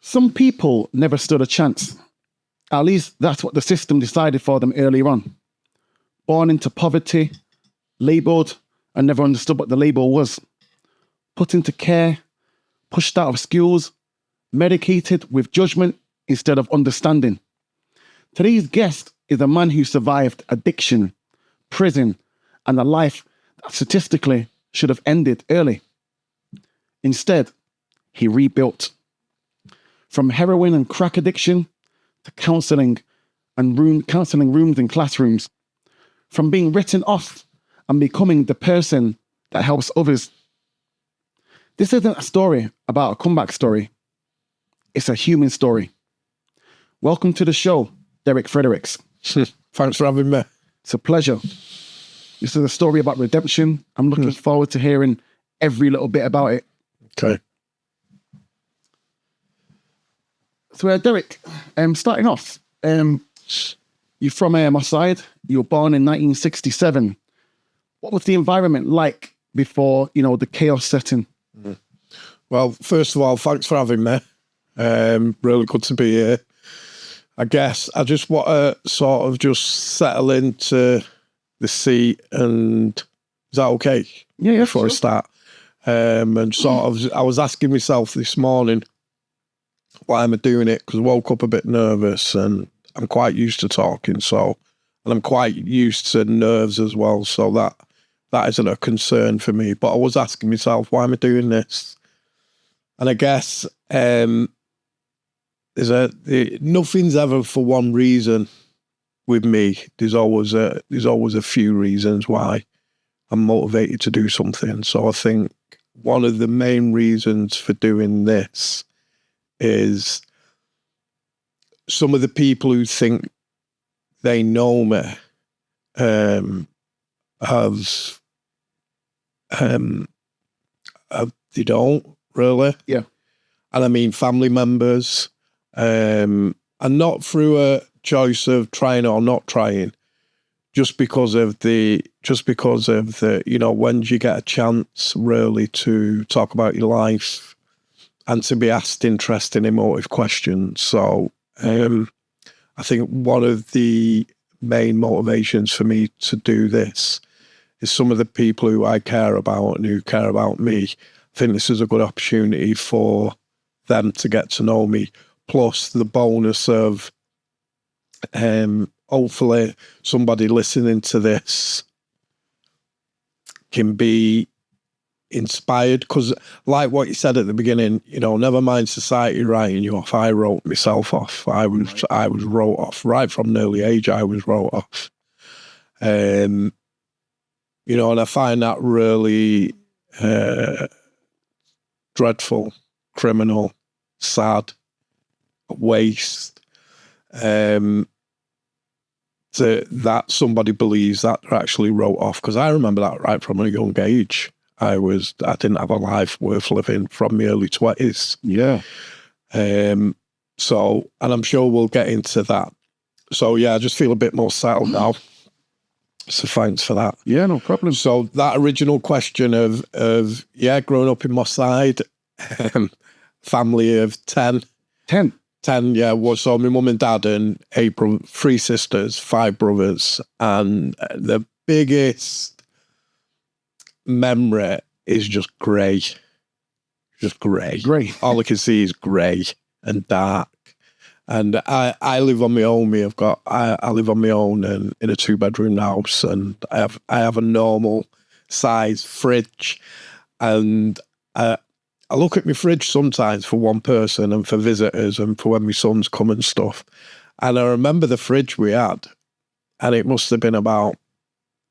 Some people never stood a chance. At least that's what the system decided for them earlier on. Born into poverty, labelled, and never understood what the label was. Put into care, pushed out of schools, medicated with judgment instead of understanding. Today's guest is a man who survived addiction, prison, and a life that statistically should have ended early. Instead, he rebuilt. From heroin and crack addiction to counselling rooms in classrooms. From being written off and becoming the person that helps others. This isn't a story about a comeback story. It's a human story. Welcome to the show, Derek Fredericks. Thanks for having me. It's a pleasure. This is a story about redemption. I'm looking forward to hearing every little bit about it. Okay. So, Derek, starting off, you're from my side. You were born in 1967. What was the environment like before, the chaos setting? Well, first of all, thanks for having me. Really good to be here. I guess I just want to sort of just settle into the seat, and is that okay? Yeah, before sure. I start. And sort of, I was asking myself this morning, why am I doing it? Because I woke up a bit nervous, and I'm quite used to talking, and I'm quite used to nerves as well, so that isn't a concern for me. But I was asking myself, why am I doing this? And I guess nothing's ever for one reason with me. There's always a few reasons why I'm motivated to do something. So I think one of the main reasons for doing this is some of the people who think they know me they don't really. Yeah. And I mean family members, and not through a choice of trying or not trying, just because of the when you get a chance really to talk about your life and to be asked interesting, emotive questions. So I think one of the main motivations for me to do this is some of the people who I care about and who care about me. I think this is a good opportunity for them to get to know me. Plus the bonus of hopefully somebody listening to this can be inspired, because like what you said at the beginning, never mind society writing you off. I wrote myself off. I was wrote off right from an early age. I was wrote off. And I find that really dreadful, criminal, sad, waste. That somebody believes that they're actually wrote off, because I remember that right from a young age. I didn't have a life worth living from my early 20s. Yeah. And I'm sure we'll get into that. So yeah, I just feel a bit more settled now. So thanks for that. Yeah, no problem. So that original question of growing up in Moss Side, family of 10. 10? 10, yeah. So my mum and dad and 3 sisters, 5 brothers. And the biggest memory is just grey. Just grey. Grey. All I can see is grey and dark. And I live on my own. I live on my own and in a 2-bedroom house, and I have a normal size fridge, and I look at my fridge sometimes for one person and for visitors and for when my sons come and stuff. And I remember the fridge we had, and it must have been about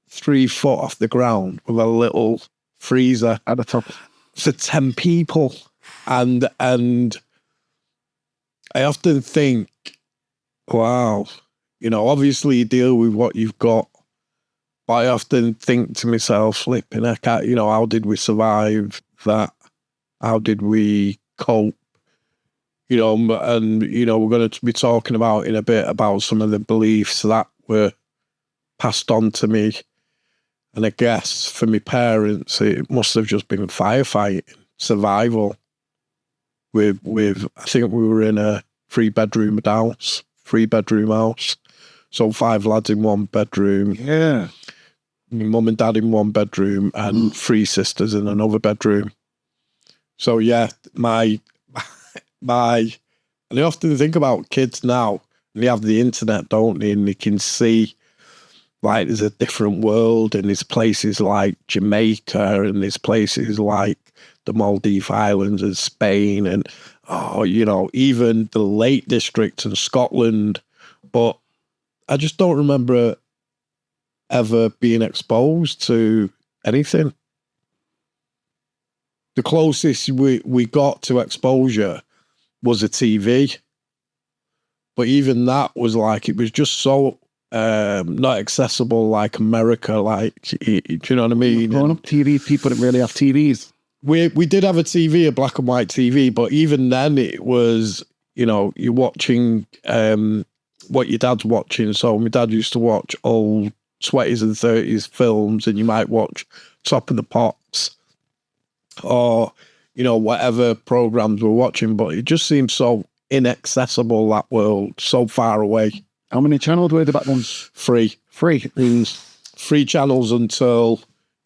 3 foot off the ground with a little freezer At the top. for 10 people. And I often think, wow, obviously you deal with what you've got, but I often think to myself, flipping heck, how did we survive that? How did we cope? And, we're going to be talking about in a bit about some of the beliefs that were passed on to me. And I guess for my parents, it must have just been firefighting, survival. with I think we were in a three-bedroom house. So 5 lads in one bedroom. Yeah. My mum and dad in one bedroom and 3 sisters in another bedroom. So yeah, my and I often think about kids now, they have the internet, don't they? And they can see like there's a different world, and there's places like Jamaica, and there's places like the Maldives Islands and Spain, and even the Lake District and Scotland. But I just don't remember ever being exposed to anything. The closest we got to exposure was a TV. But even that was like, it was just so not accessible like America, like, do you know what I mean? Growing up, TV, people didn't really have TVs. We did have a TV, a black and white TV, but even then it was, you're watching what your dad's watching. So my dad used to watch old 20s and 30s films, and you might watch Top of the Pops or, whatever programs we're watching, but it just seems so inaccessible, that world, so far away. How many channels were there back then? 3. 3. 3 channels until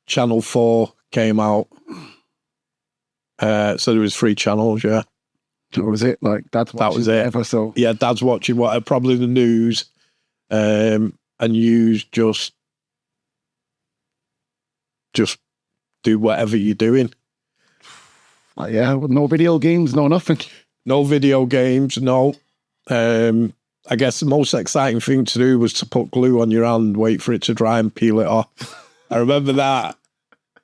Channel 4 came out. So there was 3 channels, yeah. That was it. Like Dad's watching that was it. Whatever, so yeah, Dad's watching probably the news, and you just do whatever you're doing. Yeah, with no video games, no nothing. No video games, no. I guess the most exciting thing to do was to put glue on your hand, wait for it to dry and peel it off. I remember that.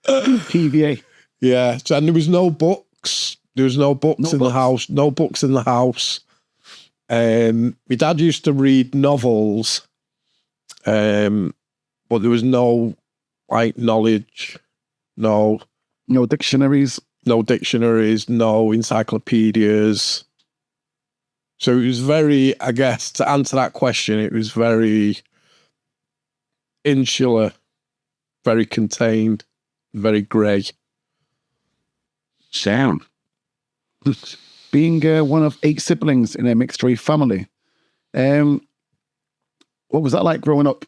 PVA. Yeah, and there was no books. There was no books the house. No books in the house. My dad used to read novels, but there was no knowledge, no dictionaries, no encyclopedias. So it was very, I guess, to answer that question, it was very insular, very contained, very grey. Sound. Being one of 8 siblings in a mixed-race family, what was that like growing up?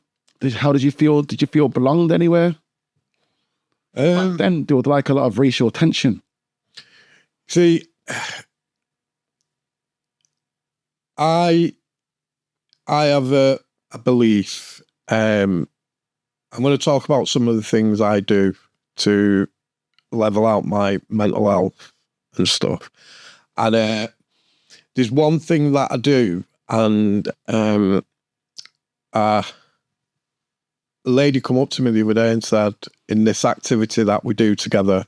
How did you feel? Did you feel belonged anywhere? Back then, there was like a lot of racial tension. See, I have a belief. I'm going to talk about some of the things I do to level out my mental health and stuff. And there's one thing that I do, and a lady come up to me the other day and said, in this activity that we do together,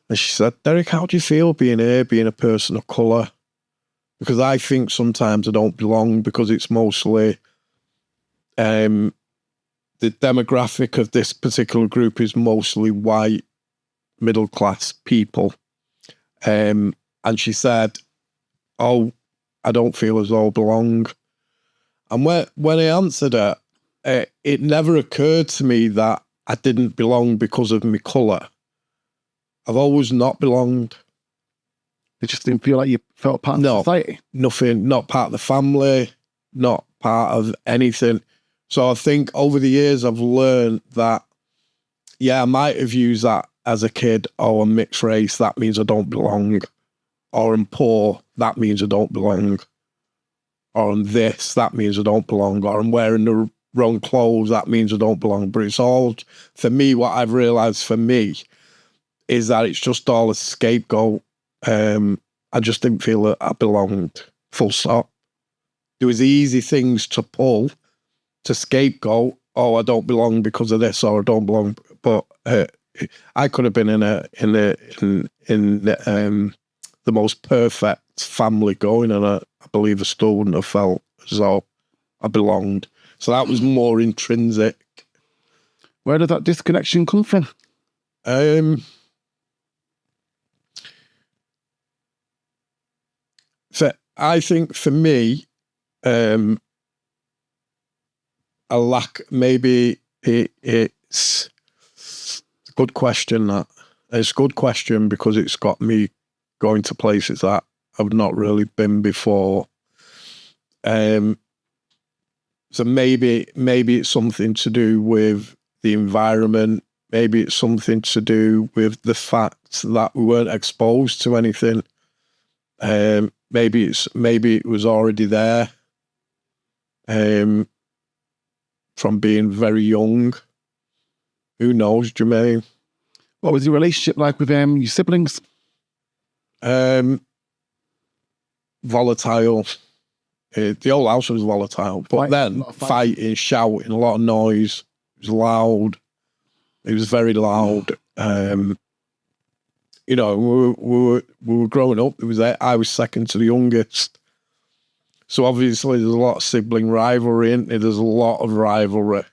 and she said, Derek, how do you feel being here, being a person of colour? Because I think sometimes I don't belong, because it's mostly the demographic of this particular group is mostly white, middle-class people. And she said, oh, I don't feel as though I belong. And when I answered her, it never occurred to me that I didn't belong because of my colour. I've always not belonged. It just didn't feel like you felt part of society? Nothing, not part of the family, not part of anything. So I think over the years I've learned that, yeah, I might have used that as a kid. Oh, I'm mixed race, that means I don't belong. Or I'm poor, that means I don't belong. Or I'm this, that means I don't belong. Or I'm wearing the wrong clothes, that means I don't belong. But it's all, for me, what I've realised for me is that it's just all a scapegoat. I just didn't feel that I belonged, full stop. There was easy things to pull to scapegoat. Oh, I don't belong because of this, or I don't belong. But I could have been in the most perfect family going, and I believe I still wouldn't have felt as though I belonged. So that was more intrinsic. Where did that disconnection come from? I think for me, a lack, maybe it's a good question. It's a good question because it's got me going to places that I've not really been before. So maybe it's something to do with the environment. Maybe it's something to do with the fact that we weren't exposed to anything. Maybe it was already there from being very young. Who knows, Jermaine? What was your relationship like with your siblings? Volatile. The whole house was volatile, but then fighting, shouting, a lot of noise. It was loud. It was very loud. You know, we were growing up. I was second to the youngest, so obviously there's a lot of sibling rivalry. There's a lot of rivalry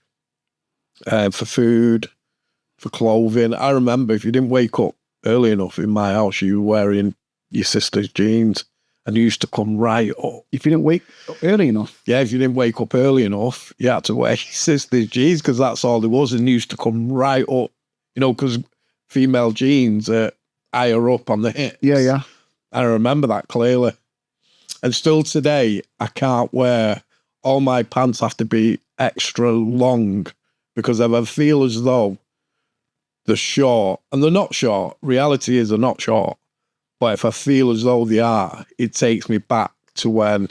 for food, for clothing. I remember if you didn't wake up early enough in my house, you were wearing your sister's jeans. And you used to come right up. If you didn't wake up early enough? Yeah, if you didn't wake up early enough, you had to wear your sister's jeans because that's all there was. And you used to come right up, you know, because female jeans are higher up on the hips. Yeah. I remember that clearly. And still today, I can't wear, all my pants have to be extra long because if I feel as though they're short, and they're not short, reality is they're not short. But if I feel as though they are, it takes me back to when,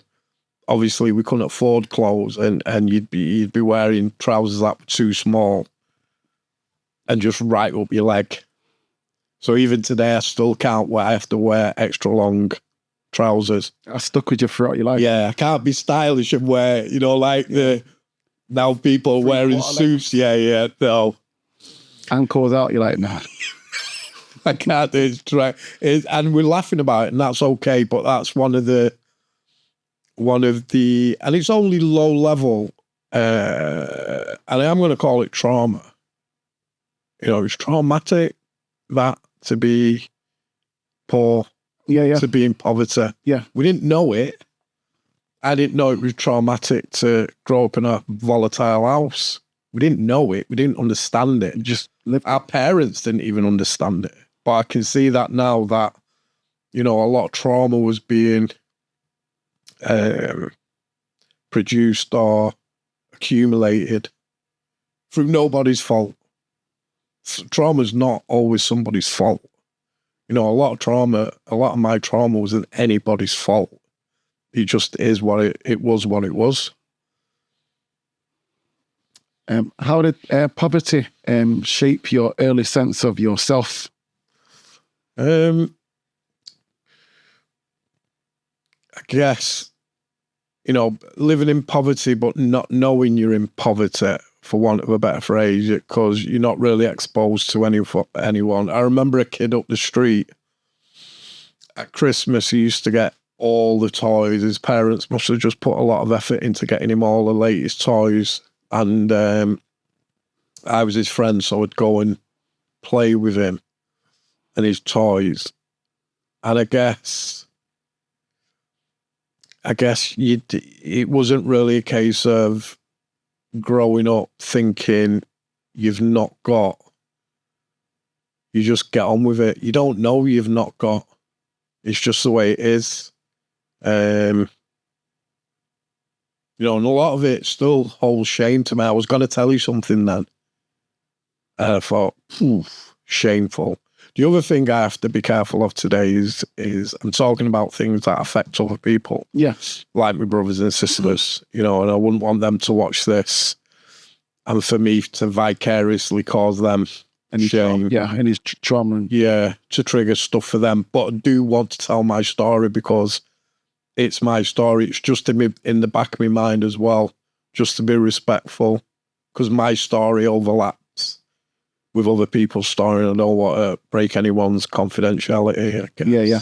obviously, we couldn't afford clothes, and you'd be wearing trousers that were too small, and just right up your leg. So even today, I still can't wear. I have to wear extra long trousers. I stuck with you throughout your life. Yeah, I can't be stylish and wear, you know, like now people are wearing suits. Yeah, no. Ankles out. You're like, nah. I can't do it. And we're laughing about it, and that's okay. But that's one of the, and it's only low level, and I am going to call it trauma. You know, it's traumatic that to be poor, to be in poverty. Yeah, we didn't know it. I didn't know it was traumatic to grow up in a volatile house. We didn't know it. We didn't understand it. Just our parents didn't even understand it. But I can see that now that, you know, a lot of trauma was being produced or accumulated through nobody's fault. Trauma's not always somebody's fault. You know, a lot of my trauma wasn't anybody's fault. It just is what it was what it was. How did poverty shape your early sense of yourself? I guess, you know, living in poverty but not knowing you're in poverty, for want of a better phrase, because you're not really exposed to anyone. I remember a kid up the street at Christmas. He used to get all the toys. His parents must have just put a lot of effort into getting him all the latest toys. And I was his friend, so I'd go and play with him and his toys. And I guess it wasn't really a case of growing up thinking you've not got. You just get on with it. You don't know you've not got. It's just the way it is. You know, and a lot of it still holds shame to me. I was going to tell you something then. And I thought, shameful. The other thing I have to be careful of today is I'm talking about things that affect other people. Yes. Like my brothers and sisters, you know, and I wouldn't want them to watch this and for me to vicariously cause them shame. Any trauma. Yeah, to trigger stuff for them. But I do want to tell my story because it's my story. It's just in the back of my mind as well, just to be respectful, because my story overlaps with other people's story, and I don't want to break anyone's confidentiality, I guess. Yeah.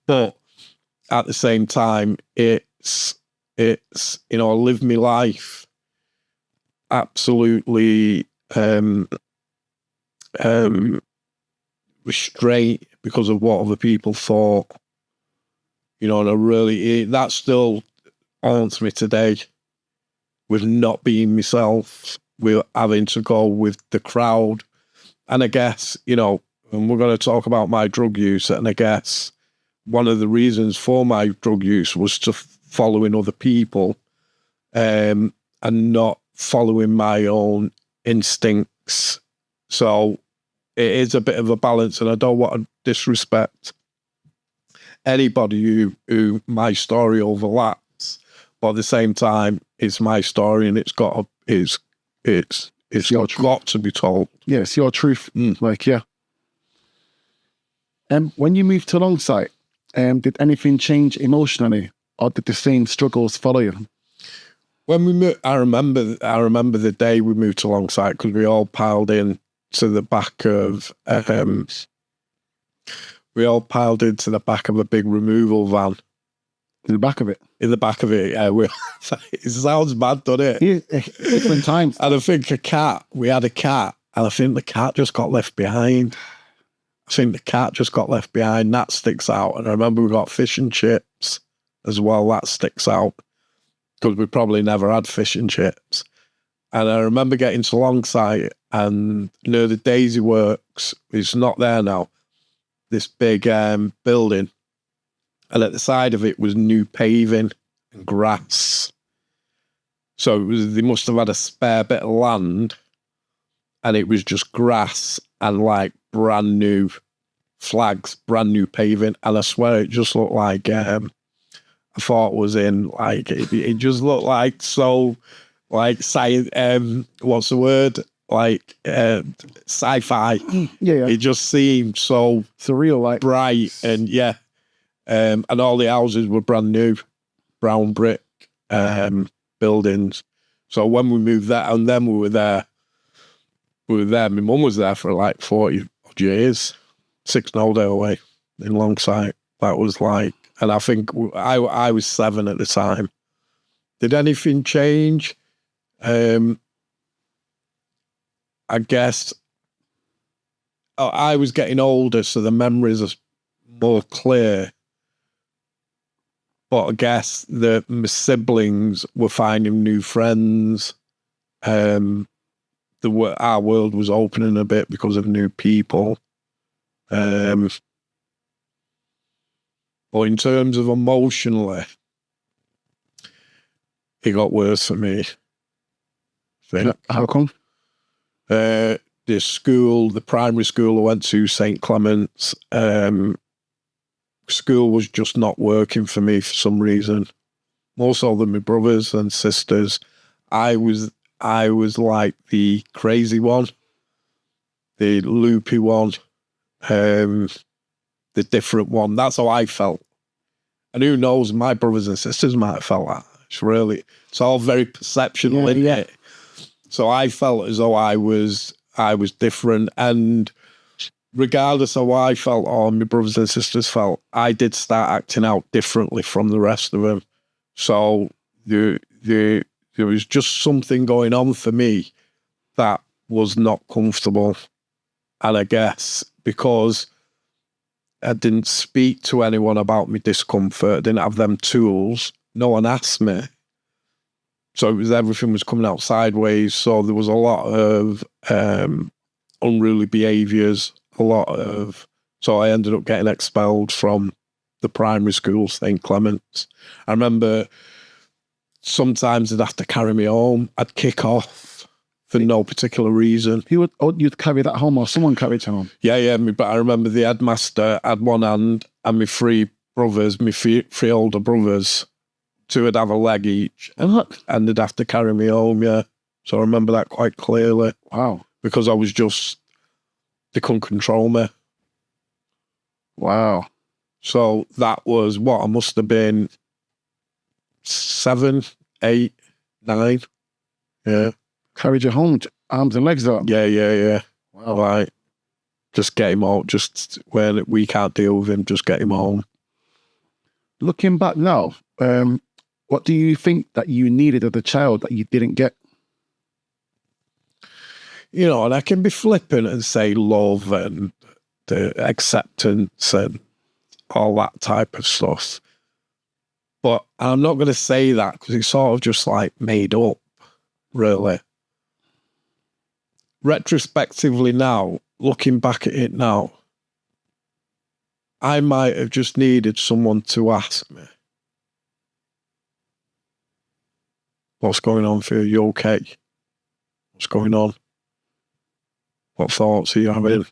But at the same time, it's you know, I live my life absolutely restrained because of what other people thought. You know, and that still haunts me today with not being myself, with having to go with the crowd. And I guess, you know, and we're going to talk about my drug use, and I guess one of the reasons for my drug use was to following other people, and not following my own instincts. So it is a bit of a balance, and I don't want to disrespect anybody who my story overlaps, but at the same time, it's my story, and it's got to be told. Yeah, it's your truth. Like, yeah. When you moved to Longsight, did anything change emotionally, or did the same struggles follow you? When we moved, I remember the day we moved to Longsight, because we all piled in to the back of a big removal van. In the back of it? In the back of it, yeah. It sounds bad, doesn't it? Yeah, different times. And I think we had a cat, and I think the cat just got left behind. That sticks out. And I remember we got fish and chips as well. That sticks out, because we probably never had fish and chips. And I remember getting to Longsight, and the Daisy Works is not there now. This big building, and at the side of it was new paving and grass. So they must have had a spare bit of land, and it was just grass and like brand new flags, brand new paving. And I swear it just looked like I thought it was in like it just looked like so like science. What's the word? Like sci-fi. Yeah. It just seemed so surreal, like bright, and and all the houses were brand new, brown brick buildings. So when we moved there, and then we were there. My mum was there for like 40 odd years, 6 Day away in Longsight. That was like, and I think I was 7 at the time. Did anything change? I guess I was getting older, so the memories are more clear. But I guess my siblings were finding new friends. Our world was opening a bit because of new people. But in terms of emotionally, it got worse for me. How come? The primary school I went to, St. Clement's, school was just not working for me for some reason. More so than my brothers and sisters. I was like the crazy one, the loopy one, the different one. That's how I felt. And who knows, my brothers and sisters might have felt that. It's all very perceptual, isn't it? So I felt as though I was different, and regardless of how I felt or my brothers and sisters felt, I did start acting out differently from the rest of them. So there was just something going on for me that was not comfortable. And I guess because I didn't speak to anyone about my discomfort, I didn't have them tools, no one asked me. So everything was coming out sideways. So there was a lot of unruly behaviours, so I ended up getting expelled from the primary school, St. Clement's. I remember sometimes they'd have to carry me home. I'd kick off for no particular reason. You'd carry that home, or someone carried it home? Yeah, but I remember the headmaster had one hand, and my 3 brothers, my 3 older brothers, 2 would have a leg each, and they'd have to carry me home, yeah. So I remember that quite clearly. Wow. Because they couldn't control me. Wow. So that was what I must have been 7, 8, 9. Yeah. Carried you home, arms and legs up? Yeah. Wow. Right. Just get him home. Just when we can't deal with him, just get him home. Looking back now, what do you think that you needed as a child that you didn't get? And I can be flippant and say love and the acceptance and all that type of stuff. But I'm not going to say that because it's sort of just like made up, really. Retrospectively now, looking back at it now, I might have just needed someone to ask me, what's going on for you? You okay? What's going on? What thoughts are you having?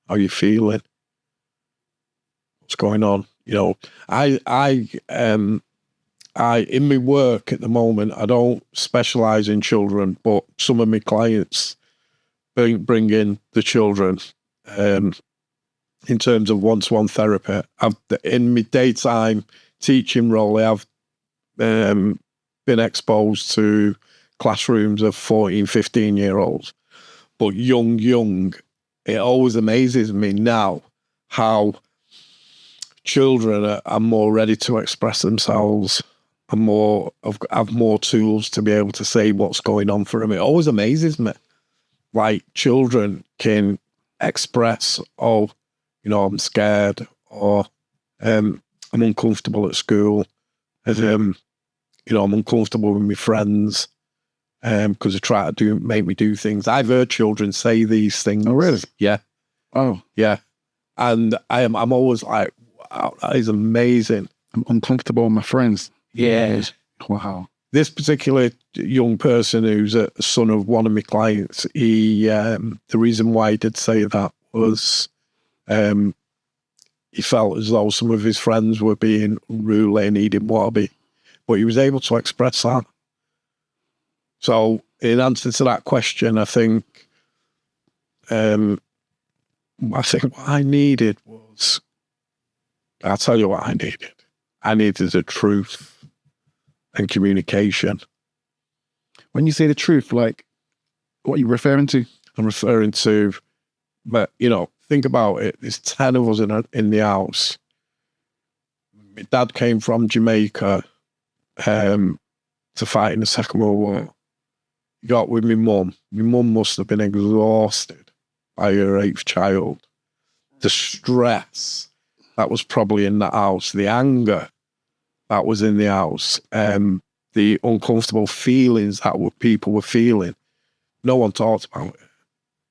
How are you feeling? What's going on? You know, I in my work at the moment, I don't specialize in children, but some of my clients bring in the children in terms of one-to-one therapy. In my daytime teaching role, I've been exposed to classrooms of 14, 15-year-olds. But young, it always amazes me now how children are more ready to express themselves and have more tools to be able to say what's going on for them. It always amazes me. Like, children can express, oh, you know, I'm scared, or I'm uncomfortable at school, you know, I'm uncomfortable with my friends because they try to make me do things. I've heard children say these things. Oh, really? Yeah. Oh, yeah. And I'm always like, wow, that is amazing. I'm uncomfortable with my friends. Yes. Wow. This particular young person, who's a son of one of my clients, he the reason why he did say that was he felt as though some of his friends were being ruly and he didn't want to be, but he was able to express that. So in answer to that question, I think what I needed was, I'll tell you what I needed. I needed the truth and communication. When you say the truth, like, what are you referring to? I'm referring to, but, you know, think about it. There's 10 of us in the house. My dad came from Jamaica to fight in the Second World War. He got with my mum. My mum must have been exhausted by her 8th child. The stress that was probably in the house, the anger that was in the house, the uncomfortable feelings that people were feeling. No one talked about it.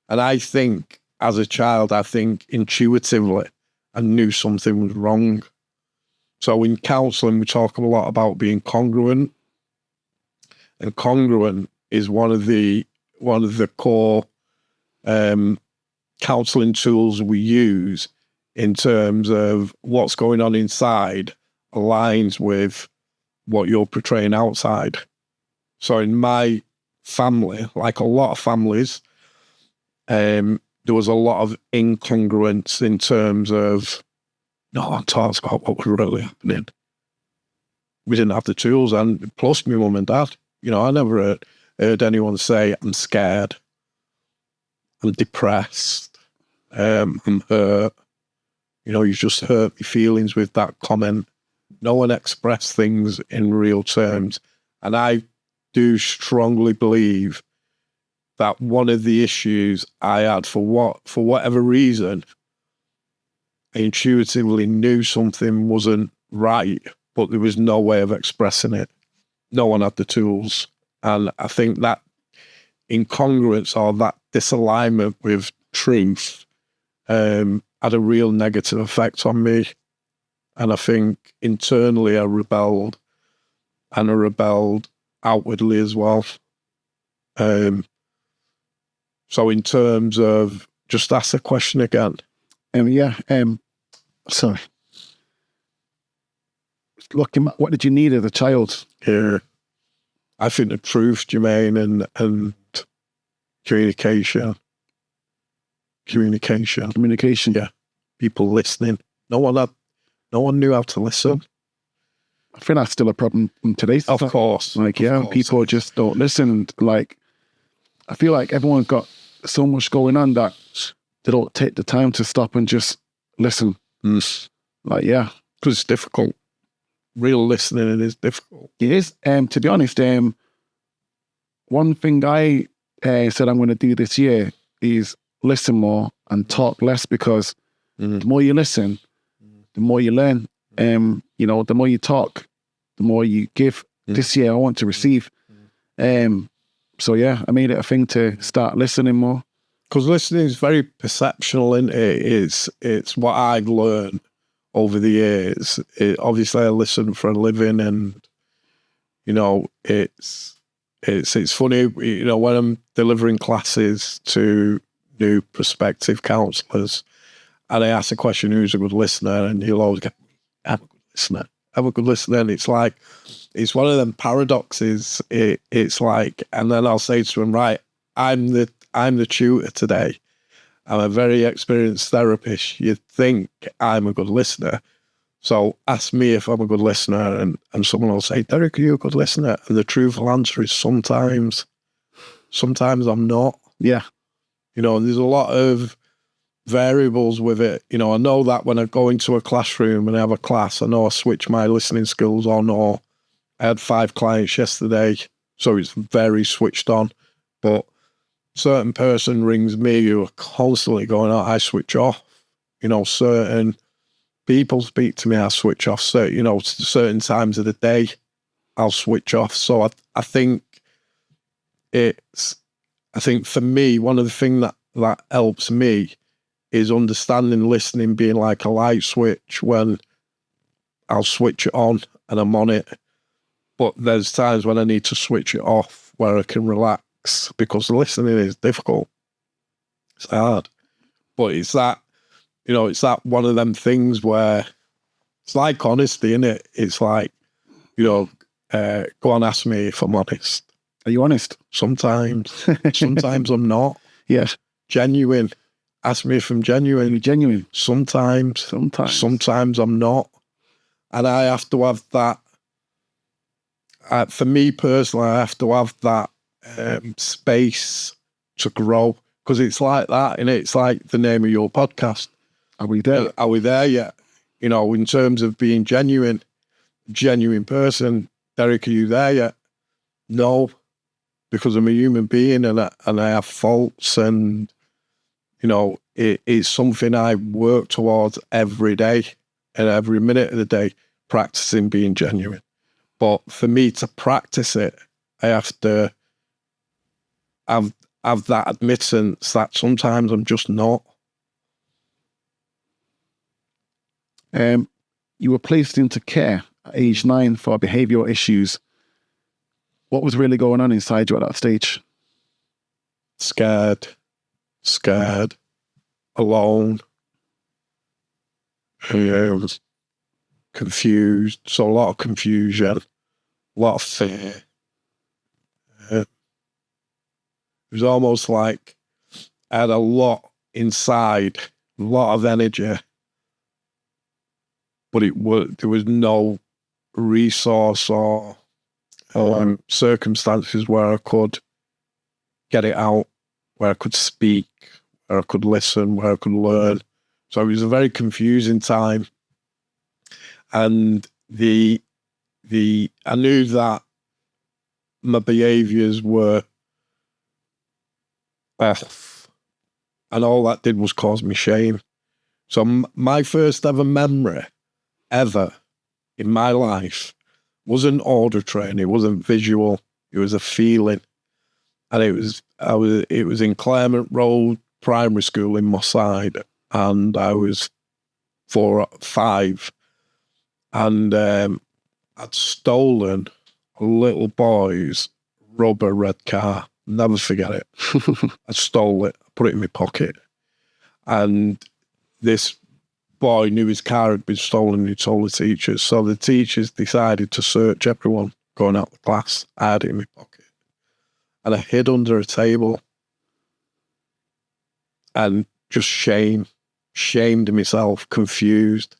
And I think, as a child, I think intuitively I knew something was wrong. So in counselling, we talk a lot about being congruent. And congruent is one of the core counselling tools we use in terms of what's going on inside aligns with what you're portraying outside. So in my family, like a lot of families, there was a lot of incongruence in terms of no one talks about what was really happening. We didn't have the tools, and plus my mum and dad. You know, I never heard anyone say, I'm scared, I'm depressed, I'm hurt. You know, you just hurt my feelings with that comment. No one expressed things in real terms. And I do strongly believe that one of the issues I had, for whatever reason, I intuitively knew something wasn't right, but there was no way of expressing it. No one had the tools. And I think that incongruence, or that disalignment with truth, had a real negative effect on me. And I think internally I rebelled, and I rebelled outwardly as well. So in terms of, just ask the question again. Sorry. Looking back, what did you need as a child? Yeah. I think the truth, Jermaine, and communication. Communication. Yeah. People listening. No one knew how to listen. I think that's still a problem in today's society. Of course. Like, yeah, people just don't listen. Like, I feel like everyone's got so much going on that they don't take the time to stop and just listen. Like, yeah. Because it's difficult. Real listening is difficult. It is. To be honest, one thing I said I'm going to do this year is listen more and talk less, because the more you listen, the more you learn. You know, the more you talk, the more you give. This year I want to receive. So yeah, I made it a thing to start listening more. Because listening is very perceptual, isn't it? It's what I've learned over the years. Obviously, I listen for a living, and it's funny. When I'm delivering classes to new prospective counsellors, and I ask a question, "Who's a good listener?" and he'll always go, "I'm a good listener. I'm a good listener." And it's like, it's one of them paradoxes. It's like, and then I'll say to him, "Right, I'm the tutor today. I'm a very experienced therapist. You'd think I'm a good listener. So ask me if I'm a good listener." And someone will say, "Derek, are you a good listener?" And the truthful answer is sometimes I'm not. Yeah. And there's a lot of variables with it. I know that when I go into a classroom and I have a class, I know I switch my listening skills on, or I had 5 clients yesterday, so it's very switched on. But certain person rings me who are constantly going, "Oh, I switch off." Certain people speak to me, I switch off. So, certain times of the day, I'll switch off. So I think for me, one of the things that helps me is understanding listening being like a light switch. When I'll switch it on and I'm on it, but there's times when I need to switch it off where I can relax, because listening is difficult. It's hard. But it's that one of them things where it's like honesty, innit? It's like, go on, ask me if I'm honest. Are you honest? Sometimes. Sometimes I'm not. Yes. Genuine. Ask me if I'm genuine. You're genuine. Sometimes. Sometimes I'm not. And I have to have that. For me personally, I have to have that space to grow, because it's like that, and it's like the name of your podcast. Are we there? Are we there yet? In terms of being genuine person, Derek, are you there yet? No, because I'm a human being, and I have faults, and it's something I work towards every day and every minute of the day, practicing being genuine. But for me to practice it, I have to have that admittance that sometimes I'm just not. You were placed into care at age 9 for behavioural issues. What was really going on inside you at that stage? Scared, alone. I was confused. So a lot of confusion, a lot of fear. It was almost like I had a lot inside, a lot of energy, but there was no resource or circumstances where I could get it out, where I could speak, where I could listen, where I could learn. So it was a very confusing time. And I knew that my behaviours were off, and all that did was cause me shame. So my first ever memory ever in my life wasn't auditory, and it wasn't visual. It was a feeling, and it was in Claremont Road Primary School in Moss Side, and I was 4 or 5, and I'd stolen a little boy's rubber red car. Never forget it. I stole it, put it in my pocket, and this boy knew his car had been stolen, and he told the teachers. So the teachers decided to search everyone going out the class. I had it in my pocket, and I hid under a table, and just shamed myself, confused.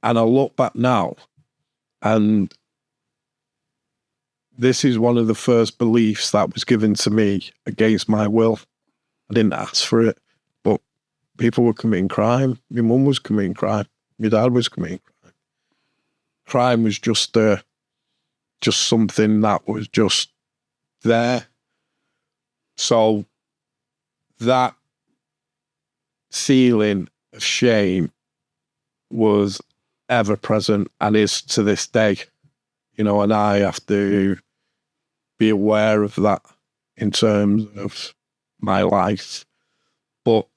And I look back now, and this is one of the first beliefs that was given to me against my will. I didn't ask for it, but people were committing crime. My mum was committing crime. My dad was committing crime. Crime was just something that was just there. So that feeling of shame was ever present, and is to this day, and I have to be aware of that in terms of my life. But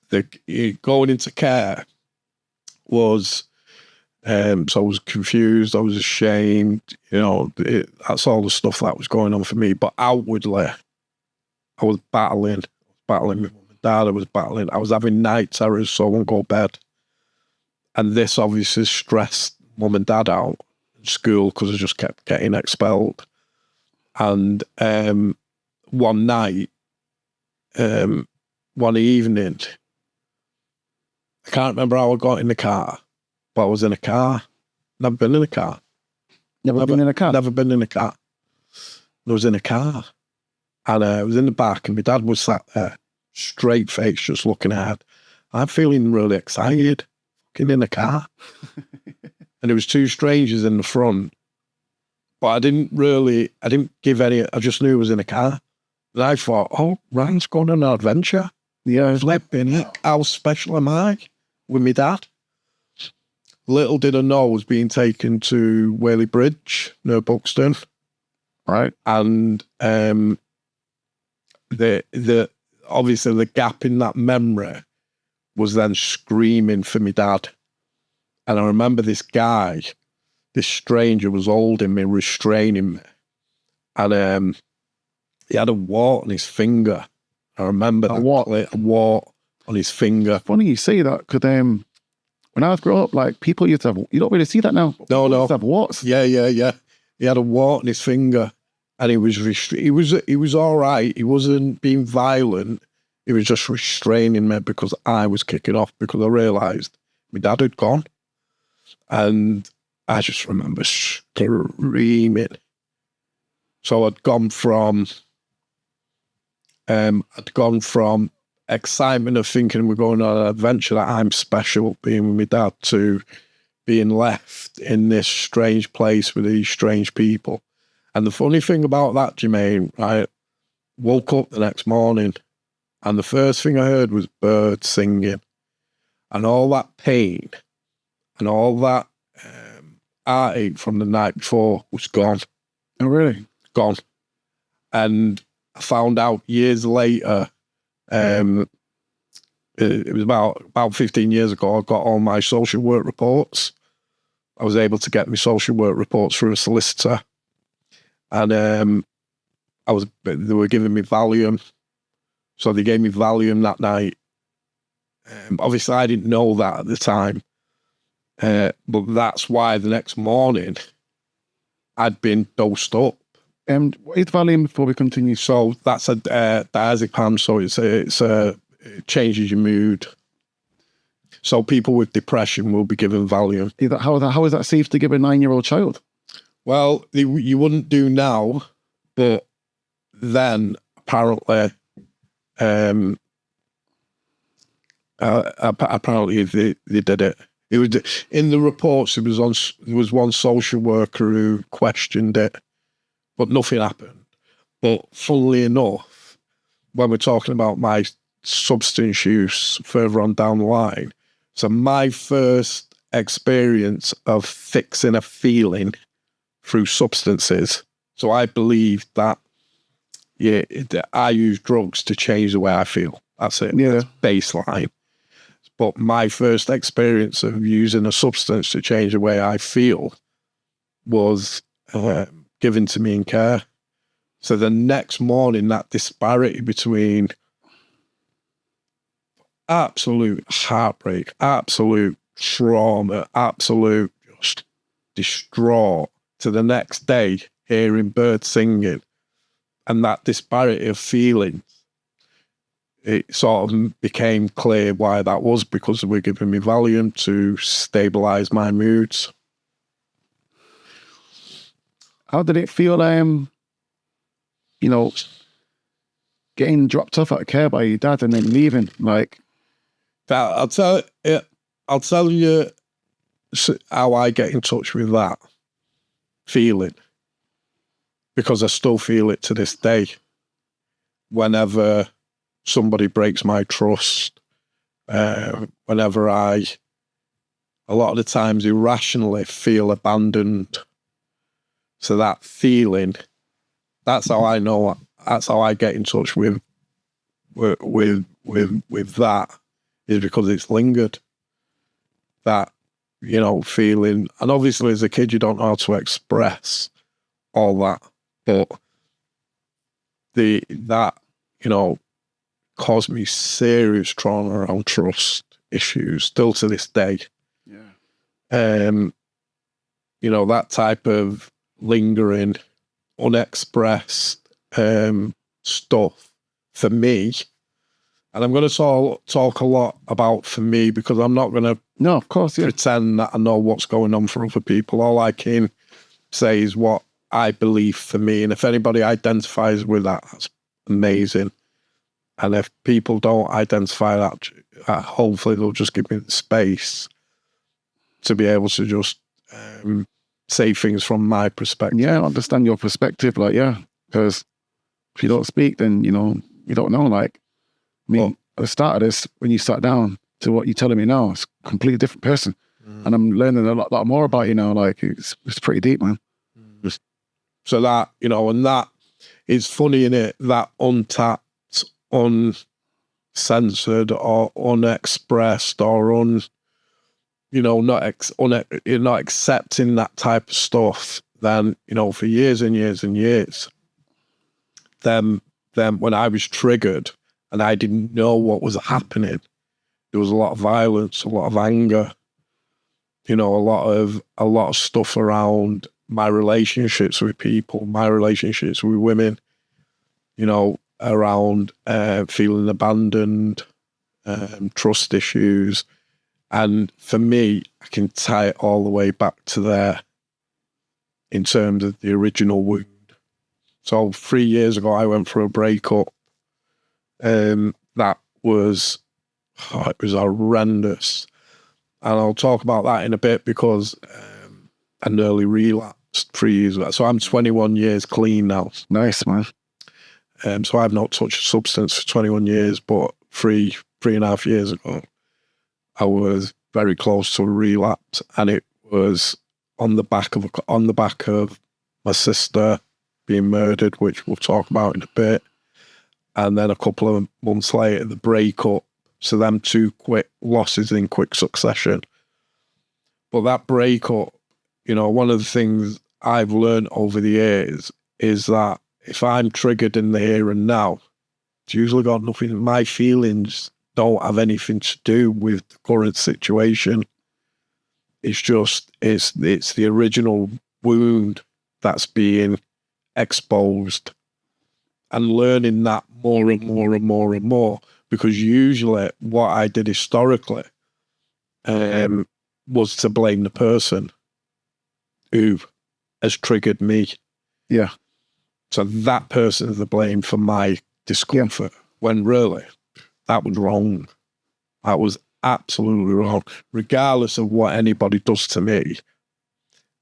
going into care was So I was confused, I was ashamed, that's all the stuff that was going on for me. But outwardly, I was battling with my mum and dad, I was having night terrors, so I won't go to bed. And this obviously stressed mum and dad out in school because I just kept getting expelled. And one night, one evening, I can't remember how I got in the car, but I was in a car. Never been in a car. Never been in a car? Never been in a car. I was in a car. And I was in the back, and my dad was sat there, straight face, just looking ahead. I'm feeling really excited, fucking in a car. And there was two strangers in the front. But I didn't give any, I just knew I was in a car. And I thought, oh, Ryan's going on an adventure. Yeah. Flipping it. How special am I with my dad? Little did I know I was being taken to Whaley Bridge near Buxton. Right. And the obviously the gap in that memory was then screaming for my dad. And I remember this guy, this stranger was holding me, restraining me. And he had a wart on his finger. I remember A wart on his finger. Funny you say that, because when I was growing up, like, people used to have, you don't really see that now. No. Used to have warts. Yeah. He had a wart on his finger, and he was all right. He wasn't being violent. He was just restraining me because I was kicking off, because I realised my dad had gone. And I just remember screaming. So I'd gone from excitement of thinking we're going on an adventure, that I'm special, being with my dad, to being left in this strange place with these strange people. And the funny thing about that, Jermaine, I woke up the next morning, and the first thing I heard was birds singing, and all that pain and all that heartache from the night before was gone. Oh, really? Gone. And I found out years later, it was about 15 years ago, I got all my social work reports. I was able to get my social work reports through a solicitor. And they were giving me Valium. So they gave me Valium that night. Obviously, I didn't know that at the time. But that's why the next morning I'd been dosed up. What is Valium, before we continue? So that's a diazepam, so it changes your mood. So people with depression will be given Valium. How is that safe to give a 9-year-old child? Well, you wouldn't do now, but then apparently, they did it. It was in the reports. There was one social worker who questioned it, but nothing happened. But funnily enough, when we're talking about my substance use further on down the line, so my first experience of fixing a feeling through substances. So I believe that, that I use drugs to change the way I feel. That's it. Yeah. That's baseline. But my first experience of using a substance to change the way I feel was given to me in care. So the next morning, that disparity between absolute heartbreak, absolute trauma, absolute just distraught, to the next day hearing birds singing, and that disparity of feelings, it sort of became clear why that was, because they were giving me Valium to stabilise my moods. How did it feel, getting dropped off at care by your dad and then leaving? Like, I'll tell you how I get in touch with that feeling, because I still feel it to this day. Whenever somebody breaks my trust, whenever a lot of the times irrationally feel abandoned. So that feeling, that's how I know, that's how I get in touch with that, is because it's lingered. That, feeling. And obviously as a kid, you don't know how to express all that. But that caused me serious trauma around trust issues, still to this day. Yeah. That type of lingering, unexpressed stuff for me. And I'm going to talk a lot about for me, because I'm not going to No, of course, yeah. pretend that I know what's going on for other people. All I can say is what I believe for me. And if anybody identifies with that, that's amazing. And if people don't identify that, hopefully they'll just give me the space to be able to just say things from my perspective. Yeah, I understand your perspective, because if you don't speak, then, you don't know, at the start of this, when you sat down to what you're telling me now, it's a completely different person. And I'm learning a lot more about you now, it's pretty deep, man. So that, and that is funny, innit? That untapped, uncensored or unexpressed or you're not accepting that type of stuff, then, for years and years and years, then when I was triggered and I didn't know what was happening, there was a lot of violence, a lot of anger, a lot of stuff around my relationships with people, my relationships with women, around feeling abandoned, trust issues. And for me, I can tie it all the way back to there in terms of the original wound. So 3 years ago, I went through a breakup. That was, it was horrendous. And I'll talk about that in a bit, because I nearly relapsed 3 years ago. So I'm 21 years clean now. Nice, man. So I've not touched a substance for 21 years, but three and a half years ago, I was very close to a relapse, and it was on the back of my sister being murdered, which we'll talk about in a bit, and then a couple of months later, the breakup. So them two quick losses in quick succession. But that breakup, one of the things I've learned over the years is that if I'm triggered in the here and now, it's usually got nothing. My feelings don't have anything to do with the current situation. It's just, it's the original wound that's being exposed, and learning that more and more and more and more, because usually what I did historically was to blame the person who has triggered me. Yeah. So that person is the blame for my discomfort, when really that was wrong. That was absolutely wrong, regardless of what anybody does to me.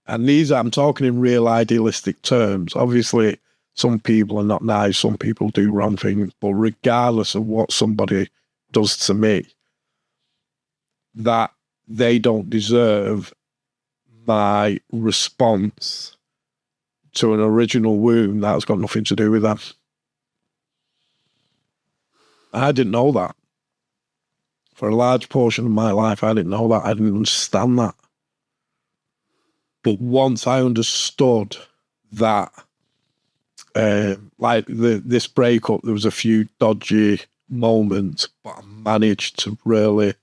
And I'm talking in real idealistic terms. Obviously, some people are not nice, some people do wrong things, but regardless of what somebody does to me, that they don't deserve my response to an original wound that's got nothing to do with them. I didn't know that. For a large portion of my life, I didn't know that. I didn't understand that. But once I understood that, this breakup, there was a few dodgy moments, but I managed to really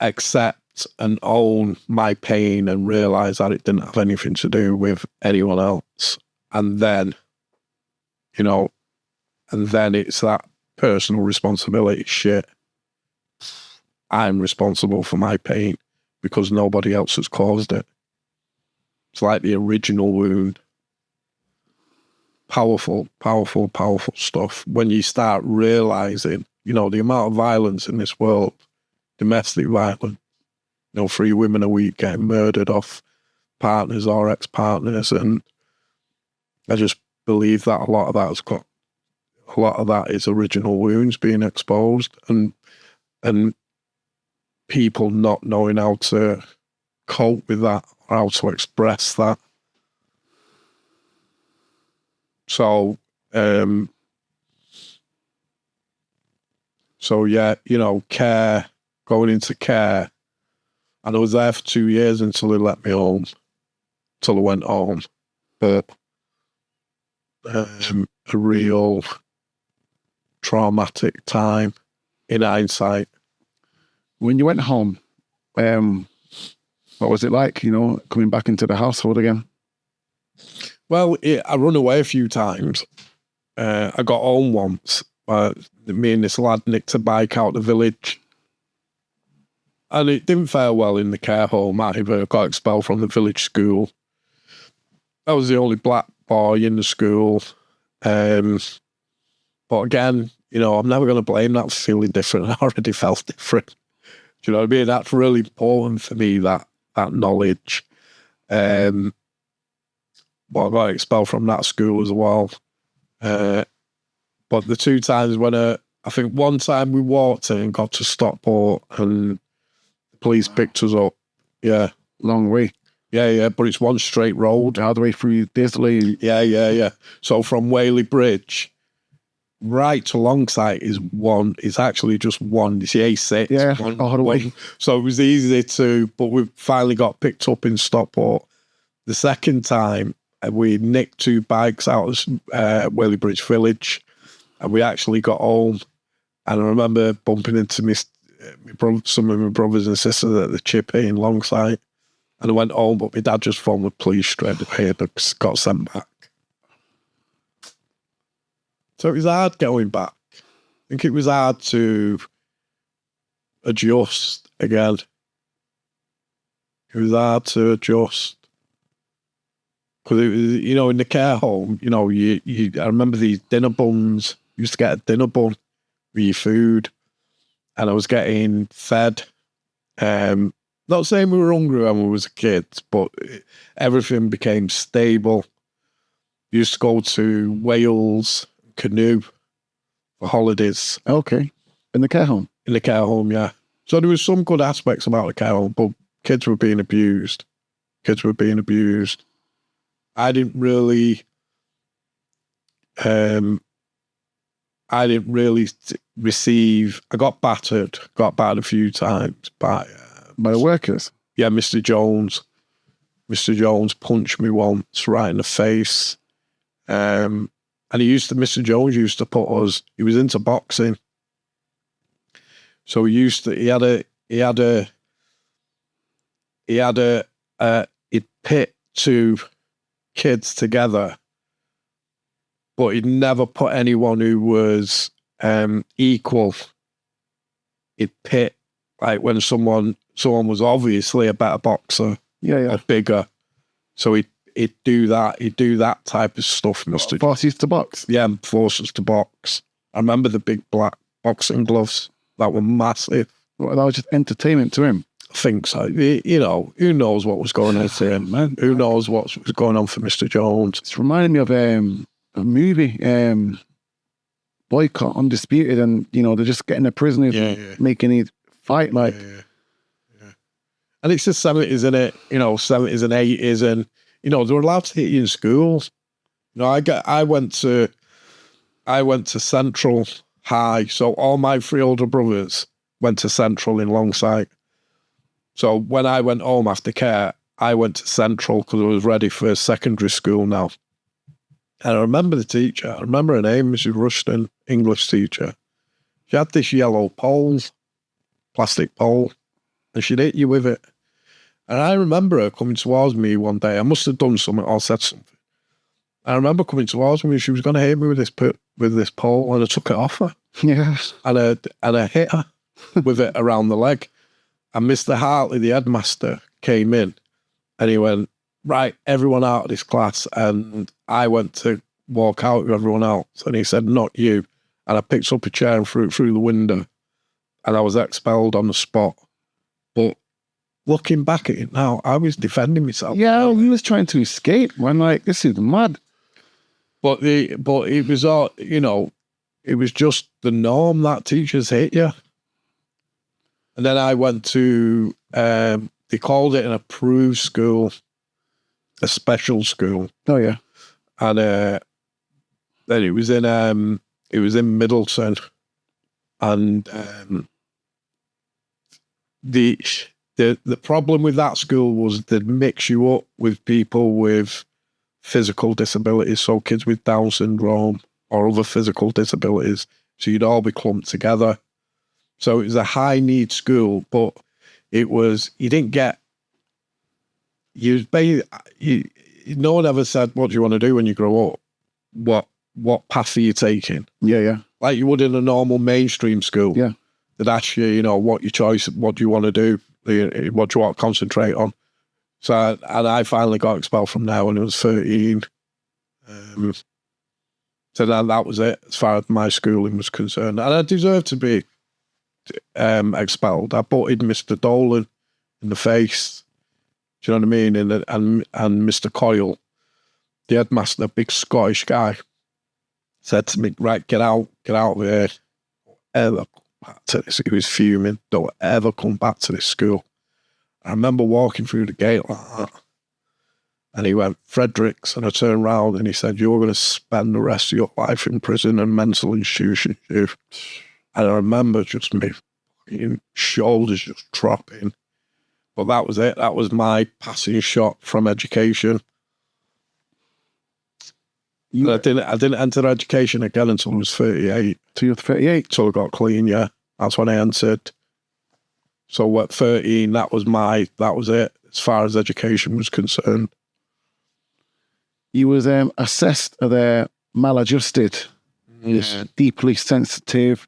accept and own my pain and realize that it didn't have anything to do with anyone else. And then, it's that personal responsibility shit. I'm responsible for my pain because nobody else has caused it. It's like the original wound. Powerful, powerful, powerful stuff. When you start realizing, the amount of violence in this world, domestic violence, 3 women a week getting murdered off partners or ex-partners. And I just believe that a lot of that is original wounds being exposed, and people not knowing how to cope with that, or how to express that. So yeah, care, going into care And I was there for 2 years until they let me home, till I went home. But a real traumatic time in hindsight. When you went home, what was it like, coming back into the household again? Well, I run away a few times. I got home once. Me and this lad nicked a bike out the village. And it didn't fare well in the care home either. I got expelled from the village school. I was the only black boy in the school. But again, I'm never going to blame that for feeling different. I already felt different. Do you know what I mean? That's really important for me, that knowledge. But I got expelled from that school as well. But the 2 times when I think one time we walked in and got to Stockport and the police picked us up. Yeah. Long way. Yeah, but it's one straight road. All the way through Disley. Yeah. So from Whaley Bridge right to Longsight is actually just one. It's the A6. Yeah, all the way. So it was easy but we finally got picked up in Stockport. The second time, we nicked 2 bikes out of Whaley Bridge Village, and we actually got home. And I remember bumping into some of my brothers and sisters at the chippy in Longsight. And I went home, but my dad just phoned the police straight away and got sent back. So it was hard going back. I think it was hard to adjust again. It was hard to adjust. Because it was, in the care home, I remember these dinner buns. You used to get a dinner bun with your food. And I was getting fed. Not saying we were hungry when we was kids, but everything became stable. We used to go to Wales, canoe for holidays. Okay. In the care home? In the care home, yeah. So there was some good aspects about the care home, but kids were being abused. I didn't really receive. I got battered a few times by the workers. Yeah, Mr. Jones. Mr. Jones punched me once right in the face. And Mr. Jones used to put us. He was into boxing, so he'd pit 2 kids together, but he'd never put anyone who was equal. He'd pit like when someone was obviously a better boxer, or bigger. So he'd do that. He'd do that type of stuff. Mr. Force you to box. Yeah, force us to box. I remember the big black boxing gloves that were massive. Well, that was just entertainment to him. I think so. Who knows what was going on for him, man? Who knows what was going on for Mr. Jones? It's reminding me of a movie, Boycott, Undisputed, and they're just getting the prisoners, making it fight like. Yeah. And it's the 70s, isn't it? 70s and 80s, and they were allowed to hit you in schools. I went to Central High, so all my 3 older brothers went to Central in Longsight. So when I went home after care, I went to Central because I was ready for secondary school now. And I remember the teacher. I remember her name, Mrs. Rushton, English teacher. She had this yellow pole, plastic pole, and she'd hit you with it. And I remember her coming towards me one day. I must have done something or said something. I remember coming towards me. She was going to hit me with this pole, and I took it off her. Yes. And I hit her with it around the leg. And Mr. Hartley, the headmaster, came in, and he went, right, everyone out of this class. And I went to walk out with everyone else, and he said, not you. And I picked up a chair and threw it through the window, and I was expelled on the spot. But looking back at it now, I was defending myself. Yeah, he was trying to escape. When this is mad. But it was all, it was just the norm that teachers hit you. And then I went to, they called it an approved school, a special school. Oh yeah. And then it was in Middleton, and the The problem with that school was they'd mix you up with people with physical disabilities, so kids with Down syndrome or other physical disabilities. So you'd all be clumped together. So it was a high need school, but it was, you didn't get, no one ever said, what do you want to do when you grow up? What path are you taking? Yeah. Like you would in a normal mainstream school. Yeah. They'd ask you, what your choice, what do you want to do? What do you want to concentrate on? So, and I finally got expelled from there when I was 13. So then that was it as far as my schooling was concerned. And I deserved to be expelled. I butted Mr. Dolan in the face. Do you know what I mean? And Mr. Coyle, the headmaster, a big Scottish guy, said to me, right, get out of here. Ever come back to this? He was fuming. Don't ever come back to this school. I remember walking through the gate like that. And he went, Fredericks, and I turned around and he said, you're going to spend the rest of your life in prison and mental institution. And I remember just my fucking shoulders just dropping. But that was it. That was my passing shot from education. I didn't enter education again until I was 38. So you're 38? Till I got clean, yeah. That's when I entered. So at 13, that was it, as far as education was concerned. You was assessed as maladjusted, deeply sensitive,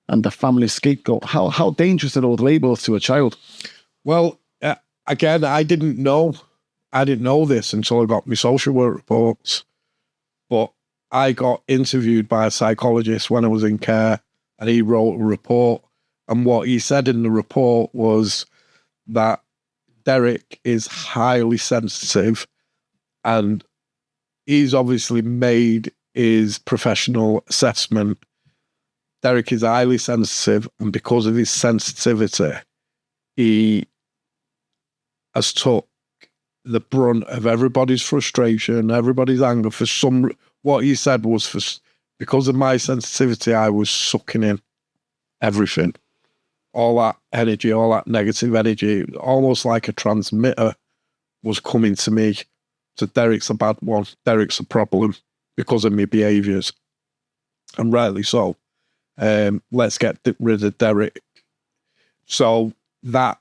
and the family scapegoat. How dangerous are those labels to a child? Well, again, I didn't know this until I got my social work reports. But I got interviewed by a psychologist when I was in care, and he wrote a report. And what he said in the report was that Derek is highly sensitive, and he's obviously made his professional assessment. Derek is highly sensitive, and because of his sensitivity, he has took the brunt of everybody's frustration, everybody's anger. What he said was, because of my sensitivity, I was sucking in everything. All that energy, all that negative energy, almost like a transmitter was coming to me. So Derek's a bad one. Derek's a problem because of my behaviours. And rightly so. Let's get rid of Derek. So that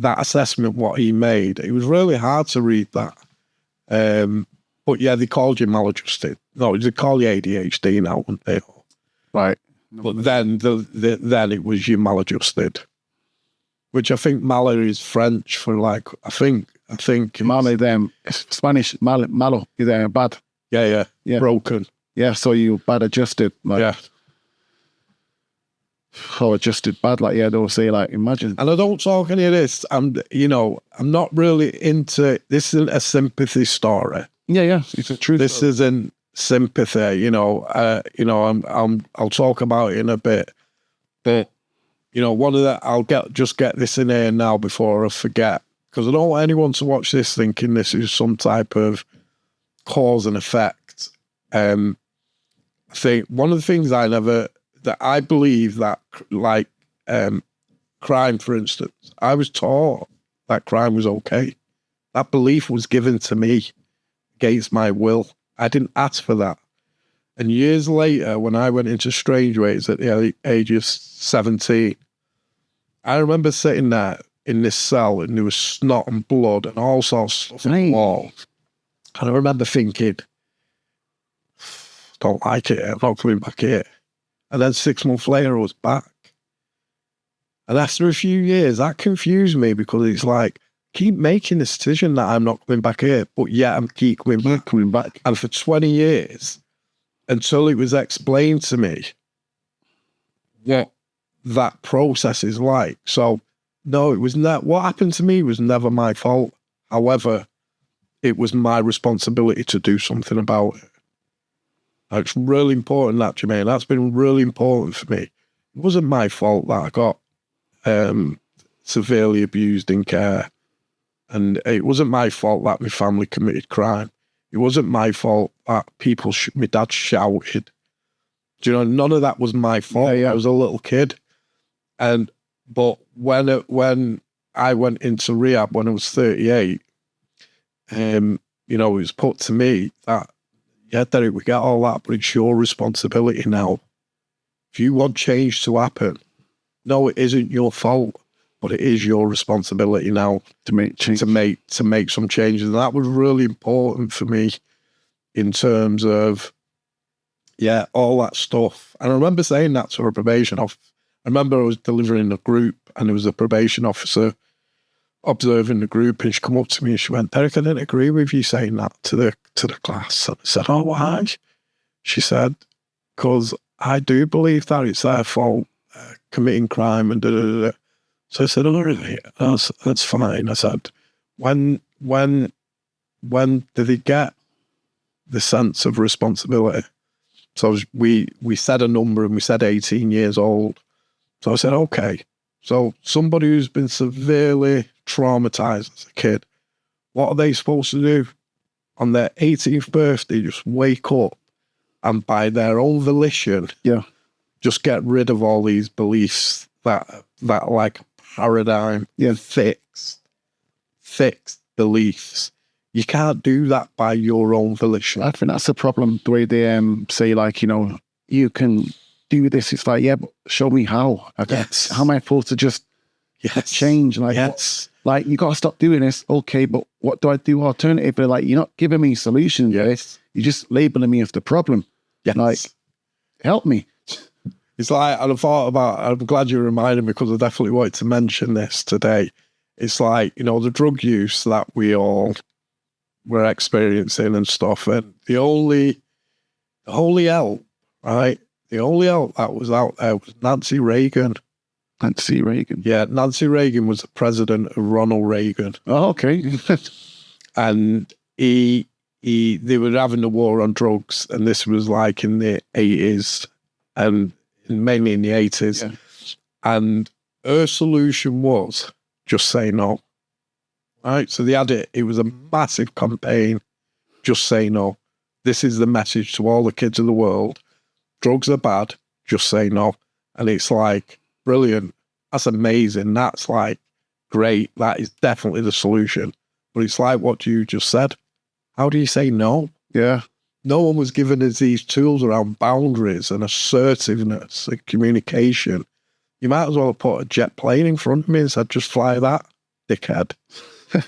assessment, what he made, it was really hard to read that. But yeah, they called you maladjusted. No, they call you ADHD now, wouldn't they? Right. But then it was you maladjusted, which I think mal is French for like, I think Mal is Spanish, malo is bad. Yeah, broken. Yeah, so you bad adjusted. Like, Yeah. So adjusted bad, like, yeah, they'll say, like, imagine. And I don't talk any of this. I'm not really into, this isn't a sympathy story. Yeah, it's a truth. This isn't sympathy, I'll talk about it in a bit. But, I'll just get this in here now before I forget, because I don't want anyone to watch this thinking this is some type of cause and effect. I think one of the things that I believe that, like, crime, for instance, I was taught that crime was okay. That belief was given to me against my will. I didn't ask for that. And years later, when I went into strange ways at the age of 17, I remember sitting there in this cell and there was snot and blood and all sorts of stuff on the wall. And I remember thinking, don't like it, I'm not coming back here. And then 6 months later, I was back. And after a few years, that confused me, because it's like, keep making the decision that I'm not coming back here, but yet I'm keep coming back. And for 20 years, until it was explained to me what that process is like. So, no, it was not. What happened to me was never my fault. However, it was my responsibility to do something about it. It's really important, that, Jermaine. That's been really important for me. It wasn't my fault that I got severely abused in care. And it wasn't my fault that my family committed crime. It wasn't my fault that my dad shouted. Do you know, none of that was my fault. Yeah. I was a little kid. But when I went into rehab when I was 38, it was put to me that, yeah, Derek, we get all that, but it's your responsibility now. If you want change to happen, no, it isn't your fault, but it is your responsibility now To make change. to make some changes. And that was really important for me in terms of, yeah, all that stuff. And I remember saying that to a probation officer. I remember I was delivering a group and there was a probation officer observing the group, and she come up to me and she went, Derek, I didn't agree with you saying that to the class. And I said, oh, why? She said, because I do believe that it's their fault committing crime and da-da-da-da. So I said, oh, really? That's fine. I said, when did they get the sense of responsibility? So we said a number and we said 18 years old. So I said, okay. So somebody who's been severely traumatized as a kid, what are they supposed to do? On their 18th birthday, just wake up and by their own volition, just get rid of all these beliefs that like paradigm, fixed beliefs. You can't do that by your own volition. I think that's the problem. The way they say, like, you can do this. It's like, yeah, but show me how. Yes. How am I supposed to just change? Like, like, you got to stop doing this. Okay, but what do I do alternatively? Like, you're not giving me solutions. Yes. You're just labeling me as the problem. Yes. Like, help me. It's like, I'm glad you reminded me, because I definitely wanted to mention this today. It's like, the drug use that we all were experiencing and stuff. And the only help, right? The only help that was out there was Nancy Reagan. Nancy Reagan. Yeah, Nancy Reagan was the president of Ronald Reagan. Oh, okay. And they were having the war on drugs, and this was like in the 80s and mainly in the 80s. Yeah. And her solution was just say no. Right? So they had it was a massive campaign, just say no. This is the message to all the kids of the world. Drugs are bad, just say no. And it's like, brilliant. That's amazing. That's like great. That is definitely the solution. But it's like what you just said. How do you say no? Yeah. No one was giving us these tools around boundaries and assertiveness and communication. You might as well have put a jet plane in front of me and said, just fly that, dickhead. Do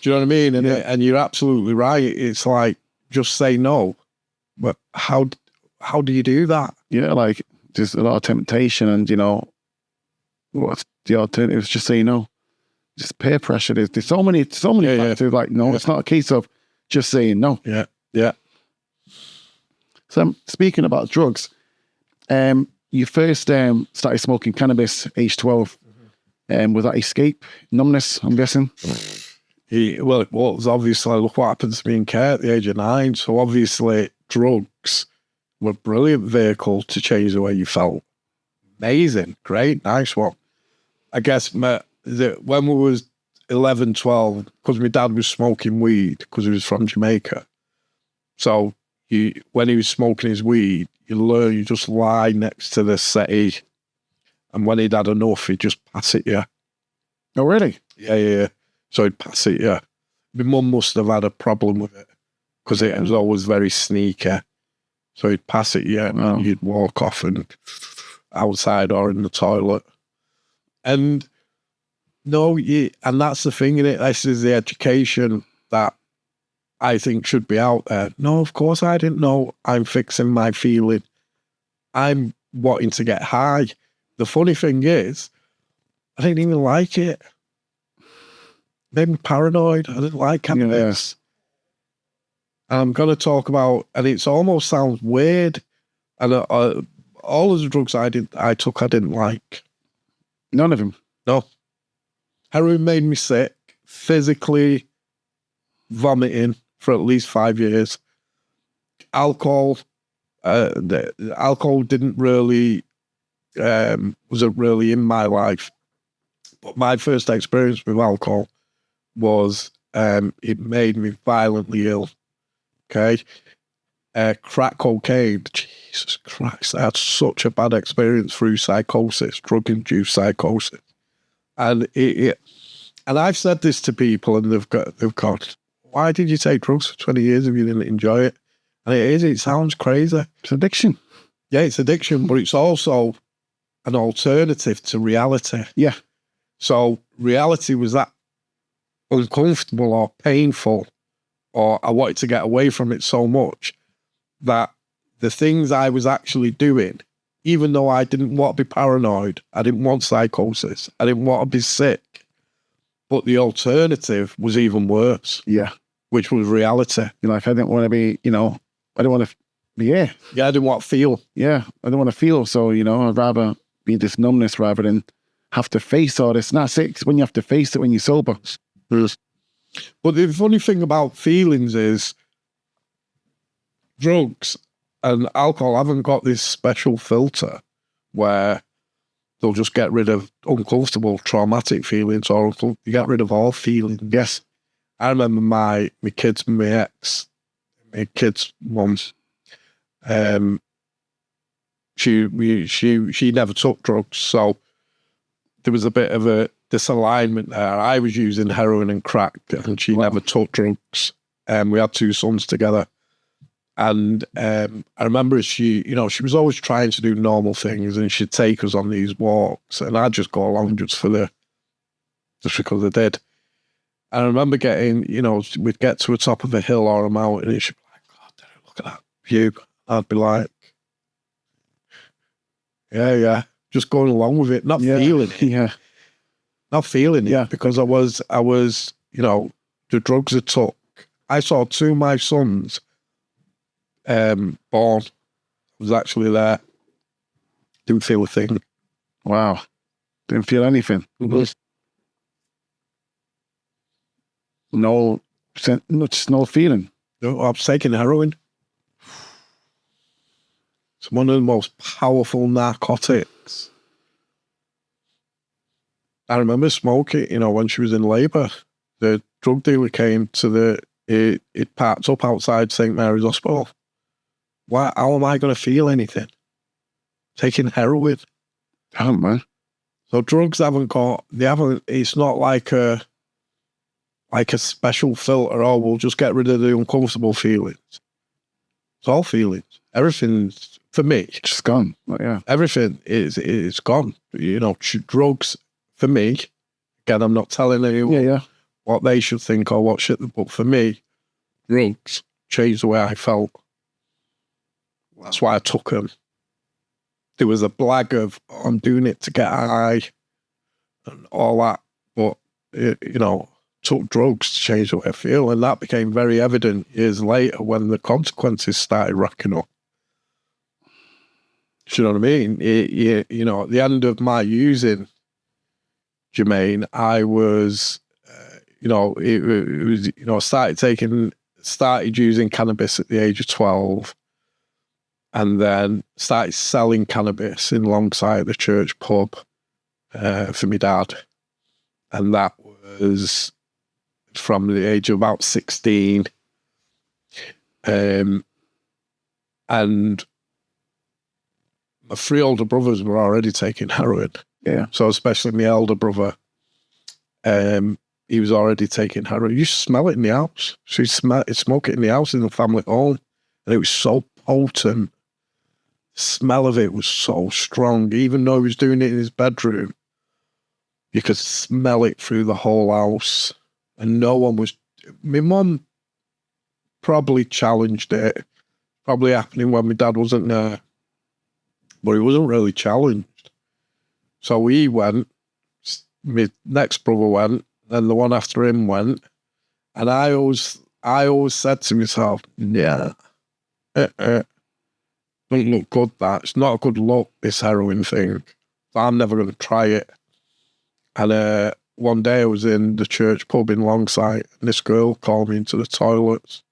you know what I mean? And you're absolutely right. It's like, just say no. But how do you do that? Yeah, like, there's a lot of temptation, and, what's the alternatives? Just say no. Just peer pressure. There's so many factors. Like, no, it's not a case of just saying no. Yeah, yeah. So, speaking about drugs, you first started smoking cannabis age 12. Was that escape, numbness, I'm guessing? Well, it was obviously, look what happened to me in care at the age of 9. So obviously drugs were a brilliant vehicle to change the way you felt. Amazing, great, nice one. I guess when we was 11, 12, because my dad was smoking weed because he was from Jamaica. So when he was smoking his weed, you just lie next to the settee, and when he'd had enough, he'd just pass it you. Oh, really? Yeah. So he'd pass it you. My mum must have had a problem with it because it was always very sneaky. So he'd pass it you, and you'd walk off and outside or in the toilet. And and that's the thing in it. This is the education that I think should be out there. No, of course I didn't know. I'm fixing my feeling. I'm wanting to get high. The funny thing is, I didn't even like it. Made me paranoid. I didn't like cannabis. And I'm going to talk about, and it almost sounds weird. And all of the drugs I took, I didn't like. None of them? No. Heroin made me sick, physically vomiting for at least 5 years. Alcohol, the alcohol didn't really, wasn't really in my life. But my first experience with alcohol was, it made me violently ill. Okay. Crack cocaine, Jesus Christ, I had such a bad experience through psychosis, drug-induced psychosis. And and I've said this to people, and they've gone, why did you take drugs for 20 years if you didn't enjoy it? And it sounds crazy. It's addiction. Yeah, it's addiction, but it's also an alternative to reality. Yeah. So reality was that uncomfortable or painful, or I wanted to get away from it so much that the things I was actually doing, even though I didn't want to be paranoid, I didn't want psychosis, I didn't want to be sick, but the alternative was even worse. Yeah. Which was reality. Like, I didn't want to be, I didn't want to be here. Yeah, I didn't want to feel. Yeah, I didn't want to feel. So, I'd rather be this numbness rather than have to face all this. Not sick when you have to face it when you're sober. But the funny thing about feelings is drugs and alcohol haven't got this special filter where they'll just get rid of uncomfortable, traumatic feelings, or you get rid of all feelings. Yes. I remember my kids, my kids' mum, she never took drugs, so there was a bit of a disalignment there. I was using heroin and crack, and she never took drugs. We had 2 sons together, and I remember she was always trying to do normal things, and she'd take us on these walks, and I'd just go along just because I did. And I remember getting, we'd get to the top of a hill or a mountain, and she'd be like, God, Derek, look at that view. I'd be like, yeah, just going along with it, not feeling it. Yeah. Not feeling it, because I was, the drugs I took. I saw 2 of my sons born. I was actually there. Didn't feel a thing. Wow. Didn't feel anything. No, just no feeling. No, I was taking heroin. It's one of the most powerful narcotics. I remember smoking, when she was in labour. The drug dealer came to it parked up outside St. Mary's Hospital. How am I going to feel anything? Taking heroin. Damn, man. So drugs it's not like a special filter, we'll just get rid of the uncomfortable feelings. It's all feelings. Everything's, for me, Just gone. Yeah. everything is gone. Drugs, for me, again, I'm not telling anyone Yeah. what they should think or what shit, but for me, drugs changed the way I felt. That's why I took them. There was a blag of, I'm doing it to get high and all that, but, took drugs to change the way I feel, and that became very evident years later when the consequences started racking up. Do you know what I mean? At the end of my using, Jermaine, I was, started using cannabis at the age of 12, and then started selling cannabis in Longsight, the church pub, for my dad, and that was from the age of about 16. And my 3 older brothers were already taking heroin. Yeah. So especially my elder brother, he was already taking heroin. You smell it in the house. So you smoke it in the house in the family home. And it was so potent. The smell of it was so strong. Even though he was doing it in his bedroom, you could smell it through the whole house. And no one was... My mum probably challenged it. Probably happening when my dad wasn't there. But he wasn't really challenged. So he went. My next brother went. Then the one after him went. And I always said to myself, yeah, don't look good, that. It's not a good look, this heroin thing. So I'm never going to try it. And one day I was in the church pub in Longsight, and this girl called me into the toilets.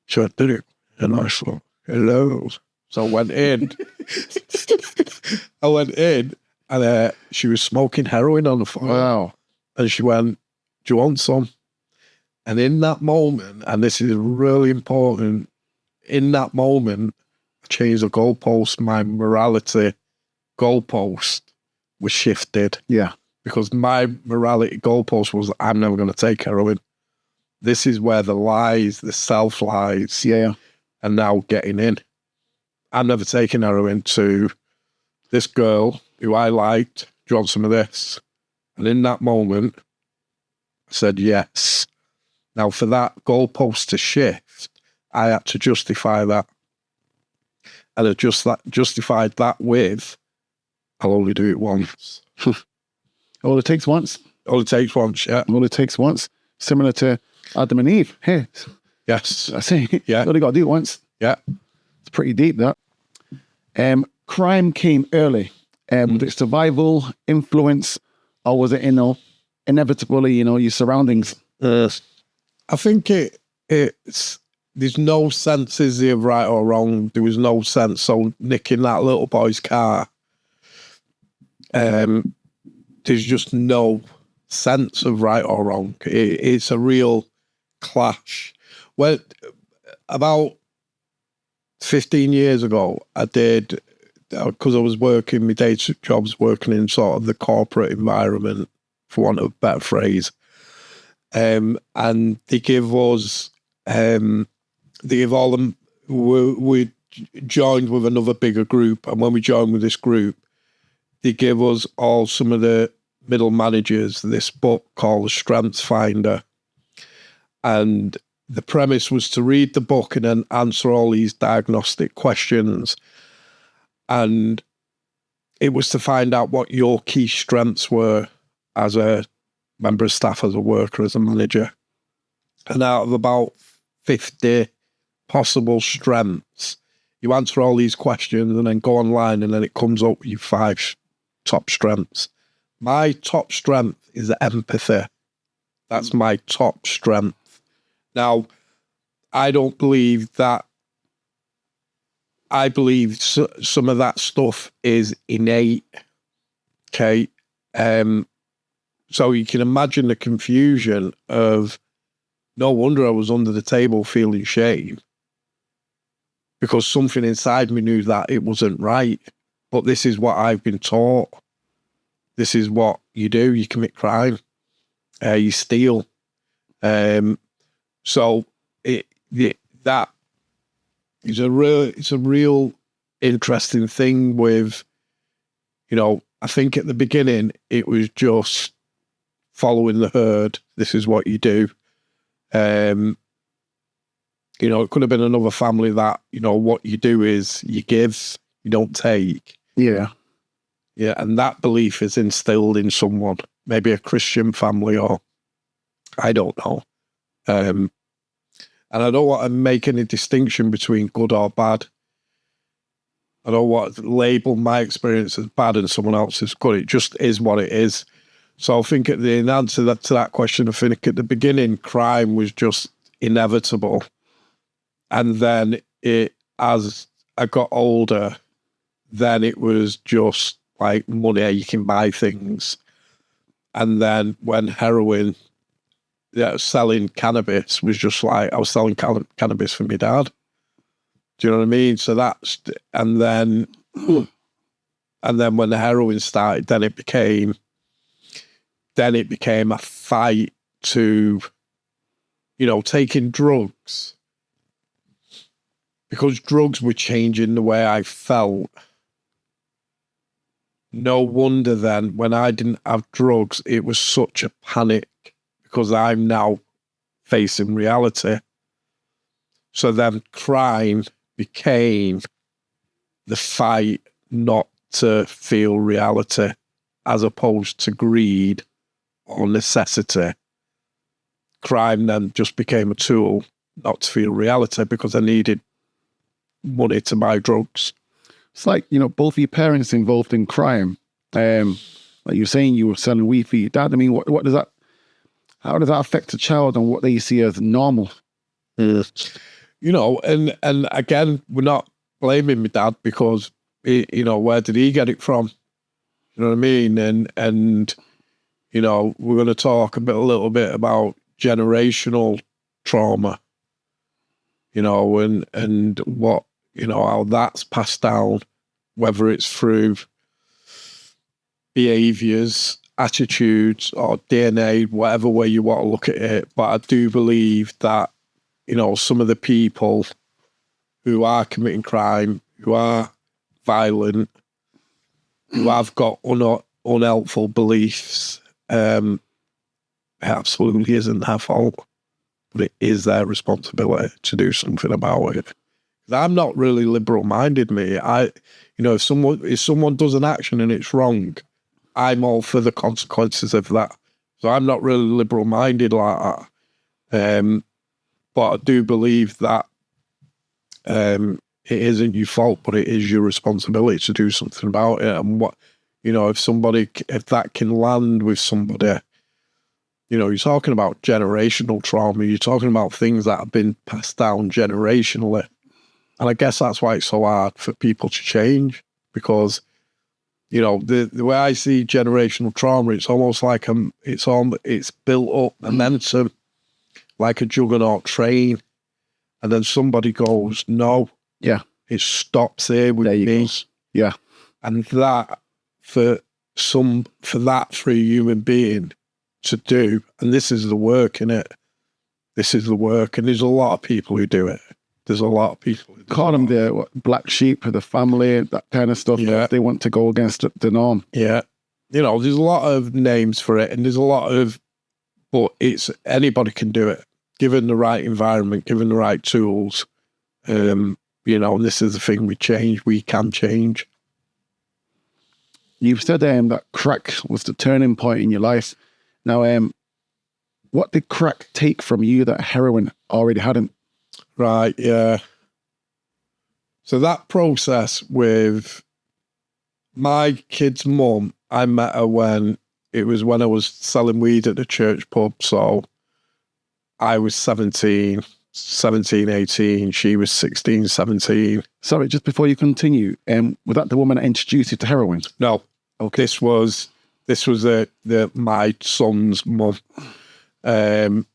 She went, "Did it?" And I thought, hello. So I went in. And she was smoking heroin on the floor. Wow. And she went, "Do you want some?" And in that moment, and this is really important, in that moment, I changed the goalpost. My morality goalpost was shifted. Yeah. because my morality goalpost was I'm never going to take heroin. This is where the lies, the self-lies, are now getting in. I'm never taking heroin to this girl who I liked. Do you want some of this? And in that moment, I said yes. Now, for that goalpost to shift, I had to justify that. And I justified that with, I'll only do it once. All it takes once. All it takes once, yeah. All it takes once. Similar to Adam and Eve. Hey, yes. I see. Yeah. You only got to do it once. Yeah. It's pretty deep, that. Crime came early. Was it survival, influence, or was it, inevitably, your surroundings? I think it's there's no sense, is there, of right or wrong. There was no sense. So nicking that little boy's car, there's just no sense of right or wrong. It's a real clash. Well, about 15 years ago, I did, because I was working, my day jobs working in sort of the corporate environment, for want of a better phrase. And they give us, we joined with another bigger group. And when we joined with this group, they give us all, some of the middle managers, this book called The Strengths Finder. And the premise was to read the book and then answer all these diagnostic questions. And it was to find out what your key strengths were as a member of staff, as a worker, as a manager. And out of about 50 possible strengths, you answer all these questions and then go online, and then it comes up with your 5 top strengths. My top strength is empathy. That's my top strength. Now, I don't believe that. I believe some of that stuff is innate. Okay. So you can imagine the confusion of, no wonder I was under the table feeling shame, because something inside me knew that it wasn't right. But this is what I've been taught. This is what you do. You commit crime. You steal. So that is it's a real interesting thing with, I think at the beginning it was just following the herd. This is what you do. It could have been another family that, what you do is you give, you don't take. Yeah. Yeah, and that belief is instilled in someone, maybe a Christian family, or I don't know. And I don't want to make any distinction between good or bad. I don't want to label my experience as bad and someone else's good. It just is what it is. So I think in answer to that question, I think at the beginning, crime was just inevitable. And then as I got older, then it was just like money, you can buy things. And then when heroin, selling cannabis was just like, I was selling cannabis for my dad. Do you know what I mean? So and then when the heroin started, then it became a fight to, taking drugs, because drugs were changing the way I felt. No wonder then when I didn't have drugs, it was such a panic, because I'm now facing reality. So then crime became the fight not to feel reality, as opposed to greed or necessity. Crime then just became a tool not to feel reality, because I needed money to buy drugs. It's like, both of your parents involved in crime. Like you're saying, you were selling weed for your dad. I mean, what does that, how does that affect a child and what they see as normal? And again, we're not blaming my dad, because, where did he get it from? You know what I mean? And we're going to talk a little bit about generational trauma, and what, how that's passed down, whether it's through behaviors attitudes or DNA, whatever way you want to look at it. But I do believe that, some of the people who are committing crime, who are violent, who have got unhelpful beliefs, it absolutely isn't their fault, but it is their responsibility to do something about it. I'm not really liberal-minded, me. If someone does an action and it's wrong, I'm all for the consequences of that. So I'm not really liberal-minded like that. But I do believe that it isn't your fault, but it is your responsibility to do something about it. And if that can land with somebody, you're talking about generational trauma. You're talking about things that have been passed down generationally. And I guess that's why it's so hard for people to change, because, the way I see generational trauma, it's almost like it's built up momentum, like a juggernaut train, and then somebody goes, no, yeah, it stops here with me. Yeah. And that for a human being to do, and this is the work, innit? This is the work, and there's a lot of people who do it. There's a lot of people. Call them the black sheep of the family, that kind of stuff. Yeah. They want to go against the norm. Yeah. There's a lot of names for it, and there's a lot of, but anybody can do it, given the right environment, given the right tools. And this is the thing, we can change. You've said that crack was the turning point in your life. Now, what did crack take from you that heroin already hadn't? Right, yeah. So that process with my kid's mum, I met her when I was selling weed at the church pub. So I was 17, 18, she was 16, 17. Sorry, just before you continue, was that the woman that introduced you to heroin? No. Okay. This was my son's mum. And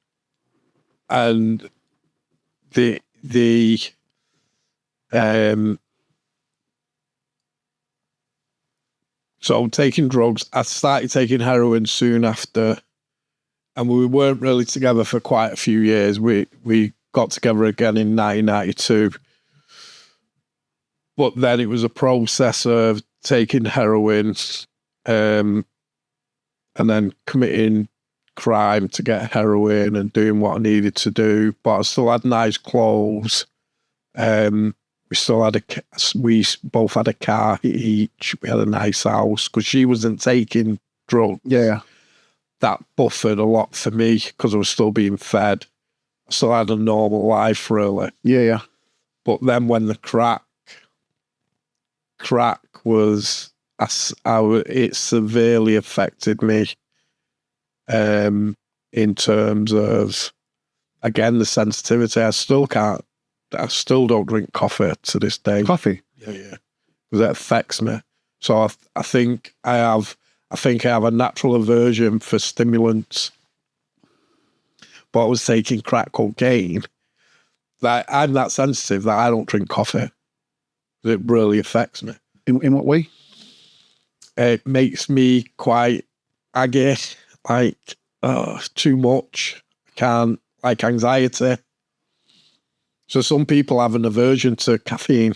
so taking drugs, I started taking heroin soon after, and we weren't really together for quite a few years. We got together again in 1992, but then it was a process of taking heroin, and then committing crime to get heroin and doing what I needed to do. But I still had nice clothes. We both had a car each. We had a nice house because she wasn't taking drugs. Yeah. That buffered a lot for me because I was still being fed. I still had a normal life, really. Yeah. But then when the crack was, it severely affected me. In terms of, again, the sensitivity. I still don't drink coffee to this day. Coffee? Yeah. Because it affects me. So I think I have a natural aversion for stimulants. But I was taking crack cocaine. That I'm that sensitive that I don't drink coffee. It really affects me. In what way? It makes me quite aggy. Like, too much. Can't, like anxiety. So some people have an aversion to caffeine.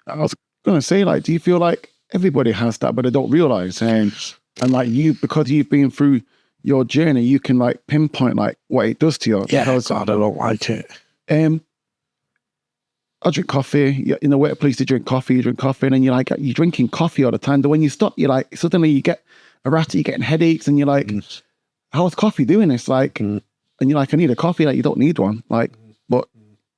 I was going to say, do you feel like everybody has that, but they don't realize? And because you've been through your journey, you can pinpoint what it does to you. Yeah, God, I don't like it. I drink coffee. In the workplace, you drink coffee, and then you're drinking coffee all the time. But when you stop, suddenly you get erratic, you're getting headaches, and you're how's coffee doing this? And you're I need a coffee. You don't need one. But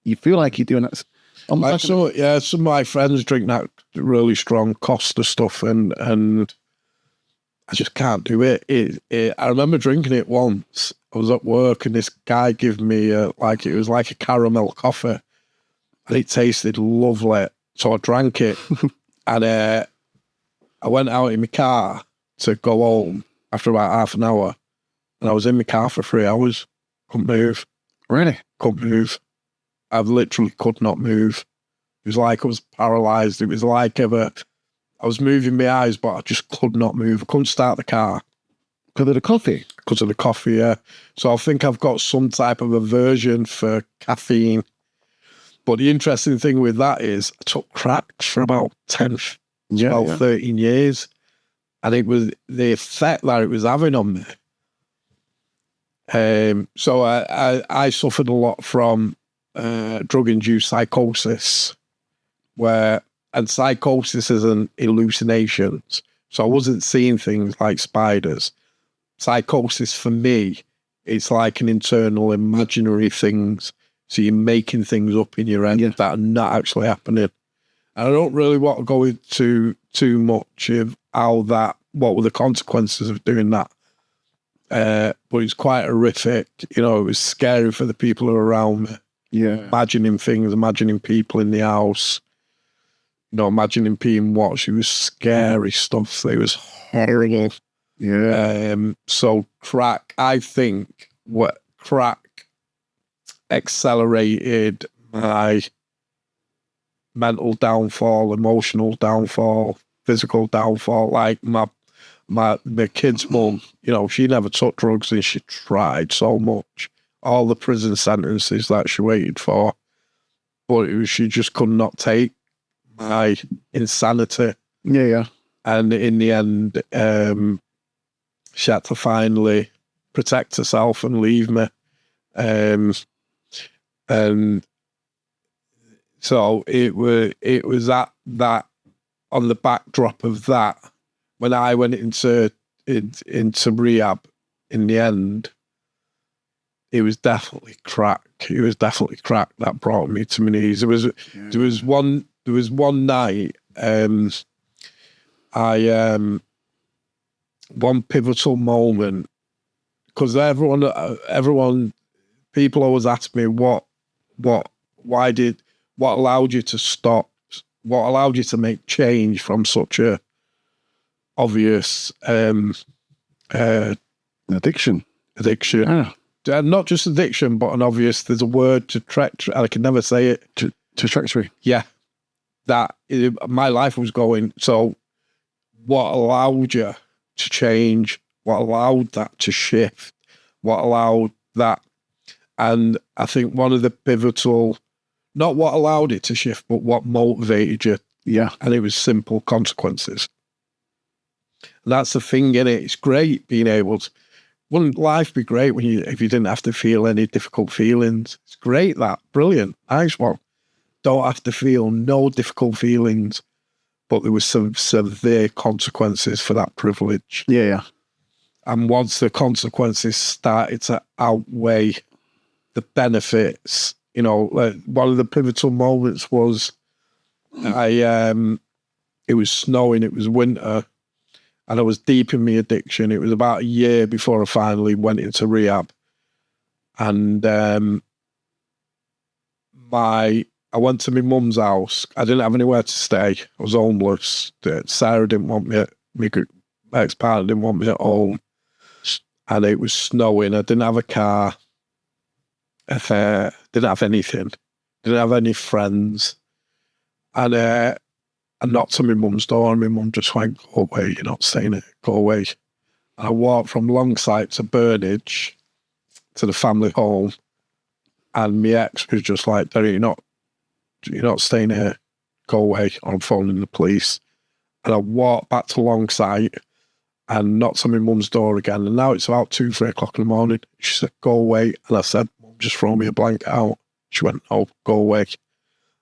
you feel like you're doing it. Some of my friends drink that really strong Costa stuff, and I just can't do it. I remember drinking it once. I was at work, and this guy gave me it was like a caramel coffee, and it tasted lovely. So I drank it, and I went out in my car to go home after about half an hour, and I was in my car for 3 hours. Couldn't move. Really? Couldn't move. I literally could not move. It was like I was paralysed. It was like I was moving my eyes, but I just could not move. I couldn't start the car. Because of the coffee? Because of the coffee, yeah. So I think I've got some type of aversion for caffeine. But the interesting thing with that is I took crack for about 10, 12, 13 years. And it was the effect that it was having on me. So I suffered a lot from drug-induced psychosis, and psychosis is an hallucinations. So I wasn't seeing things like spiders. Psychosis for me, it's like an internal imaginary things. So you're making things up in your head that are not actually happening. And I don't really want to go into too much of what were the consequences of doing that. But it's quite horrific. You know, it was scary for the people who were around me. Yeah. Imagining things, imagining people in the house, you know, imagining being watched. It was scary stuff. It was horrible. Yeah. So crack, I think crack accelerated my mental downfall, emotional downfall, physical downfall. Like my kid's mum, you know, she never took drugs and she tried so much. All the prison sentences that she waited for, but she just could not take my insanity. Yeah. And in the end, she had to finally protect herself and leave me. And so it was that on the backdrop of that, when I went into rehab in the end, it was definitely crack. It was definitely crack that brought me to my knees. There was one night, one pivotal moment, because people always ask me what allowed you to stop, what allowed you to make change from such a obvious addiction. Yeah. Not just addiction, but an obvious, there's a word to I can never say it. Trajectory. Yeah. My life was going, so what allowed you to change? What allowed that to shift? What allowed that? And I think one of the pivotal, not what allowed it to shift, but what motivated you. Yeah. And it was simple consequences. And that's the thing, innit? It's great being able to, wouldn't life be great if you didn't have to feel any difficult feelings? It's great, that. Brilliant. Nice one. Don't have to feel no difficult feelings, but there was some severe consequences for that privilege. Yeah. And once the consequences started to outweigh the benefits, you know, one of the pivotal moments was it was snowing, it was winter, and I was deep in my addiction. It was about a year before I finally went into rehab. And I went to my mum's house. I didn't have anywhere to stay. I was homeless. Sarah didn't want me my ex-partner didn't want me at home. And it was snowing. I didn't have a car. Didn't have anything. Didn't have any friends. And I knocked on my mum's door, and my mum just went, "Go away, you're not staying here, go away." And I walked from Longsight to Burnage to the family home, and my ex was just like, "Derek, you're not staying here, go away, or I'm phoning the police." And I walked back to Longsight and knocked on my mum's door again, and now it's about 2, 3 o'clock in the morning. She said, "Go away." And I said, "Mum, just throw me a blanket out." She went, "No, go away."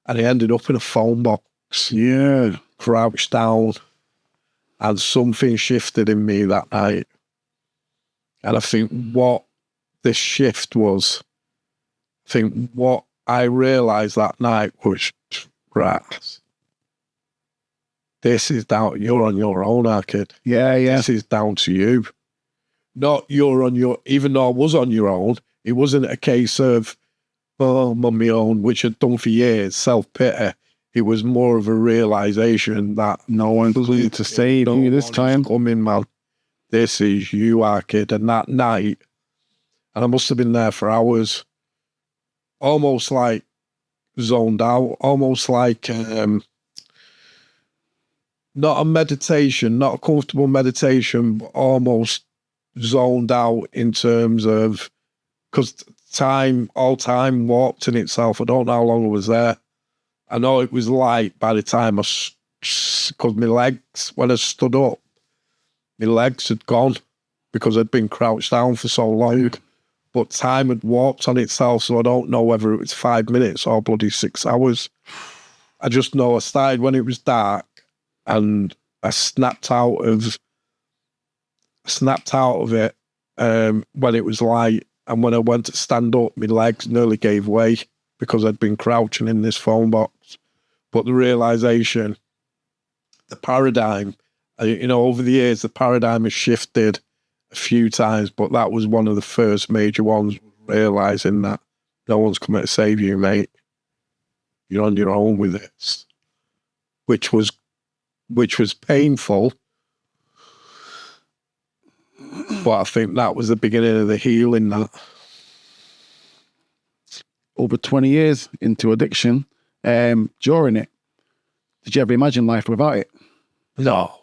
And I ended up in a phone box. Yeah. Crouched down, and something shifted in me that night. And I think what this shift was, what I realised that night was, right, this is down, you're on your own, our kid. Yeah. This is down to you. Not you're on your, even though I was on your own, it wasn't a case of, oh, I'm on my own, which I'd done for years, self-pity. It was more of a realisation that no one's going to save you this time. Coming, man. This is you, our kid. And that night, and I must have been there for hours, almost like zoned out, almost like not a meditation, not a comfortable meditation, but almost zoned out in terms of, because all time warped in itself. I don't know how long I was there. I know it was light by the time because my legs, when I stood up, my legs had gone because I'd been crouched down for so long. But time had warped on itself, so I don't know whether it was 5 minutes or bloody 6 hours. I just know I started when it was dark, and I snapped out of it when it was light. And when I went to stand up, my legs nearly gave way because I'd been crouching in this phone box. But the realization, the paradigm, over the years, the paradigm has shifted a few times, but that was one of the first major ones, realizing that no one's coming to save you, mate. You're on your own with this, which was painful. But I think that was the beginning of the healing. That over 20 years into addiction, during it, did you ever imagine life without it? No.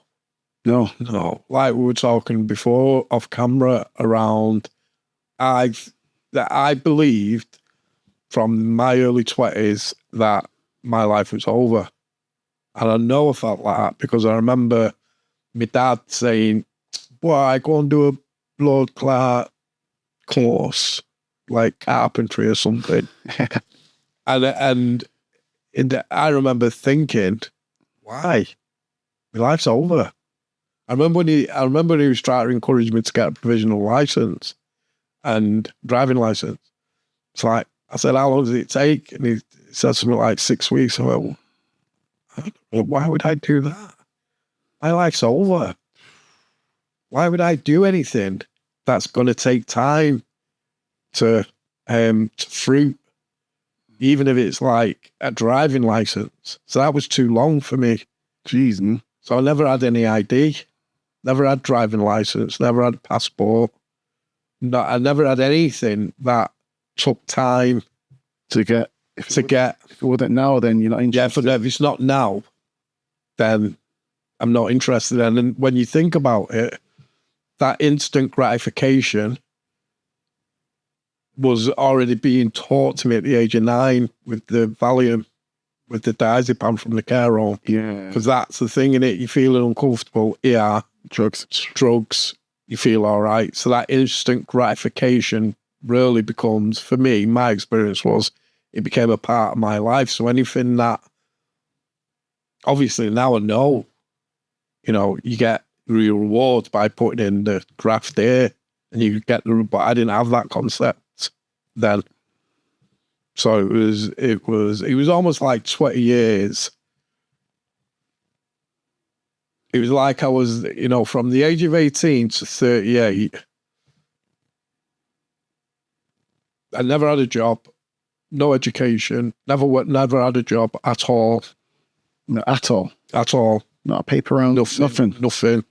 Like we were talking before off camera around, that I believed from my early 20s that my life was over. And I know I felt like that because I remember my dad saying, "Boy, go and do a blood clot course, like carpentry or something." and I remember thinking, why? My life's over. I remember when he was trying to encourage me to get a provisional license and driving license. It's like, I said, "How long does it take?" And he said something like 6 weeks. I went, well, why would I do that? My life's over. Why would I do anything that's going to take time to fruit, even if it's like a driving license? So that was too long for me. Jeez. So I never had any ID, never had driving license, never had a passport. No, I never had anything that took time to get. If it wasn't now, then you're not interested. Yeah, if it's not now, then I'm not interested. And then when you think about it, that instant gratification was already being taught to me at the age of 9 with the Valium, with the diazepam from the care home. Yeah. Because that's the thing, in it. You're feeling uncomfortable. Yeah. Drugs. You feel all right. So that instant gratification really becomes, for me, my experience was, it became a part of my life. So anything that, obviously now I know, you get real rewards by putting in the graft there, and you get but I didn't have that concept then. So it was almost like 20 years. It was like I was, from the age of 18 to 38, I never had a job, no education, never had a job at all. No, at all. Not a paper round. Nothing.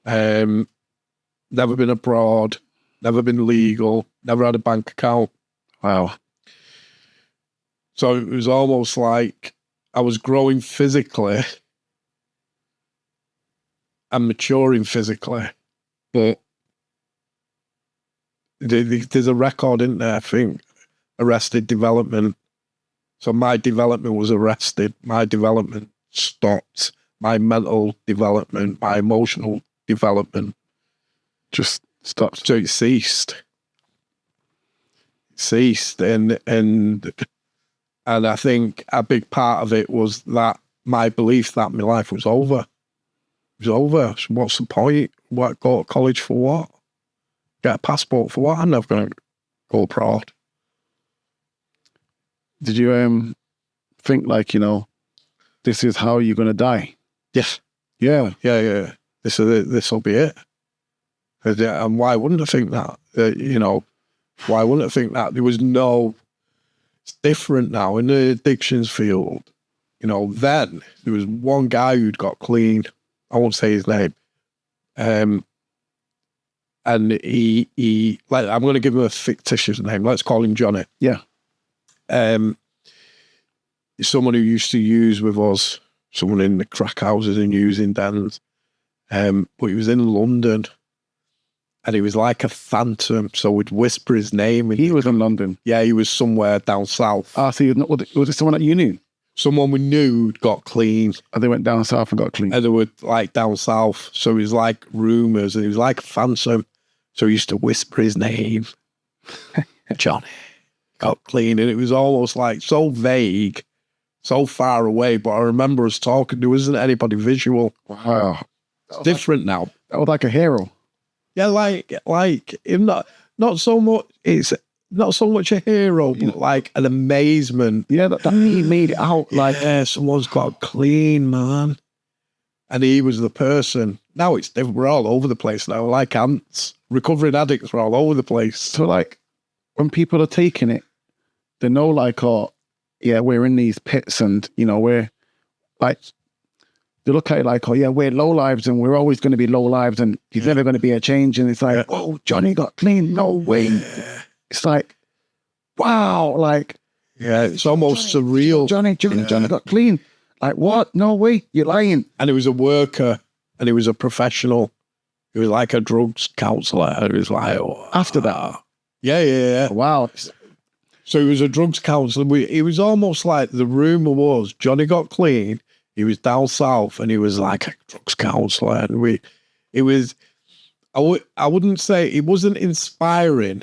Never been abroad, never been legal, never had a bank account. Wow. So it was almost like I was growing physically and maturing physically. But there's a record in there, I think, arrested development. So my development was arrested. My development stopped. My mental development, my emotional development just stopped. So it ceased. And I think a big part of it was that my belief that my life was over. It was over. So what's the point? What, go to college for what? Get a passport for what? I'm never going to go abroad. Did you think like, this is how you're going to die? Yes. Yeah. This will be it. And why wouldn't I think that? Why wouldn't I think that? There was no... It's different now in the addictions field. Then there was one guy who'd got clean. I won't say his name. And he like, I'm going to give him a fictitious name. Let's call him Johnny. Yeah. Someone who used to use with us, someone in the crack houses and using dens. But he was in London, and he was like a phantom. So we'd whisper his name. And He was in London. yeah, he was somewhere down south. So was it someone that you knew? Someone we knew got clean. And they went down south and got clean. And they were like down south. So it was like rumours, and he was like a phantom. So he used to whisper his name. Johnny got clean. And it was almost like so vague, so far away. But I remember us talking. There wasn't anybody visual. Wow. It's different now. That was like a hero. Yeah, like him not so much. It's not so much a hero, but like an amazement. Yeah, that he made it out like. Yeah, someone's got clean, man. And he was the person. Now it's different. We're all over the place now, like ants. Recovering addicts are all over the place. So like, when people are taking it, they know like, oh, yeah, we're in these pits, and you know we're like. They look at it like, oh yeah, we're low lives and we're always going to be low lives and there's never going to be a change. And it's like, whoa, Johnny got clean. No way. It's like, wow, like. Yeah, it's almost surreal. Johnny got clean. Like, what? No way. You're lying. And he was a worker and he was a professional. He was like a drugs counsellor. It was like, oh, after that. Yeah. Wow. So he was a drugs counsellor. It was almost like the rumour was Johnny got clean. He was down south and he was like a drugs counsellor. And I wouldn't say it wasn't inspiring.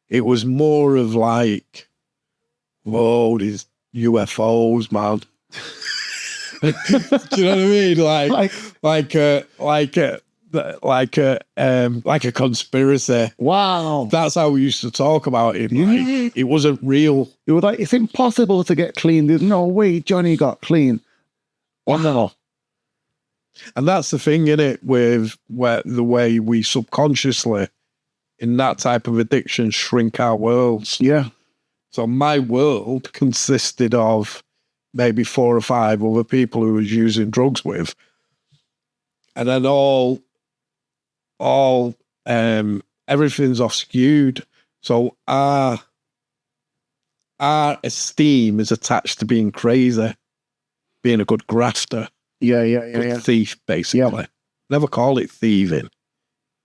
It was more of like, whoa, these UFOs, man. Do you know what I mean? Like a conspiracy. Wow. That's how we used to talk about it. Like, it wasn't real. It was like, it's impossible to get clean. There's no way Johnny got clean. Wow. And that's the thing, innit, with the way we subconsciously, in that type of addiction, shrink our worlds. Yeah. So my world consisted of maybe 4 or 5 other people who was using drugs with. And then everything's off skewed. So our esteem is attached to being crazy, being a good grafter. Yeah. Thief, basically. Yeah. Never call it thieving.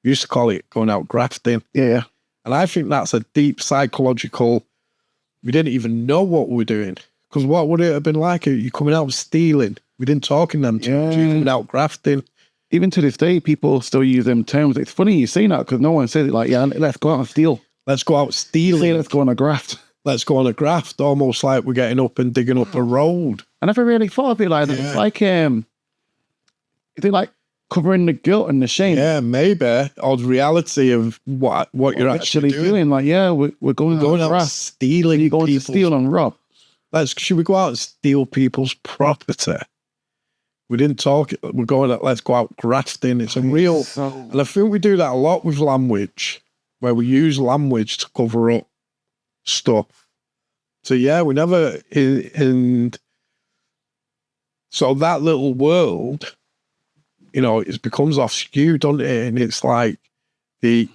We used to call it going out grafting. Yeah. And I think that's a deep psychological, we didn't even know what we were doing. Because what would it have been like? You coming out stealing. We didn't talk in them terms. You coming out grafting. Even to this day, people still use them terms. It's funny you say that because no one says it like, yeah, let's go out and steal. Let's go out stealing. Let's go on a graft. Let's go on a graft, almost like we're getting up and digging up a road. I never really thought of it like that. It's like, is it like covering the guilt and the shame? Yeah, maybe. Or the reality of what you're actually doing. Like, yeah, we're going out stealing. You're going to steal and rob. Should we go out and steal people's property? We didn't talk. We're going out, let's go out grafting. It's a real, and I think we do that a lot with language, where we use language to cover up stuff. So yeah, we never, and so that little world, it becomes off skewed, doesn't it? And it's like and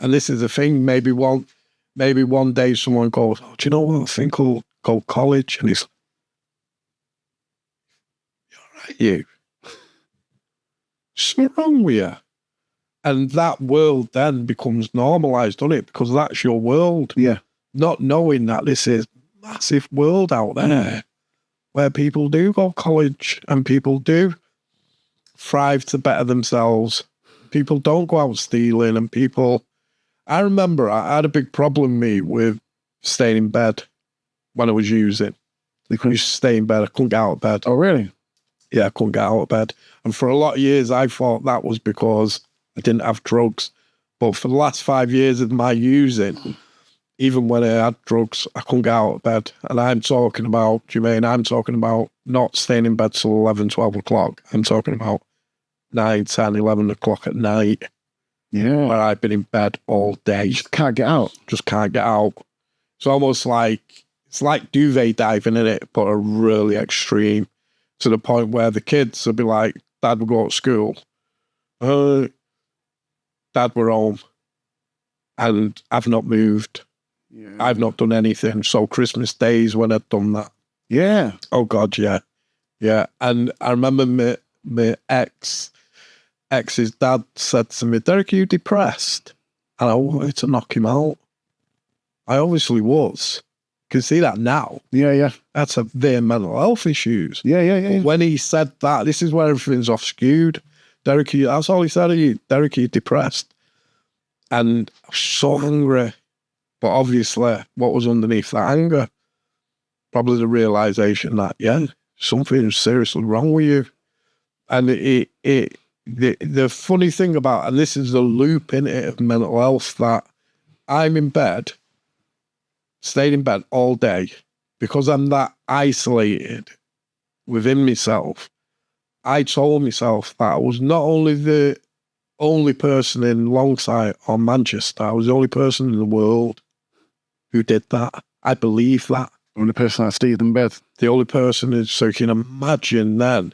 this is the thing, maybe one day someone goes, oh, do you know what I think I'll go college? And it's, you're right, you. Something wrong with you. And that world then becomes normalised, doesn't it? Because that's your world. Yeah. Not knowing that this is a massive world out there where people do go to college and people do thrive to better themselves. People don't go out stealing and people... I remember I had a big problem, with staying in bed when I was using. I used to stay in bed. I couldn't get out of bed. Oh, really? Yeah, I couldn't get out of bed. And for a lot of years, I thought that was because I didn't have drugs. But for the last 5 years of my using, even when I had drugs, I couldn't get out of bed. And I'm talking about not staying in bed till 11, 12 o'clock. I'm talking about 9, 10, 11 o'clock at night. Yeah. Where I've been in bed all day. Just can't get out. Just can't get out. It's almost like, it's like duvet diving in it, but a really extreme, to the point where the kids will be like, Dad will go to school. Dad, we're home. And I've not moved. Yeah. I've not done anything. So Christmas days when I'd done that. Yeah. Oh God, yeah. Yeah. And I remember my ex, ex's dad said to me, Derek, are you depressed? And I wanted to knock him out. I obviously was. You can see that now. Yeah, yeah. I had severe mental health issues. Yeah. When he said that, this is where everything's off skewed. Derek, that's all he said. Derek, are you depressed? And I was so hungry. But obviously, what was underneath that anger? Probably the realization that, yeah, something's seriously wrong with you. And the funny thing about, and this is the loop in it of mental health, that I'm in bed, stayed in bed all day, because I'm that isolated within myself. I told myself that I was not only the only person in Longsight or Manchester, I was the only person in the world who did that. I believe that. The only person that stayed in bed. The only person is, so you can imagine then,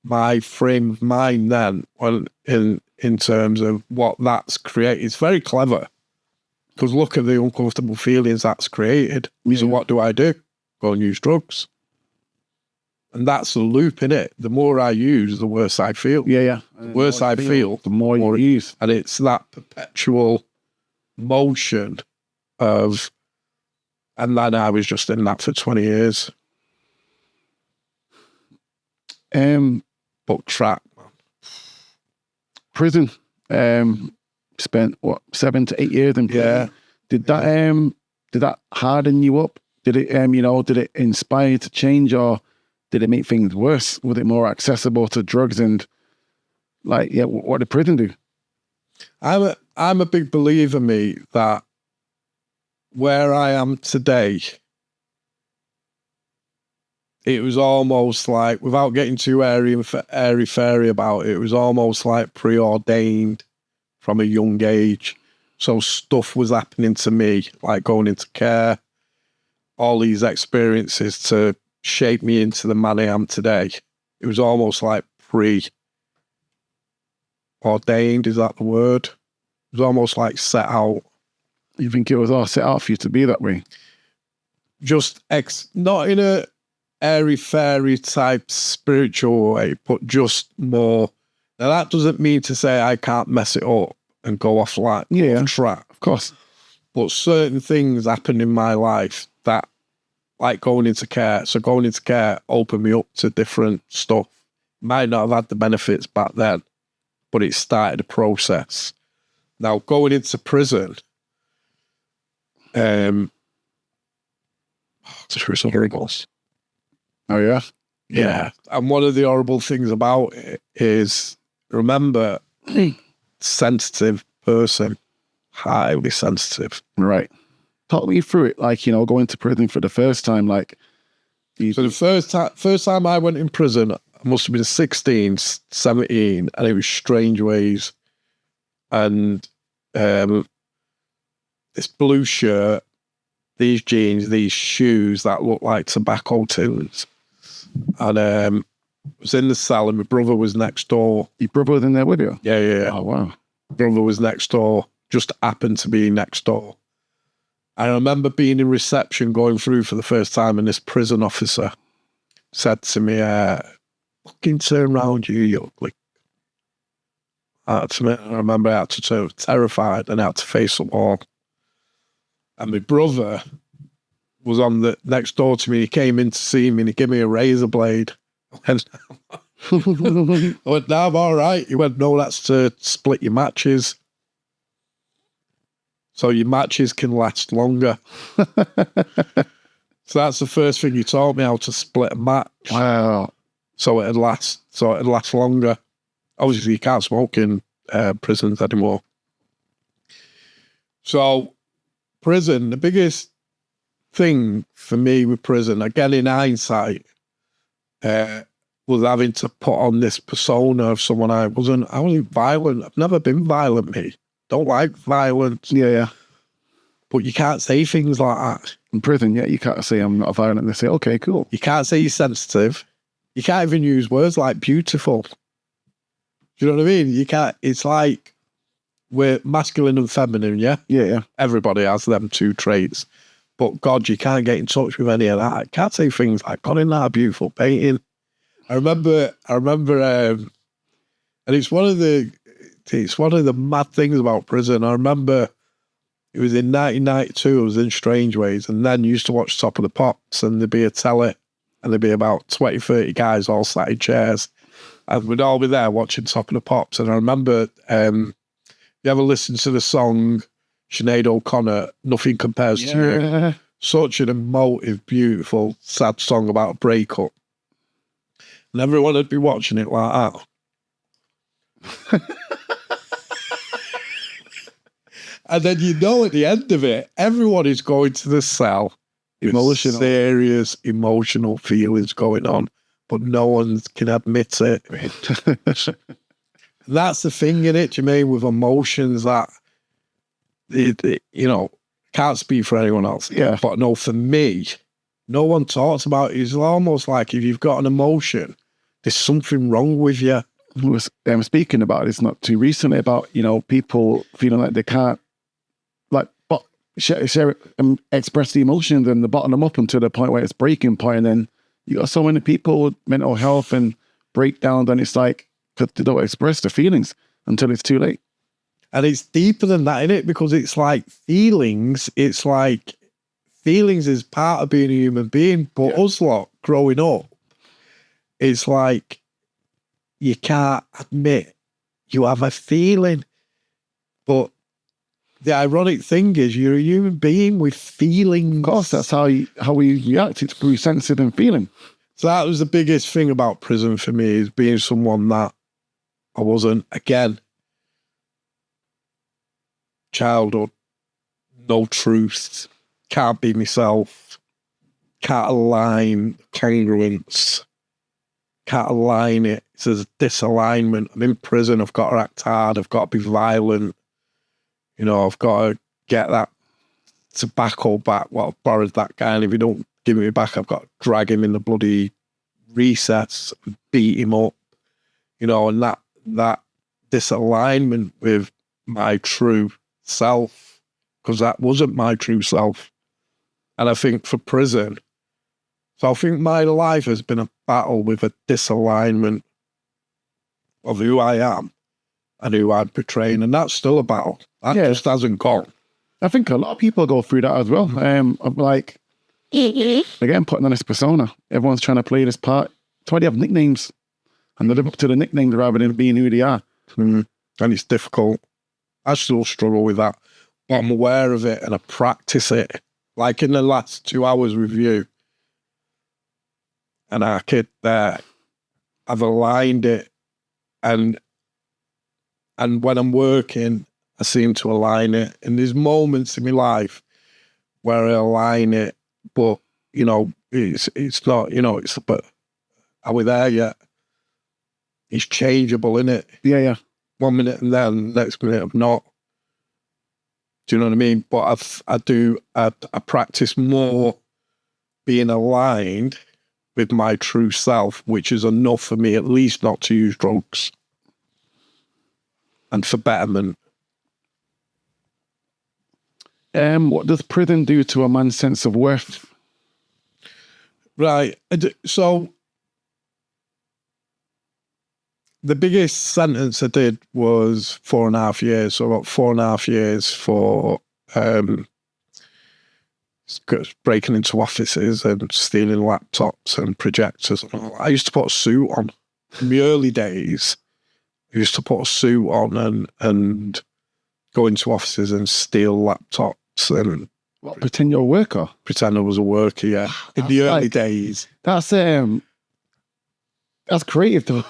my frame of mind then, when in terms of what that's created. It's very clever, because look at the uncomfortable feelings that's created. Yeah. So what do? Go and use drugs. And that's the loop in it. The more I use, the worse I feel. Yeah. The worse I feel, the more you use. And it's that perpetual motion of, and then I was just in that for 20 years. But track, man. Prison. Spent what, 7 to 8 years in prison. Yeah. Did that harden you up? Did it did it inspire you to change, or did it make things worse? Was it more accessible to drugs and what did prison do? I'm a big believer, me, that where I am today, it was almost like, without getting too airy-fairy about it, it was almost like preordained from a young age. So stuff was happening to me, like going into care, all these experiences to shape me into the man I am today. It was almost like preordained, is that the word? It was almost like set out. You think it was all set out for you to be that way? Just not in a airy-fairy type spiritual way, but just more. Now that doesn't mean to say I can't mess it up and go off off track. Of course. But certain things happened in my life that, like going into care. So going into care opened me up to different stuff. Might not have had the benefits back then, but it started a process. Now going into prison, it's horrible. Oh yeah? Yeah. And one of the horrible things about it is, remember, sensitive person, highly sensitive. Right. Talk me through it, going to prison for the first time, So the first time I went in prison, I must have been 16, 17, and it was Strange Ways. And this blue shirt, these jeans, these shoes that look like tobacco tins. And I was in the cell and my brother was next door. Your brother was in there with you? Yeah. Oh, wow. Brother was next door, just happened to be next door. I remember being in reception going through for the first time, and this prison officer said to me, fucking turn around, you ugly. I remember I had to turn terrified and I had to face the wall. And my brother was on the next door to me. He came in to see me and he gave me a razor blade. And I went, no, I'm all right. He went, no, that's to split your matches. So your matches can last longer. So that's the first thing he taught me, how to split a match. Wow. So it'd last longer. Obviously you can't smoke in prisons anymore. So prison, the biggest thing for me with prison, again in hindsight, was having to put on this persona of someone I wasn't violent. I've never been violent, me. Don't like violence. Yeah. But you can't say things like that. In prison, you can't say I'm not violent. They say, okay, cool. You can't say you're sensitive. You can't even use words like beautiful. Do you know what I mean? You can't. It's like we're masculine and feminine, yeah? Yeah. Everybody Everybody has them two traits. But God, you can't get in touch with any of that. I can't say things like, God, isn't that a beautiful painting? I remember And it's one of the mad things about prison. I remember it was in 1992, I was in Strangeways, and then used to watch Top of the Pops, and there'd be a telly, and there'd be about 20, 30 guys all sat in chairs, and we'd all be there watching Top of the Pops. And I remember, you ever listen to the song Sinead O'Connor, Nothing Compares to You? Such an emotive, beautiful, sad song about a breakup. And everyone would be watching it like that. And then at the end of it, everyone is going to the cell. Emotional. Serious emotional feelings going on, but no one can admit it. That's the thing, innit? Do you mean with emotions that, can't speak for anyone else. Yeah. But no, for me, no one talks about it. It's almost like if you've got an emotion, there's something wrong with you. I was speaking about this not too recently about, people feeling like they can't share express the emotions and bottle them up until the point where it's breaking point. And then you got so many people with mental health and breakdowns, and it's like, because they don't express the feelings until it's too late. And it's deeper than that, isn't it? Because it's like feelings is part of being a human being. But us lot growing up, it's like you can't admit you have a feeling. But the ironic thing is you're a human being with feelings. Of course, that's how we react. It's through sensing and feeling. So that was the biggest thing about prison for me, is being someone that I wasn't. Again, childhood, no truth, can't be myself, can't align congruence, can't align it. It's a disalignment. I'm in prison, I've got to act hard, I've got to be violent. I've got to get that tobacco back, what I've borrowed that guy, and if he don't give me back, I've got to drag him in the bloody recess and beat him up. And that disalignment with my true self, because that wasn't my true self. And I think for prison, so I think my life has been a battle with a disalignment of who I am and who I'm portraying, and that's still a battle. That just hasn't gone. I think a lot of people go through that as well. Of like, again, putting on this persona. Everyone's trying to play this part. That's why they have nicknames, and they live up to the nicknames rather than being who they are. And it's difficult. I still struggle with that, but I'm aware of it and I practice it. Like in the last 2 hours with you, and I could, I've aligned it, and when I'm working, I seem to align it. And there's moments in my life where I align it, but it's not, but are we there yet? It's changeable, isn't it? Yeah. 1 minute and then next minute I'm not. Do you know what I mean? But I practice more being aligned with my true self, which is enough for me at least not to use drugs. And for betterment. What does prison do to a man's sense of worth? Right. So the biggest sentence I did was 4.5 years. So I got 4.5 years for breaking into offices and stealing laptops and projectors and all that. I used to put a suit on in the early days. I used to put a suit on and go into offices and steal laptops and pretend you're a worker. Pretend I was a worker, yeah. In the early days. That's creative though.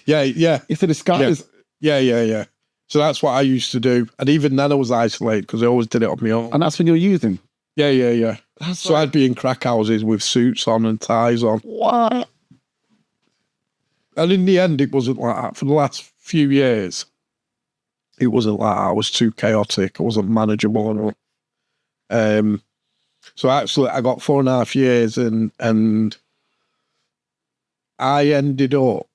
Yeah. It's a disguise. Yeah. So that's what I used to do. And even then I was isolated because I always did it on my own. And that's when you're using? Yeah. So I'd be in crack houses with suits on and ties on. What? And in the end, it wasn't like that. For the last few years, it wasn't like that. I was too chaotic. I wasn't manageable enough. So actually, I got 4.5 years and I ended up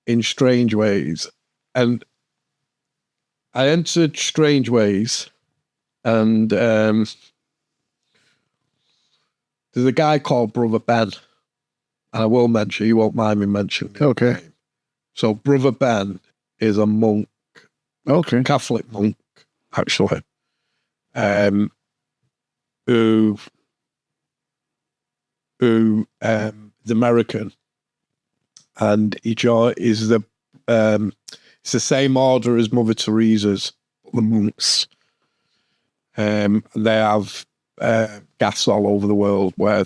in Strangeways. And I entered Strangeways and there's a guy called Brother Ben. And I will mention, you won't mind me mentioning. Okay. So Brother Ben is a monk, Okay. Catholic monk, actually, who is American, and he is it's the same order as Mother Teresa's, the monks. They have gas all over the world where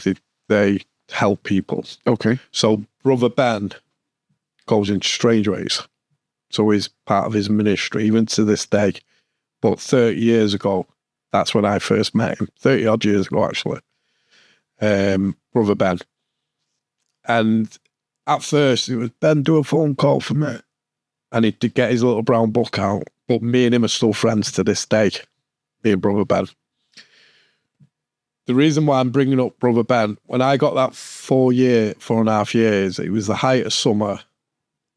they help people. Okay. So Brother Ben goes into strange ways. So he's part of his ministry, even to this day. But 30 years ago, that's when I first met him. 30 odd years ago, actually. Brother Ben. And at first, it was, Ben, do a phone call for me. And he did get his little brown book out. But me and him are still friends to this day. Me and Brother Ben. The reason why I'm bringing up Brother Ben, when I got that 4.5 years, it was the height of summer.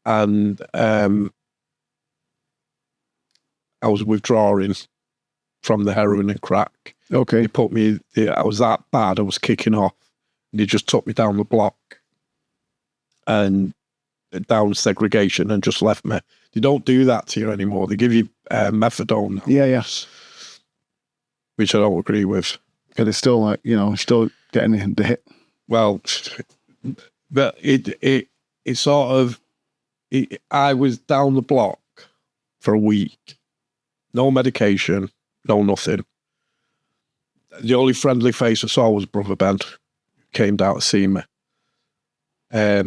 And I was withdrawing from the heroin and crack. Okay. He put me, I was that bad, I was kicking off. And he just took me down the block and down segregation and just left me. They don't do that to you anymore. They give you methadone now, Yeah. which I don't agree with. But it's still like, still getting the hit. Well, but it sort of, I was down the block for a week. No medication, no nothing. The only friendly face I saw was Brother Ben. Came down to see me. But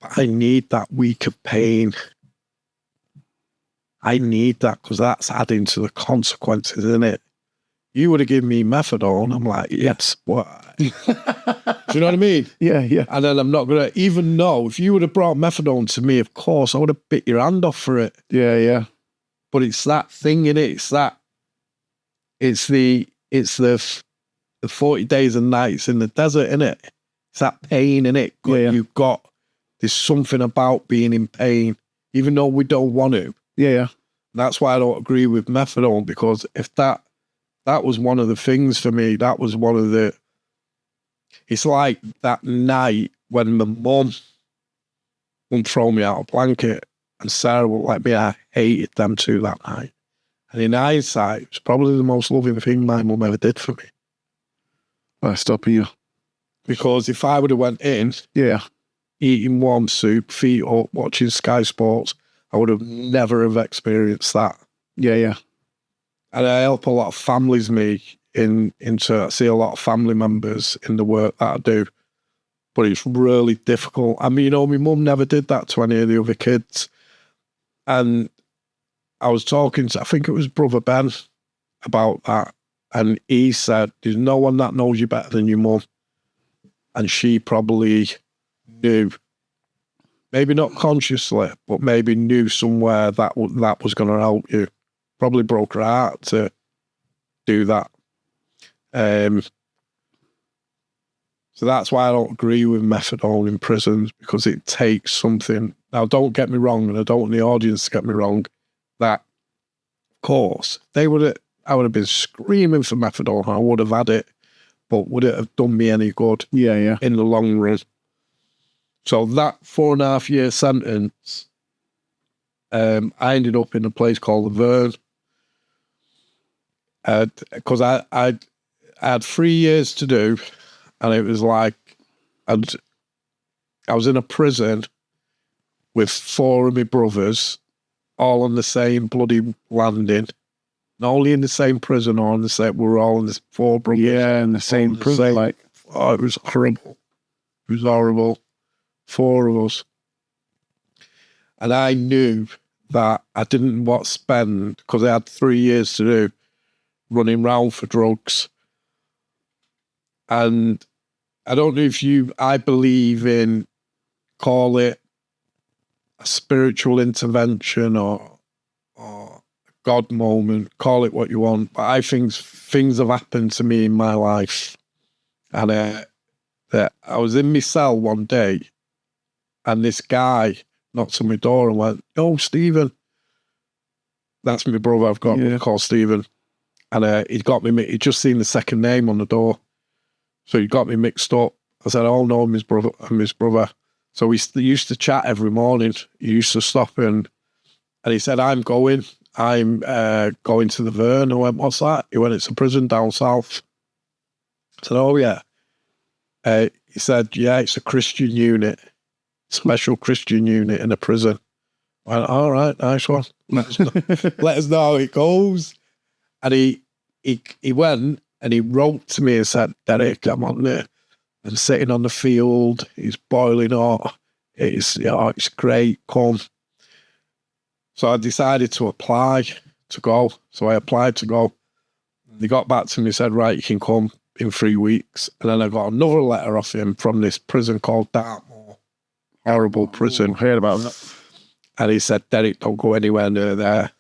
I need that week of pain. I need that because that's adding to the consequences, isn't it? You would have given me methadone. I'm like, yes, what? Do you know what I mean? Yeah. And then I'm not going to, even know, if you would have brought methadone to me, of course, I would have bit your hand off for it. Yeah. But it's that thing in it. It's the 40 days and nights in the desert, innit? It's that pain in it. Yeah. There's something about being in pain, even though we don't want to. Yeah. That's why I don't agree with methadone, because if that was one of the things for me, that was one of the, it's like that night when my mum wouldn't throw me out of blanket and Sarah would let me, I hated them too that night. And in hindsight, it's probably the most loving thing my mum ever did for me. By stopping you. Because if I would have went in, eating warm soup, feet up, watching Sky Sports, I would have never have experienced that. Yeah. And I help a lot of families, I see a lot of family members in the work that I do, but it's really difficult. I mean, my mum never did that to any of the other kids. And I was talking to, I think it was Brother Ben, about that. And he said, there's no one that knows you better than your mum. And she probably knew, maybe not consciously, but maybe knew somewhere that was going to help you. Probably broke her heart to do that. So that's why I don't agree with methadone in prisons, because it takes something. Now, don't get me wrong, and I don't want the audience to get me wrong, that, of course, I would have been screaming for methadone. I would have had it, but would it have done me any good? Yeah. In the long run. So that 4.5 year sentence, I ended up in a place called the Vern. Because I had 3 years to do, and it was like I was in a prison with 4 of my brothers, all on the same bloody landing. Not only in the same prison or on the same, we were all in the 4 brothers. Yeah, in the same prison. Oh, it was horrible. It was horrible. 4 of us. And I knew that I didn't want to spend, because I had 3 years to do, running round for drugs. And I don't know if I believe in, call it a spiritual intervention or God moment, call it what you want. But I think things have happened to me in my life. And that I was in my cell one day, and this guy knocked on my door and went, "Oh, Stephen." That's my brother. I've got to call Stephen. And he'd just seen the second name on the door. So he got me mixed up. I said, "Oh no, I'm his brother. I'm his brother." So we used to chat every morning. He used to stop and he said, I'm going to the Verne. I went, what's that? He went, it's a prison down south. I said, oh yeah. He said, yeah, it's a Christian unit, special Christian unit in a prison. I went, all right, nice one. Let us know how it goes. And he went and he wrote to me and said, Derek, I'm on there. I'm sitting on the field. It's boiling hot. It's great. Come. So I decided to apply to go. So I applied to go. They got back to me and said, right, you can come in 3 weeks. And then I got another letter off him from this prison called Dartmoor. Horrible prison. Heard about that. And he said, Derek, don't go anywhere near there.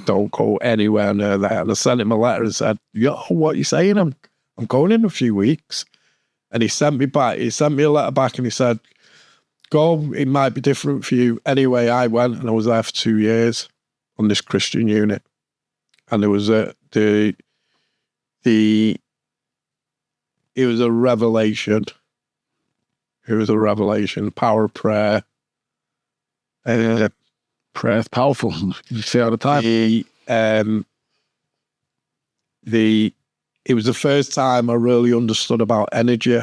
Don't go anywhere near there. And I sent him a letter and said, yo, what are you saying? I'm going in a few weeks. And he sent me a letter back and he said, go, it might be different for you. Anyway, I went and I was there for 2 years on this Christian unit. And it was it was a revelation. It was a revelation, power of prayer. Prayer is powerful. You say all the time. It was the first time I really understood about energy.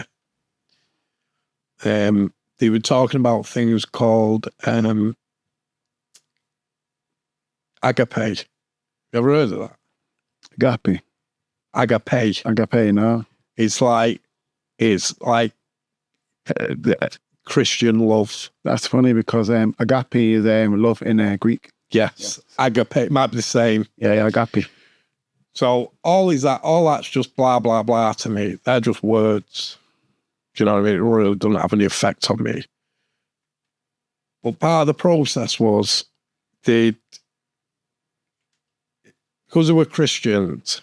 They were talking about things called agape. You ever heard of that? Agape, no. It's like Christian love. That's funny because agape is love in Greek. Yes. Agape might be the same. Yeah, agape. So all that's just blah, blah, blah to me. They're just words. Do you know what I mean? It really doesn't have any effect on me. But part of the process was because they were Christians,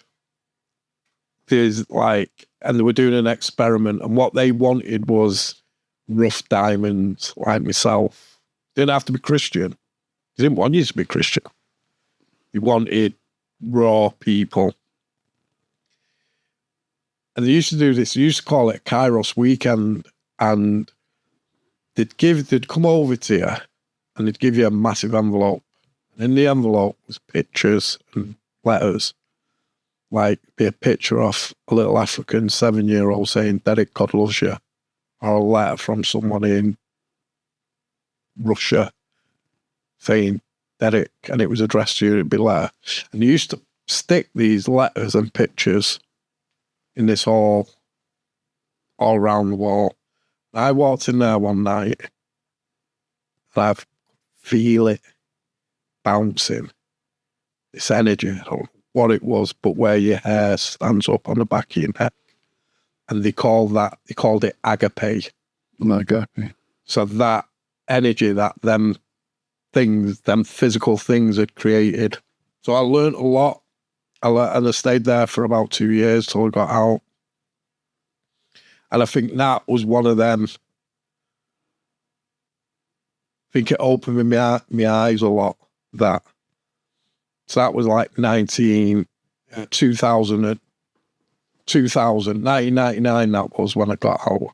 and they were doing an experiment, and what they wanted was rough diamonds like myself. They didn't have to be Christian. They didn't want you to be Christian. They wanted raw people. And they used to do this, they used to call it Kairos weekend, and they'd come over to you and they'd give you a massive envelope. And in the envelope was pictures and letters. Like be a picture of a little African 7-year-old saying, Derek, God loves you. Or a letter from someone in Russia saying, Derek, and it was addressed to you, it'd be letter. And they used to stick these letters and pictures in this all around the wall. And I walked in there one night and I feel it bouncing. This energy, I don't know what it was, but where your hair stands up on the back of your neck. And they called it agape. Agape. So that energy that them physical things had created. So I learned a lot. And I stayed there for about 2 years till I got out. And I think that was one of them. I think it opened my eyes a lot, that. So that was like 1999, that was when I got out.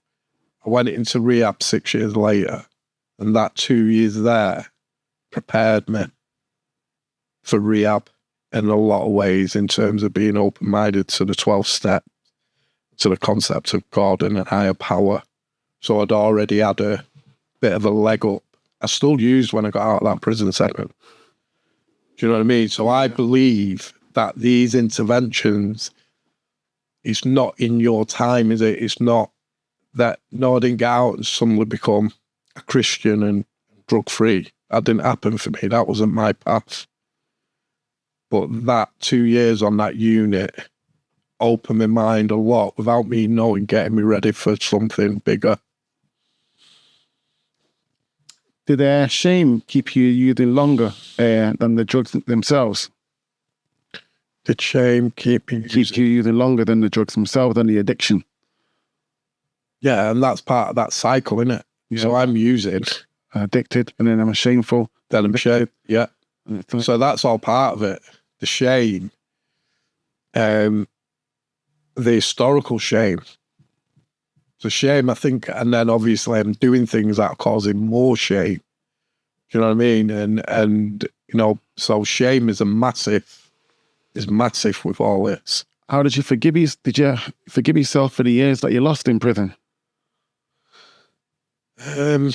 I went into rehab 6 years later, and that 2 years there prepared me for rehab in a lot of ways in terms of being open-minded to the 12 steps, to the concept of God and a higher power. So I'd already had a bit of a leg up. I still used when I got out of that prison segment. Do you know what I mean? So I believe that these interventions, it's not in your time, is it? It's not that, no, I didn't get out and suddenly become a Christian and drug-free. That didn't happen for me. That wasn't my path. But that 2 years on that unit opened my mind a lot without me knowing, getting me ready for something bigger. Did shame keep you using longer than the drugs themselves? Did shame keep you using longer than the drugs themselves, than the addiction? Yeah, and that's part of that cycle, isn't it? Yeah. So I'm using. Addicted, and then I'm shameful. Then I'm ashamed, yeah. So that's all part of it. The shame, the historical shame. It's a shame, I think. And then obviously I'm doing things that are causing more shame. Do you know what I mean? And you know, so shame is massive with all this. How did you forgive Did you forgive yourself for the years that you lost in prison? I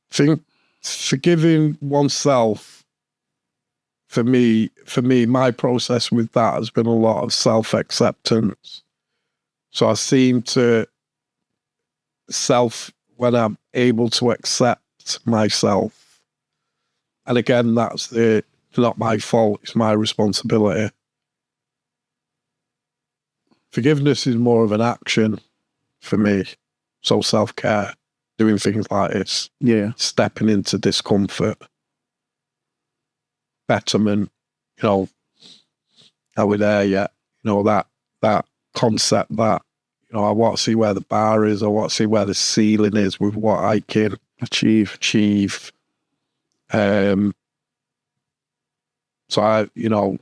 think forgiving oneself, for me, my process with that has been a lot of self-acceptance. So I seem to when I'm able to accept myself. And again, that's not my fault, it's my responsibility. Forgiveness is more of an action for me. So self-care, doing things like this. Yeah. Stepping into discomfort. Betterment, you know, are we there yet? You know, that concept that, you know, I want to see where the bar is, I want to see where the ceiling is with what I can achieve. So I, you know,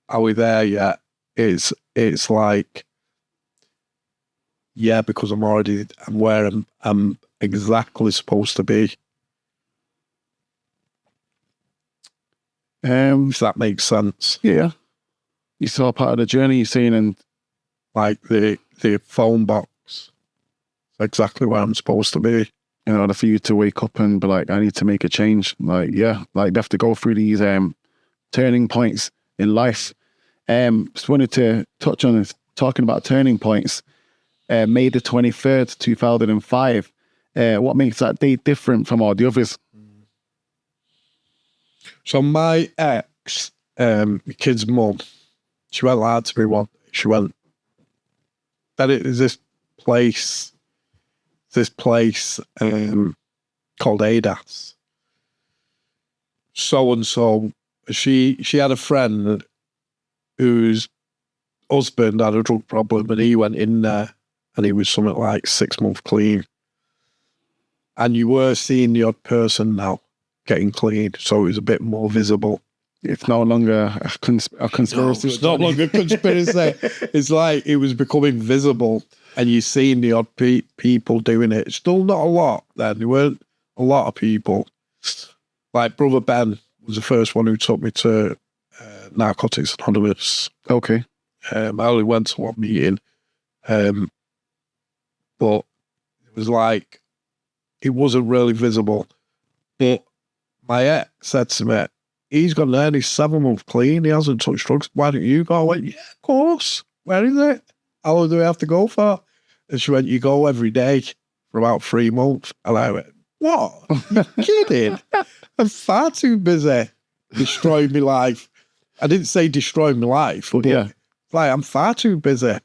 are we there yet? It's like, yeah, because I'm where I'm exactly supposed to be. If that makes sense. Yeah. You saw part of the journey you're seeing, and like the phone box, exactly where I'm supposed to be. In order for you to wake up and be like, I need to make a change. Like, yeah, like they have to go through these turning points in life. Just wanted to touch on this, talking about turning points. May the 23rd, 2005. What makes that date different from all the others? So my ex, the kid's mum, she went hard to me one. She went, that it is this place called Addict. So she had a friend whose husband had a drug problem, and he went in there and he was something like 6 months clean. And you were seeing the odd person now getting clean, so it was a bit more visible. It's no longer a conspiracy. No, it's not longer a conspiracy. It's like it was becoming visible, and you're seeing the odd people doing it. Still not a lot then. There weren't a lot of people. Like Brother Ben was the first one who took me to Narcotics Anonymous. Okay. I only went to one meeting, but it was like, it wasn't really visible. But my ex said to me, he's gone there and he's 7 months clean, he hasn't touched drugs, why don't you go? I went, yeah, of course. Where is it? How long do we have to go for? And she went, you go every day for about 3 months. And I went, what? You're kidding? I'm far too busy destroying my life. I didn't say destroying my life, but yeah, like, I'm far too busy. I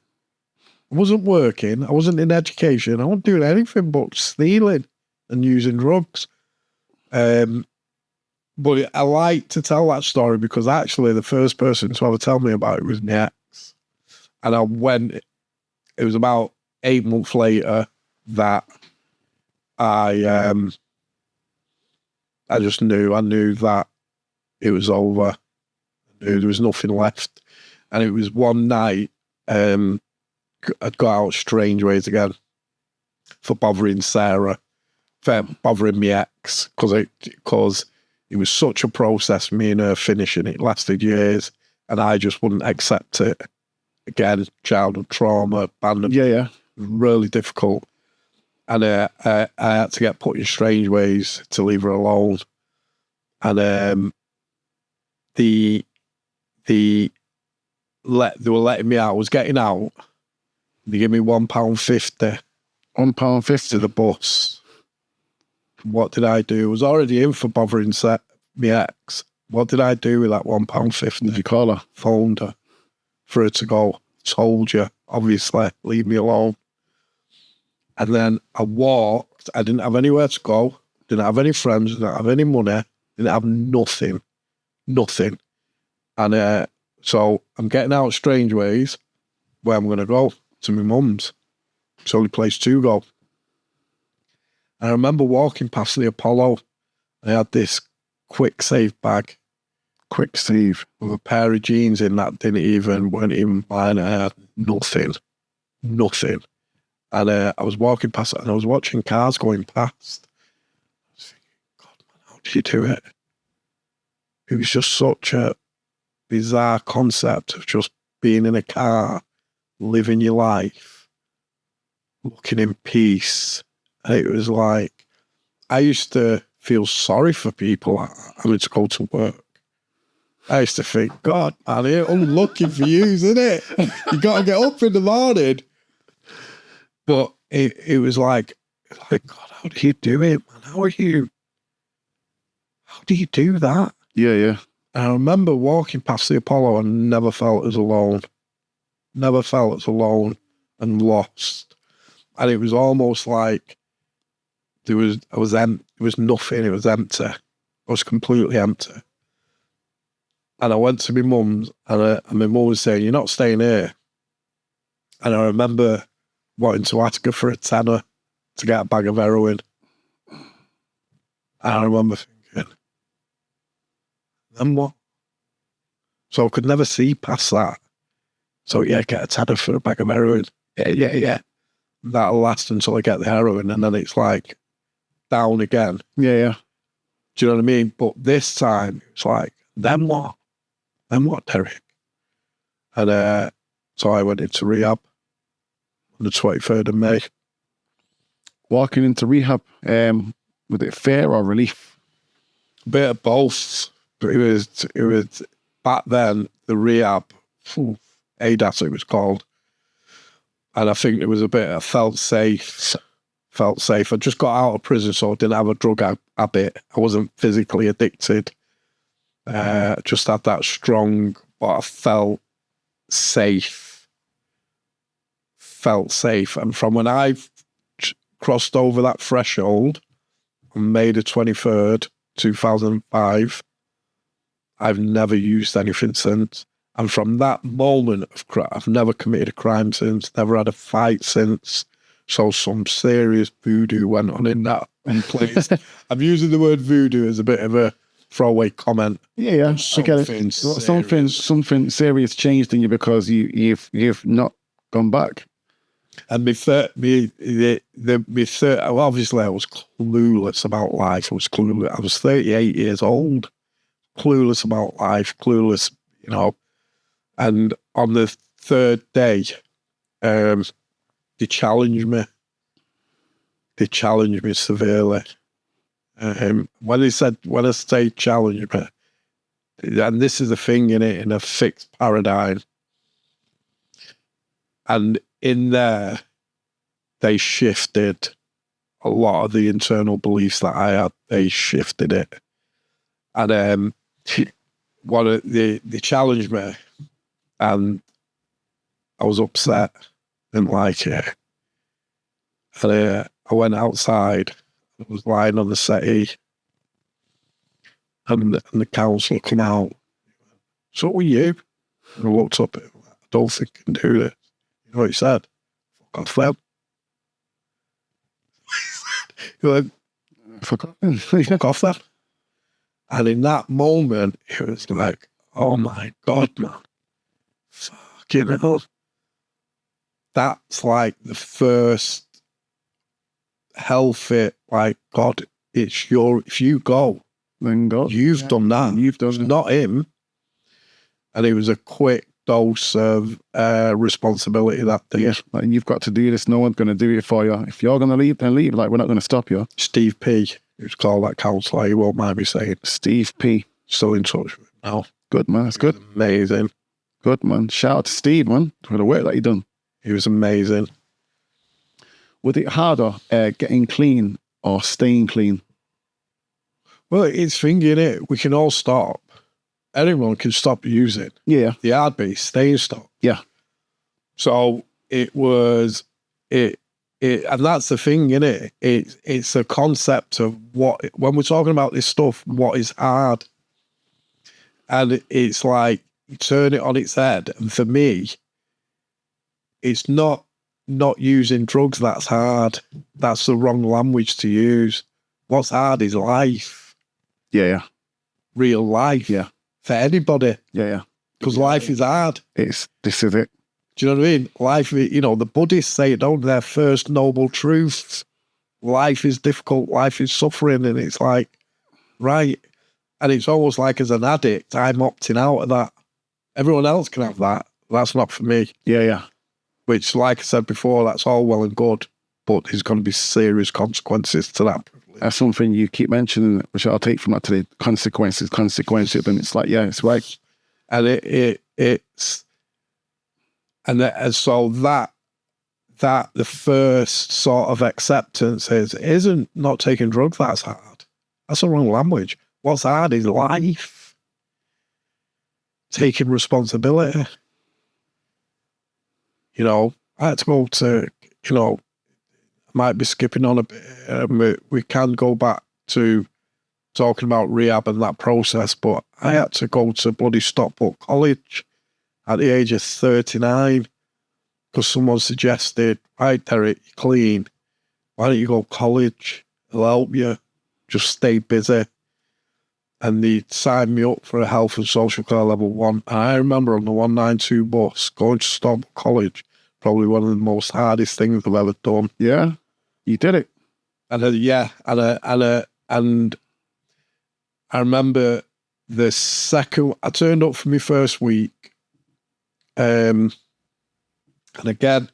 wasn't working, I wasn't in education, I wasn't doing anything but stealing and using drugs. But I like to tell that story because actually the first person to ever tell me about it was my ex. And I went, it was about 8 months later that I just knew, I knew that it was over. I knew there was nothing left. And it was one night, I'd got out strange ways again for bothering Sarah, for bothering my ex, because it was such a process, me and her finishing. It lasted years, and I just wouldn't accept it. Again, childhood trauma, abandonment. Yeah. Really difficult. And I had to get put in strange ways to leave her alone. And they were letting me out. I was getting out. They gave me £1.50. £1.50 to the bus. What did I do? I was already in for bothering my ex. What did I do with that £1.50? Did you call her? Phoned her for her to go. Told you, obviously, leave me alone. And then I walked. I didn't have anywhere to go. Didn't have any friends. Didn't have any money. Didn't have nothing. Nothing. And so I'm getting out strange ways. Where I'm going to go? To my mum's. It's the only place to go. And I remember walking past the Apollo. I had this quick save bag. Quick save. with a pair of jeans in that weren't even mine. I had nothing. And I was walking past it and I was watching cars going past. I was thinking, God, man, how do you do it? It was just such a bizarre concept of just being in a car, living your life, looking in peace. And it was like, I used to feel sorry for people having to go to work. I used to think, God, man, it's unlucky for you, isn't it? You got to get up in the morning. But it was like, God, how do you do it, man? How do you do that? Yeah. And I remember walking past the Apollo and never felt as alone. Never felt as alone and lost. And it was almost like it was nothing. It was empty. I was completely empty. And I went to my mum's and my mum was saying, "You're not staying here." And I remember wanting to ask her for a tenner to get a bag of heroin. And I remember thinking, then what? So I could never see past that. So yeah, get a tenner for a bag of heroin. Yeah. That'll last until I get the heroin, and then it's like down again. Yeah. Do you know what I mean? But this time it's like, then what? Then what, Derek? And so I went into rehab on the 23rd of May. Walking into rehab, was it fear or relief? A bit of both. But it was back then, the rehab, ADAS it was called. And I think it was a bit, I felt safe. I just got out of prison, so I didn't have a drug habit. I wasn't physically addicted. Just had that strong, but I felt safe. And from when I crossed over that threshold on May the 23rd, 2005, I've never used anything since. And from that moment of I've never committed a crime since, never had a fight since. So some serious voodoo went on in that place. I'm using the word voodoo as a bit of a throwaway comment. Yeah. I get it. Something serious changed in you because you've not gone back. And obviously I was clueless about life. I was 38 years old, clueless about life, clueless, And on the third day, they challenged me. They challenged me severely. When I say challenge me, and this is the thing in a fixed paradigm, and in there, they shifted a lot of the internal beliefs that I had. They shifted it, and they challenged me, and I was upset, didn't like it, and I went outside. I was lying on the settee, and the counsellor came out. "So were you?" And I looked up. "I don't think I can do this." You know what he said? "Fuck off then." He went, "Fuck off then." And in that moment, it was like, oh my God, man. Fucking hell. That's like the first healthy, like, God, if you go, Then go. you've done that. You've done It's it. not him. And it was a quick dose of responsibility that day. Yeah, like, you've got to do this. No one's going to do it for you. If you're going to leave, then leave. Like, we're not going to stop you. Steve P, who's called that counsellor, he won't mind me saying. Steve P. Still in touch with him now. Good, man. That's good. Amazing. Good, man. Shout out to Steve, man, for the work that he done. He was amazing. Was it harder getting clean or staying clean? Well, it's thinking it. We can all stop. Anyone can stop using. Yeah. The hard bit is stay and stop. Yeah. So it was it, and that's the thing, innit? It's a concept of what, when we're talking about this stuff, what is hard, and it's like you turn it on its head. And for me, it's not using drugs that's hard. That's the wrong language to use. What's hard is life. Yeah. Real life. Yeah. for anybody, Yeah. because life is hard. This is it. Do you know what I mean? Life, the Buddhists say it, don't they? Their first noble truths. Life is difficult, life is suffering, and it's like, right. And it's almost like as an addict, I'm opting out of that. Everyone else can have that. That's not for me. Yeah. Which, like I said before, that's all well and good, but there's going to be serious consequences to that. That's something you keep mentioning, which I'll take from that today. Consequences. And it's like, yeah, it's right. And it's, and so that the first sort of acceptance isn't not taking drugs that's hard. That's the wrong language. What's hard is life. Taking responsibility. I had to go to, I might be skipping on a bit. We can go back to talking about rehab and that process, but I had to go to bloody Stockport College at the age of 39 because someone suggested, right, Derek, you're clean. Why don't you go to college? It'll help you. Just stay busy. And they signed me up for a health and social care level 1. And I remember on the 192 bus going to Stockport College, probably one of the most hardest things I've ever done. Yeah, you did it. And and I remember the second I turned up for my first week, and again,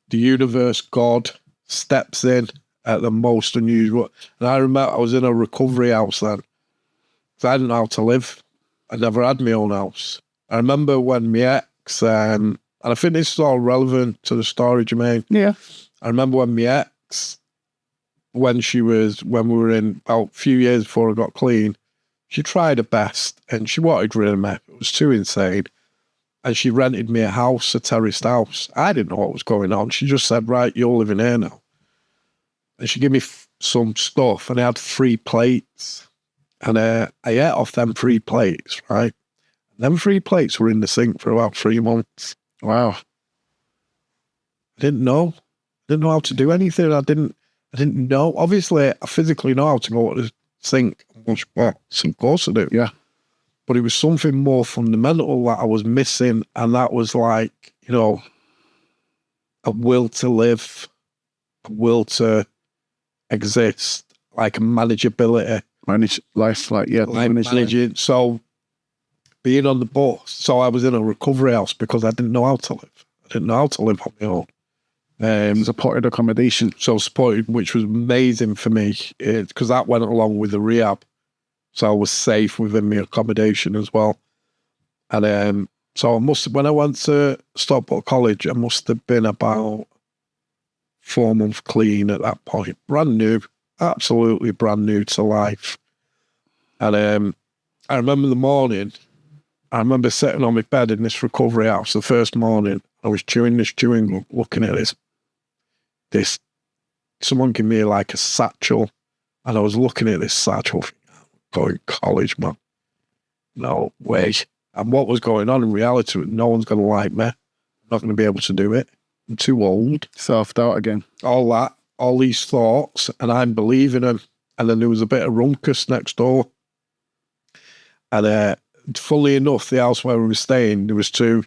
the universe, God, steps in at the most unusual. And I remember I was in a recovery house then, because I didn't know how to live. I never had my own house. I remember when my ex, and I think this is all relevant to the story, Jermaine. Yeah. I remember when my ex, when we were in about a few years before I got clean, she tried her best and she wanted rid of me. It was too insane. And she rented me a house, a terraced house. I didn't know what was going on. She just said, right, you're living here now. And she gave me some stuff and I had 3 plates. And I ate off them 3 plates, right? And them 3 plates were in the sink for about 3 months. Wow. I didn't know. Didn't know how to do anything. I didn't know. Obviously, I physically know how to go to the sink and wash pots. Of course I do. Yeah. But it was something more fundamental that I was missing. And that was like, a will to live, a will to exist, like a manageability. Manage life, managing. So being on the bus, so I was in a recovery house because I didn't know how to live. I didn't know how to live on my own. Supported accommodation. So supported, which was amazing for me, because that went along with the rehab. So I was safe within my accommodation as well. And so when I went to Stockport College, I must have been about 4 months clean at that point. Brand new, absolutely brand new to life. And I remember the morning, I remember sitting on my bed in this recovery house the first morning. I was chewing this chewing gum, looking at this, someone gave me like a satchel, and I was looking at this satchel, going, college, man. No way. And what was going on in reality, no one's going to like me. I'm not going to be able to do it. I'm too old. Self-doubt again. All that, all these thoughts, and I'm believing them. And then there was a bit of ruckus next door. And funnily enough, the house where we were staying, there was 2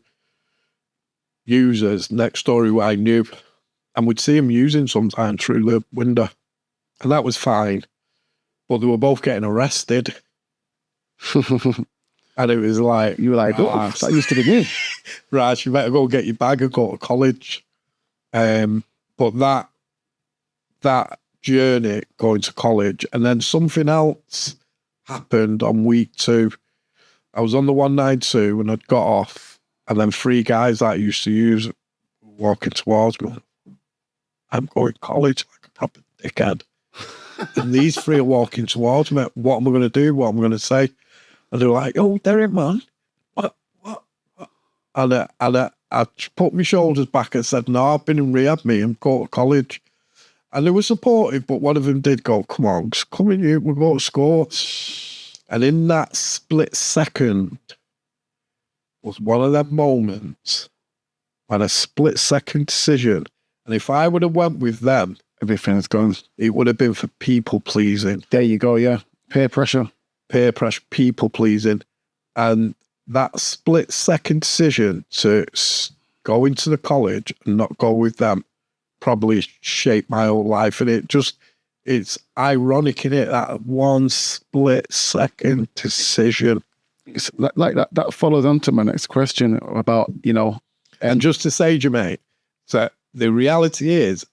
users next door who I knew, and we'd see them using sometimes through the window, and that was fine. But they were both getting arrested, and it was like, you were like, oh, that used to be me. Right, you better go get your bag and go to college. But that journey going to college, and then something else happened on week 2. I was on the 192 and I'd got off, and then 3 guys that I used to use were walking towards me. I'm going to college like a proper dickhead. And these 3 are walking towards me. What am I going to do? What am I going to say? And they're like, oh, Derek, man. What? And I put my shoulders back and said, no, I've been in rehab, me, and go to college. And they were supportive, but one of them did go, come on, just come in here, we'll go to school. And in that split second was one of them moments when a split second decision. And if I would have went with them, everything's gone. It would have been for people pleasing. There you go, yeah. Peer pressure, people pleasing. And that split second decision to go into the college and not go with them probably shaped my whole life. And it's ironic in it, that one split second decision. It's like that follows on to my next question about, And just to say, Jermaine, so the reality is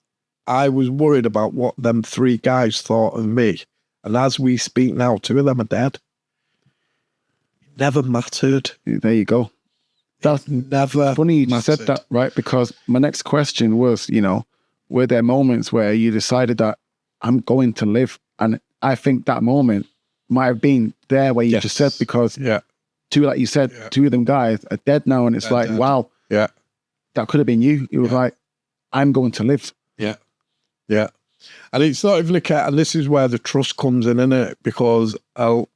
I was worried about what them 3 guys thought of me. And as we speak now, 2 of them are dead. It never mattered. There you go. That's Never funny you mattered. said that, right? Because my next question was, were there moments where you decided that I'm going to live? And I think that moment might have been there where you just said, because Yeah. 2, like you said, 2 of them guys are dead now. And it's They're like, dead. wow, Yeah. that could have been you. It was like, I'm going to live. Yeah. Yeah. And it's not even a case, and this is where the trust comes in, innit? Because for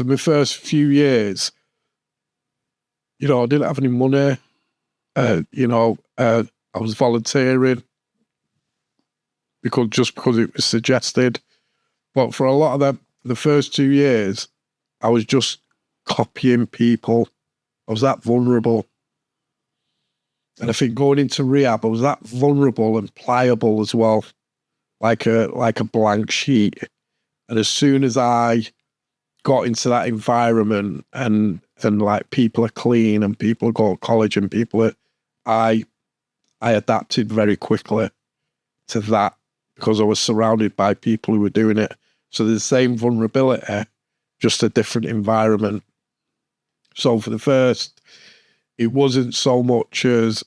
my first few years, I didn't have any money. I was volunteering because it was suggested. But for a lot of the first 2 years, I was just copying people. I was that vulnerable. And I think going into rehab, I was that vulnerable and pliable as well, like a blank sheet. And as soon as I got into that environment and like people are clean and people go to college and I adapted very quickly to that because I was surrounded by people who were doing it. So the same vulnerability, just a different environment. So for the first, it wasn't so much as,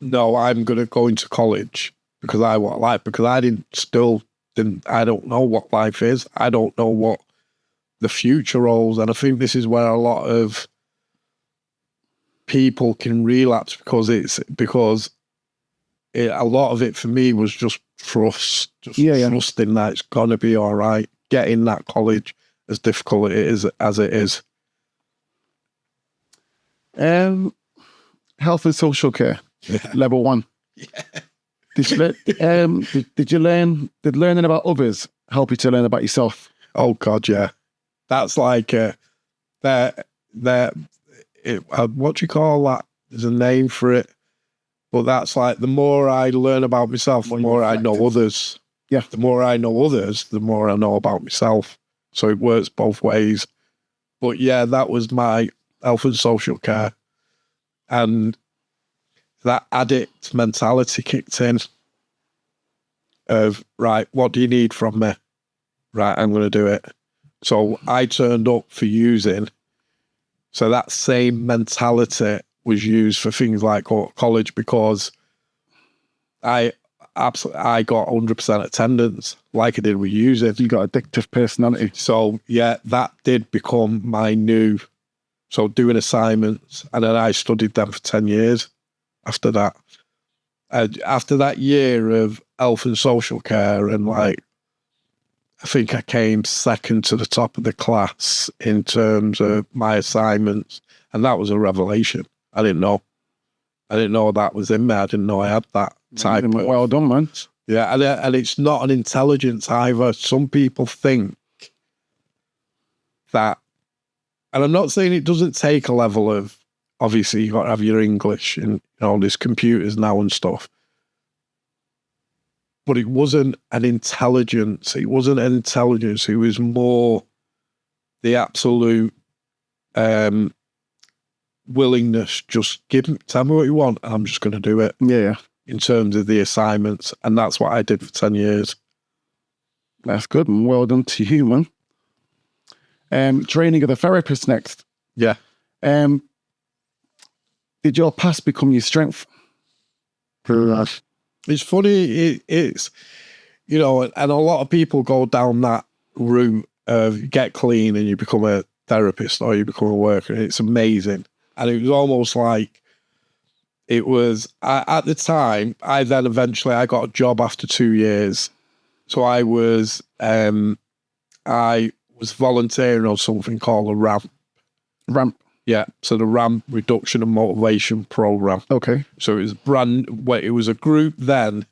no, I'm going to go into college because I want life, because I don't know what life is. I don't know what the future holds. And I think this is where a lot of people can relapse, because a lot of it for me was just trust, trusting that it's going to be all right, getting that college, as difficult as it is. Health and social care, level 1. Yeah. Did learning about others help you to learn about yourself? Oh God, yeah. That's like what do you call that? There's a name for it, but that's like, the more I learn about myself, the more I know others. Yeah. The more I know others, the more I know about myself. So it works both ways. But yeah, that was my health and social care. And that addict mentality kicked in of, right, what do you need from me? Right, I'm going to do it. So I turned up for using. So that same mentality was used for things like college, because I got 100% attendance, like I did with using. You got addictive personality. So yeah, that did become my new. So doing assignments, and then I studied them for 10 years after that. After that year of health and social care, and like, I think I came second to the top of the class in terms of my assignments. And that was a revelation. I didn't know that was in me. I didn't know I had that type of... Well done, man. Yeah, and it's not an intelligence either. Some people think that, and I'm not saying it doesn't take a level of, obviously you got to have your English and there's computers now and stuff. But it wasn't an intelligence. It wasn't an intelligence. It was more the absolute willingness. Just tell me what you want, and I'm just going to do it. Yeah. In terms of the assignments, and that's what I did for 10 years. That's good, man. Well done to you, man. Training of the therapist next. Yeah. Did your past become your strength? It's funny, it's, and a lot of people go down that route of get clean and you become a therapist or you become a worker. And it's amazing. And it was almost like, at the time, I got a job after 2 years. So I was volunteering on something called a RAMP. RAMP? Yeah, so the RAMP Reduction and Motivation Program. Okay. So it was a group then.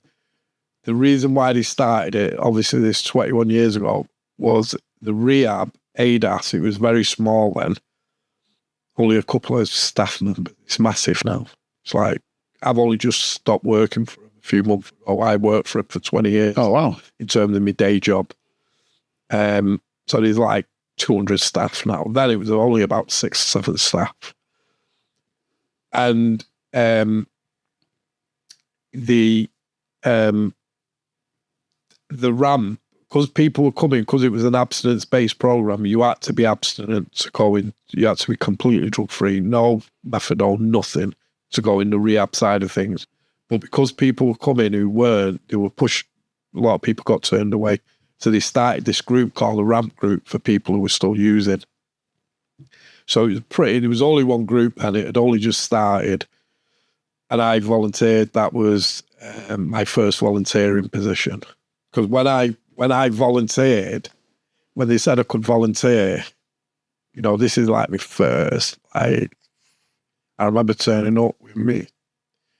The reason why they started it, obviously this 21 years ago, was the Rehab, ADAS. It was very small then. only a couple of staff members. It's massive now. It's like, I've only just stopped working for a few months ago. I worked for it for 20 years. Oh, wow. In terms of my day job. So there's like 200 staff now. Then it was only about 6 or 7 staff. And the ramp, because people were coming, because it was an abstinence-based program, you had to be abstinent to go in. You had to be completely drug-free, no methadone, nothing, to go in the rehab side of things. But because people were coming who weren't, they were pushed. A lot of people got turned away. So they started this group called the Ramp Group for people who were still using. So there was only one group and it had only just started. And I volunteered. That was my first volunteering position. Because when I volunteered, when they said I could volunteer, you know, this is like my first. I remember turning up with me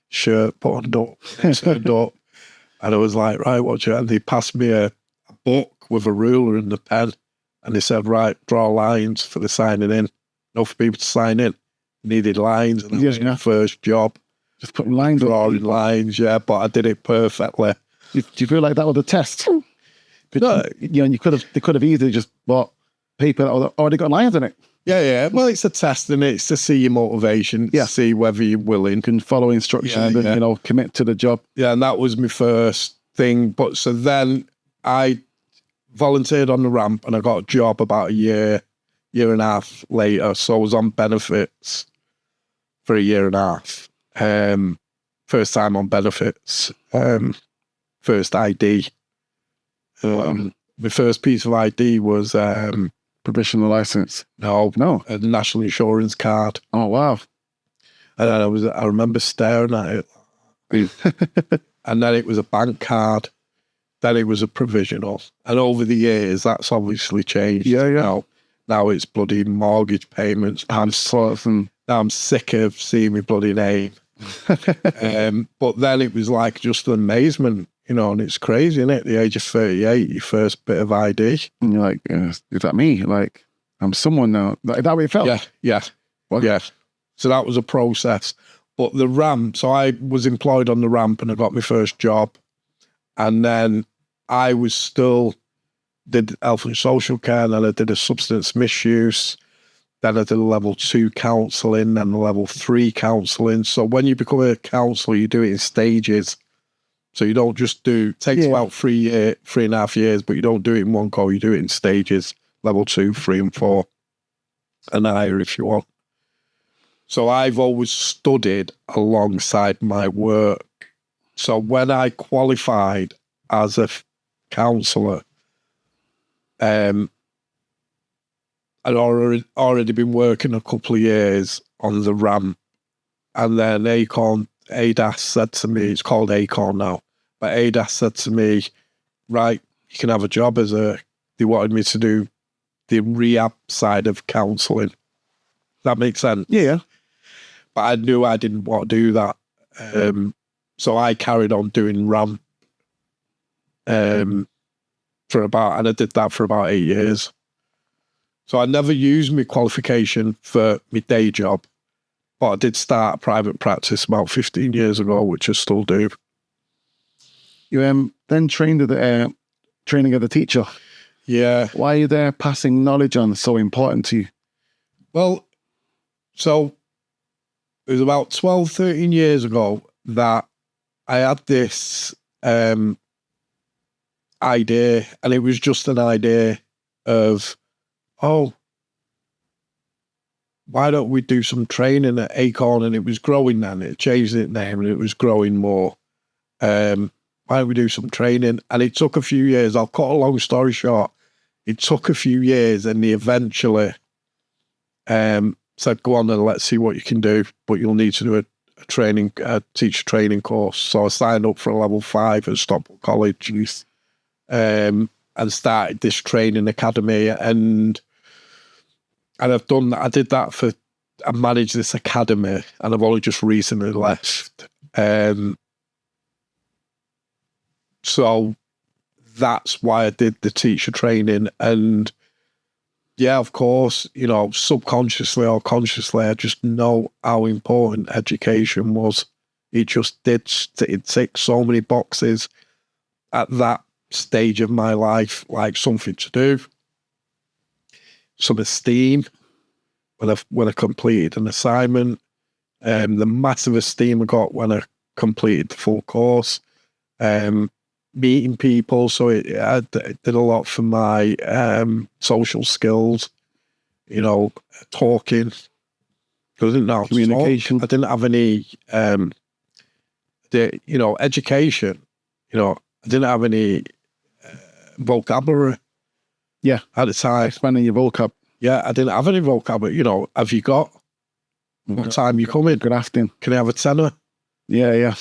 shirt buttoned up, turned up, and I was like, right, watch it. And they passed me a book with a ruler and a pen, and they said, right, draw lines for the signing in. No, for people to sign in, needed lines, and that was my first job. Just putting lines, drawing lines, yeah, but I did it perfectly. Do you feel like that was a test? No, you know, they could have easily just bought paper that already got lines in it. Yeah. Well, it's a test, and it's to see your motivation, see whether you're willing. You can follow instructions and, you know, commit to the job. Yeah, and that was my first thing. But so then I volunteered on the ramp, and I got a job about a year and a half later. So I was on benefits for a year and a half. First time on benefits. First ID. My first piece of ID was provisional license. No, a national insurance card. Oh wow! And I remember staring at it, and then it was a bank card. Then it was a provisional, and over the years that's obviously changed. Yeah. Now it's bloody mortgage payments. Now I'm sick of seeing my bloody name. But then it was like just an amazement. You know, and it's crazy, isn't it? At the age of 38, your first bit of ID. And you're like, is that me? Like, I'm someone now. Is that what it felt? Yeah. What? Yeah. So that was a process. But the ramp, so I was employed on the ramp and I got my first job. And then I was still, did health and social care, and then I did a substance misuse. Then I did a level 2 counselling, then a level 3 counselling. So when you become a counsellor, you do it in stages. So you don't just takes about 3.5 years, but you don't do it in one go. You do it in stages, level 2, 3 and 4, and higher if you want. So I've always studied alongside my work. So when I qualified as a counsellor, I'd already been working a couple of years on the ramp, and then ADAS said to me, it's called ACORN now, but ADAS said to me, right, you can have a job they wanted me to do the rehab side of counselling. That makes sense? Yeah. But I knew I didn't want to do that. So I carried on doing ramp and I did that for about 8 years. So I never used my qualification for my day job, but I did start a private practice about 15 years ago, which I still do. You then trained at the training as a teacher. Yeah. Why are you there passing knowledge on so important to you? Well, so it was about 12, 13 years ago that I had this idea, and it was just an idea of, why don't we do some training at Acorn? And it was growing then. It changed its name and it was growing more. Why don't we do some training? And it took a few years. I'll cut a long story short. It took a few years, and they eventually said, go on and let's see what you can do, but you'll need to do a teacher training course. So I signed up for a level 5 at Stockport College and started this training academy. And I've done that. I did that I managed this academy, and I've only just recently left. So that's why I did the teacher training. And Yeah, of course, you know, subconsciously or consciously, I just know how important education was. It just did. It ticked so many boxes at that stage of my life, like something to do, some esteem when I completed an assignment, the massive esteem I got when I completed the full course, meeting people. So it did a lot for my social skills, you know, talking. I didn't know Communication. I didn't have any, you know, education. You know, I didn't have any vocabulary. Yeah. At the time. Expanding your vocab. Yeah, I didn't have any vocabulary. You know, have you got? What time you coming? Good afternoon. Can I have a tenner? Yeah, yeah.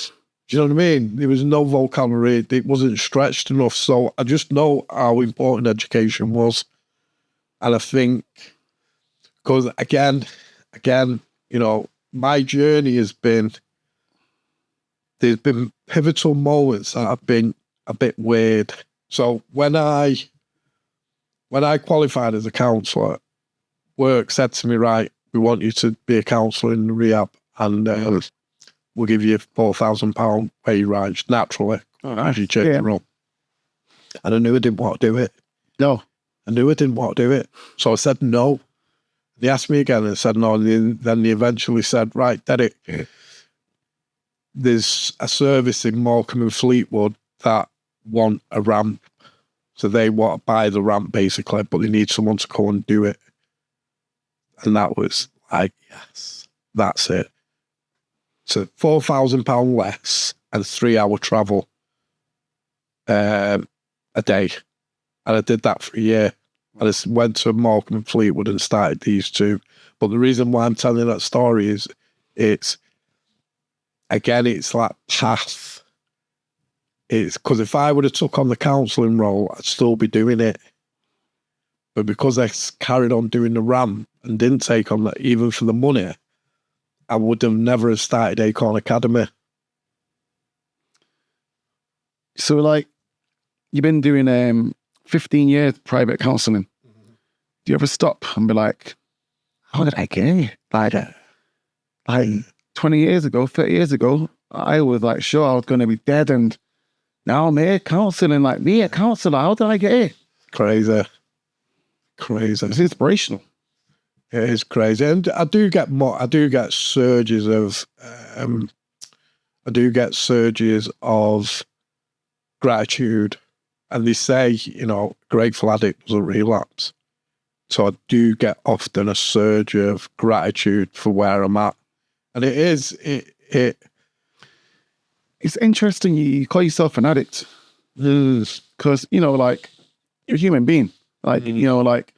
Do you know what I mean? There was no vocabulary. It wasn't stretched enough. So I just know how important education was. And I think, because again, you know, my journey has been, there's been pivotal moments that have been a bit weird. So when I qualified as a counsellor, work said to me, right, we want you to be a counsellor in the rehab, and we'll give you £4,000 pay rise naturally as you change the role. And I knew I didn't want to do it. No. I knew I didn't want to do it. So I said no. They asked me again and I said no. And then they eventually said, right, Derek, there's a service in Morecambe and Fleetwood that want a ramp. So they want to buy the ramp basically, but they need someone to go and do it. And that was like, yes, that's it. So £4,000 less and 3-hour travel a day. And I did that for a year. And I went to Morecambe and Fleetwood and started these two. But the reason why I'm telling that story is it's like path. It's because if I would have took on the counselling role, I'd still be doing it. But because I carried on doing the ramp and didn't take on that, even for the money, I would have never have started Acorn Academy. So, like, you've been doing 15 years private counselling. Do you ever stop and be like, how did I get here? Like 20 years ago, 30 years ago, I was like, sure, I was going to be dead. And now I'm here counselling, like, me a counsellor. How did I get here? Crazy. It's inspirational. It is crazy. And I do get surges of gratitude. And they say, you know, grateful addict doesn't relapse. So I do get often a surge of gratitude for where I'm at. And it's interesting you call yourself an addict. Because, you know, like, you're a human being. Like, you know, like,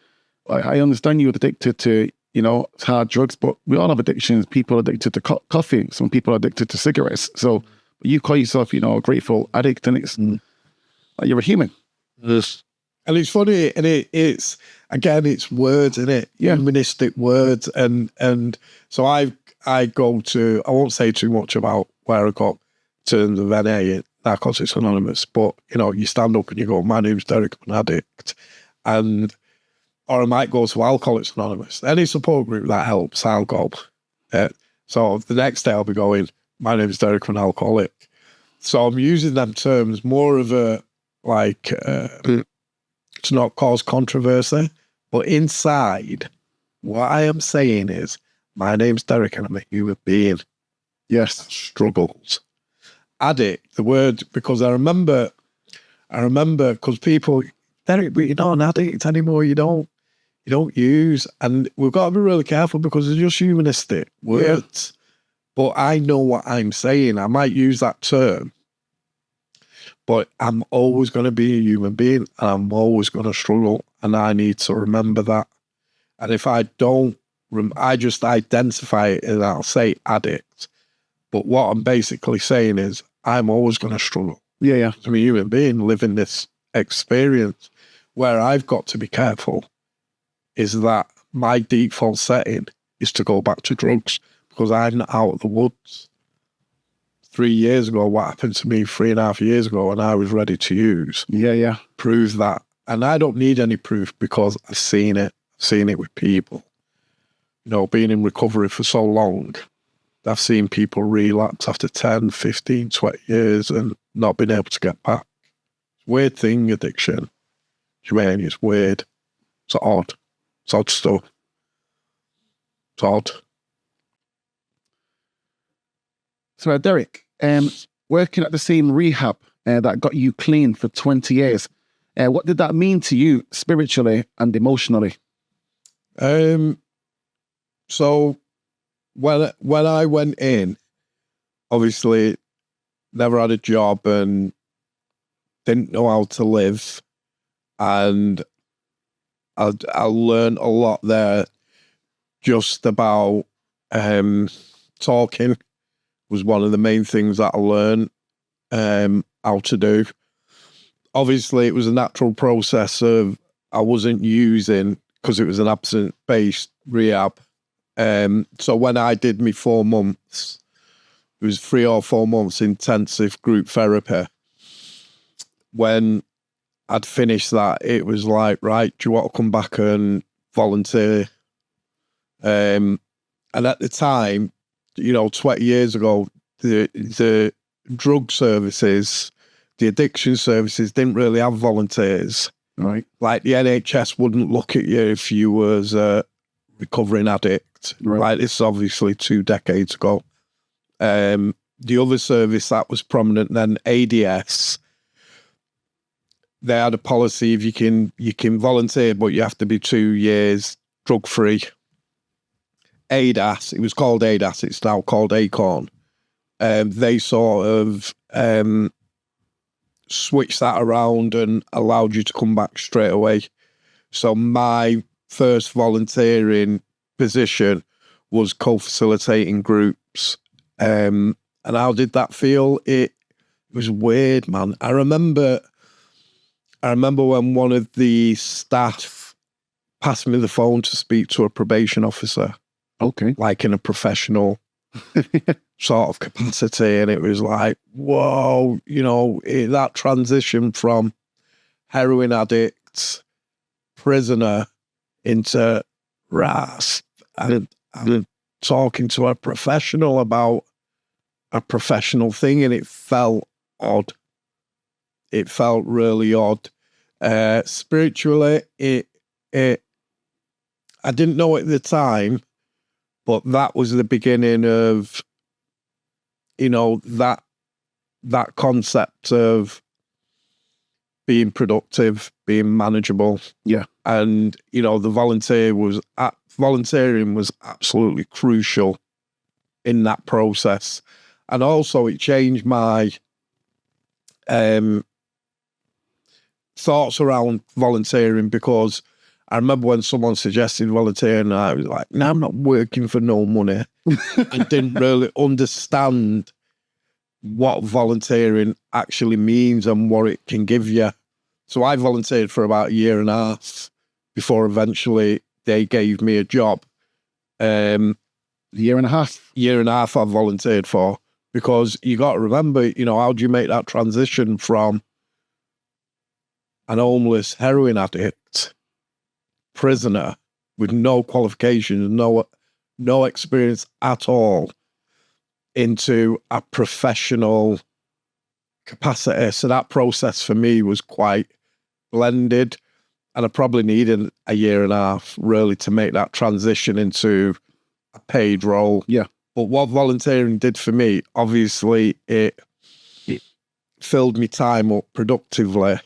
I understand you're addicted to, you know, hard drugs, but we all have addictions. People are addicted to coffee. Some people are addicted to cigarettes. So you call yourself, you know, a grateful addict, and it's like you're a human. Yes. And it's funny, and it's again, it's words, isn't it? Yeah. Humanistic words. And so I go to, I won't say too much about where I got terms of NA at Narcotics Anonymous, but, you know, you stand up and you go, my name's Derek, I'm an addict. Or I might go to Alcoholics Anonymous. Any support group that helps, I'll go. So the next day I'll be going, my name's Derek, I'm an alcoholic. So I'm using them terms more of a, like, to not cause controversy, but inside, what I am saying is, my name's Derek and I'm a human being. Yes. Struggles. Addict, the word, because I remember, because people, Derek, but you're not an addict anymore, you don't use, and we've got to be really careful because it's just humanistic words. Yeah. But I know what I'm saying. I might use that term, but I'm always going to be a human being and I'm always going to struggle, and I need to remember that. And if I don't, I just identify it and I'll say addict. But what I'm basically saying is I'm always going to struggle. Yeah, yeah. I'm a human being living this experience. Where I've got to be careful is that my default setting is to go back to drugs because I'm not out of the woods. 3 years ago, what happened to me 3.5 years ago, and I was ready to use. Yeah, yeah. Prove that. And I don't need any proof because I've seen it. seeing it with people. You know, being in recovery for so long, I've seen people relapse after 10, 15, 20 years and not being able to get back. It's a weird thing, addiction. Jermaine, it's weird. It's odd. It's odd stuff. It's odd. So, Derek, working at the same rehab that got you clean for 20 years, what did that mean to you spiritually and emotionally? So when I went in, obviously never had a job and didn't know how to live, and I learned a lot there just about talking was one of the main things that I learned how to do. Obviously, it was a natural process of I wasn't using because it was an abstinence-based rehab. So when I did my 4 months, it was 3 or 4 months intensive group therapy. When I'd finished that, it was like, right, do you want to come back and volunteer? And at the time, you know, 20 years ago, the drug services, the addiction services didn't really have volunteers. Right. Like the NHS wouldn't look at you if you was a recovering addict. Right. Like this is obviously 2 decades ago. The other service that was prominent then, ADS, they had a policy if you can volunteer, but you have to be 2 years drug free. ADAS, it was called ADAS, it's now called ACORN. They sort of switched that around and allowed you to come back straight away. So my first volunteering position was co-facilitating groups. And how did that feel? It was weird, man. I remember when one of the staff passed me the phone to speak to a probation officer. Okay. Like in a professional sort of capacity. And it was like, whoa, you know, that transition from heroin addict, prisoner into RAS. And talking to a professional about a professional thing, and it felt odd. It felt really odd. Spiritually, I didn't know at the time, but that was the beginning of, you know, that concept of being productive, being manageable. Yeah. And, you know, the volunteering was absolutely crucial in that process. And also it changed my thoughts around volunteering, because I remember when someone suggested volunteering, I was like, no, I'm not working for no money. I didn't really understand what volunteering actually means and what it can give you. So I volunteered for about 1.5 years before eventually they gave me a job. 1.5 years? 1.5 years I volunteered for, because you got to remember, you know, how do you make that transition from an homeless heroin addict, prisoner with no qualifications, no experience at all, into a professional capacity? So that process for me was quite blended, and I probably needed 1.5 years really to make that transition into a paid role. Yeah. But what volunteering did for me, obviously, it filled me time up productively.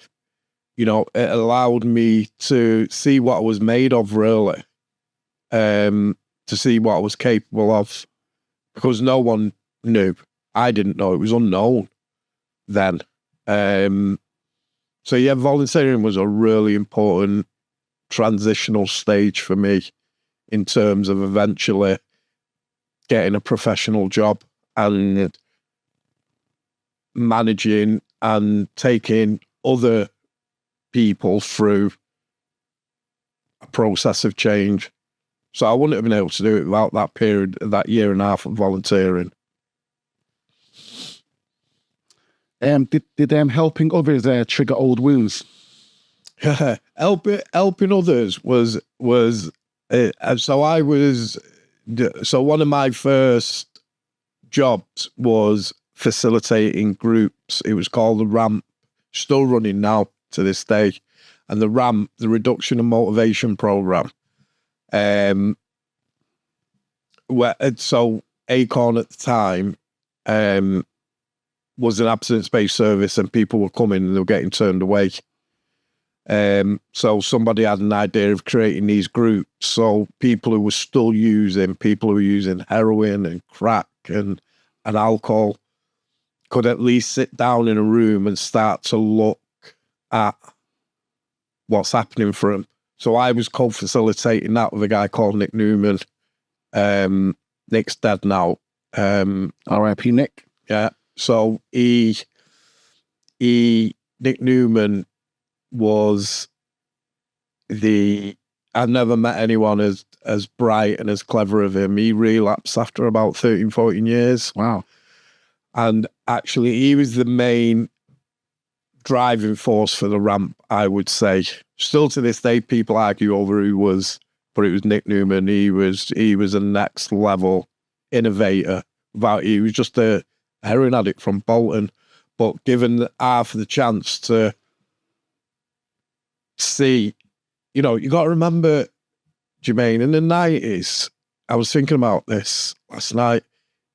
You know, it allowed me to see what I was made of, really, to see what I was capable of, because no one knew. I didn't know. It was unknown then. So yeah, volunteering was a really important transitional stage for me in terms of eventually getting a professional job and managing and taking other people through a process of change. So I wouldn't have been able to do it without that period, that 1.5 years of volunteering. Did helping others trigger old wounds? helping others was so one of my first jobs was facilitating groups. It was called the Ramp, still running now to this day, and the Ramp, the Reduction and Motivation Program. So Acorn at the time was an abstinence-based service, and people were coming and they were getting turned away. So somebody had an idea of creating these groups. So people who were still using, people who were using heroin and crack and alcohol could at least sit down in a room and start to look at what's happening for them. So I was co-facilitating that with a guy called Nick Newman. Nick's dead now. R.I.P. Nick. Yeah. So Nick Newman was I never met anyone as bright and as clever as him. He relapsed after about 13, 14 years. Wow. And actually, he was the main driving force for the Ramp, I would say. Still to this day, people argue over who was, but it was Nick Newman. He was a next level innovator. He was just a heroin addict from Bolton, but given half the chance to see, you got to remember, Jermaine, in the 90s, I was thinking about this last night.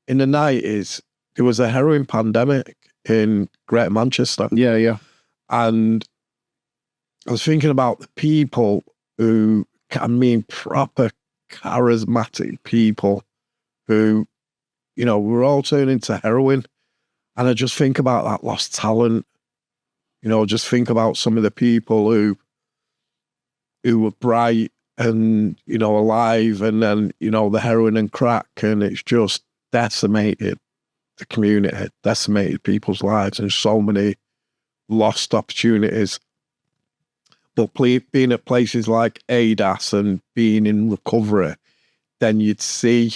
In the 90s, there was a heroin pandemic in Greater Manchester. Yeah. And I was thinking about the people who, proper charismatic people who, were all turning to heroin. And I just think about that lost talent. Just think about some of the people who were bright and, alive, and then, the heroin and crack, and it's just decimated the community, decimated people's lives, and so many lost opportunities. But being at places like ADAS and being in recovery, then you'd see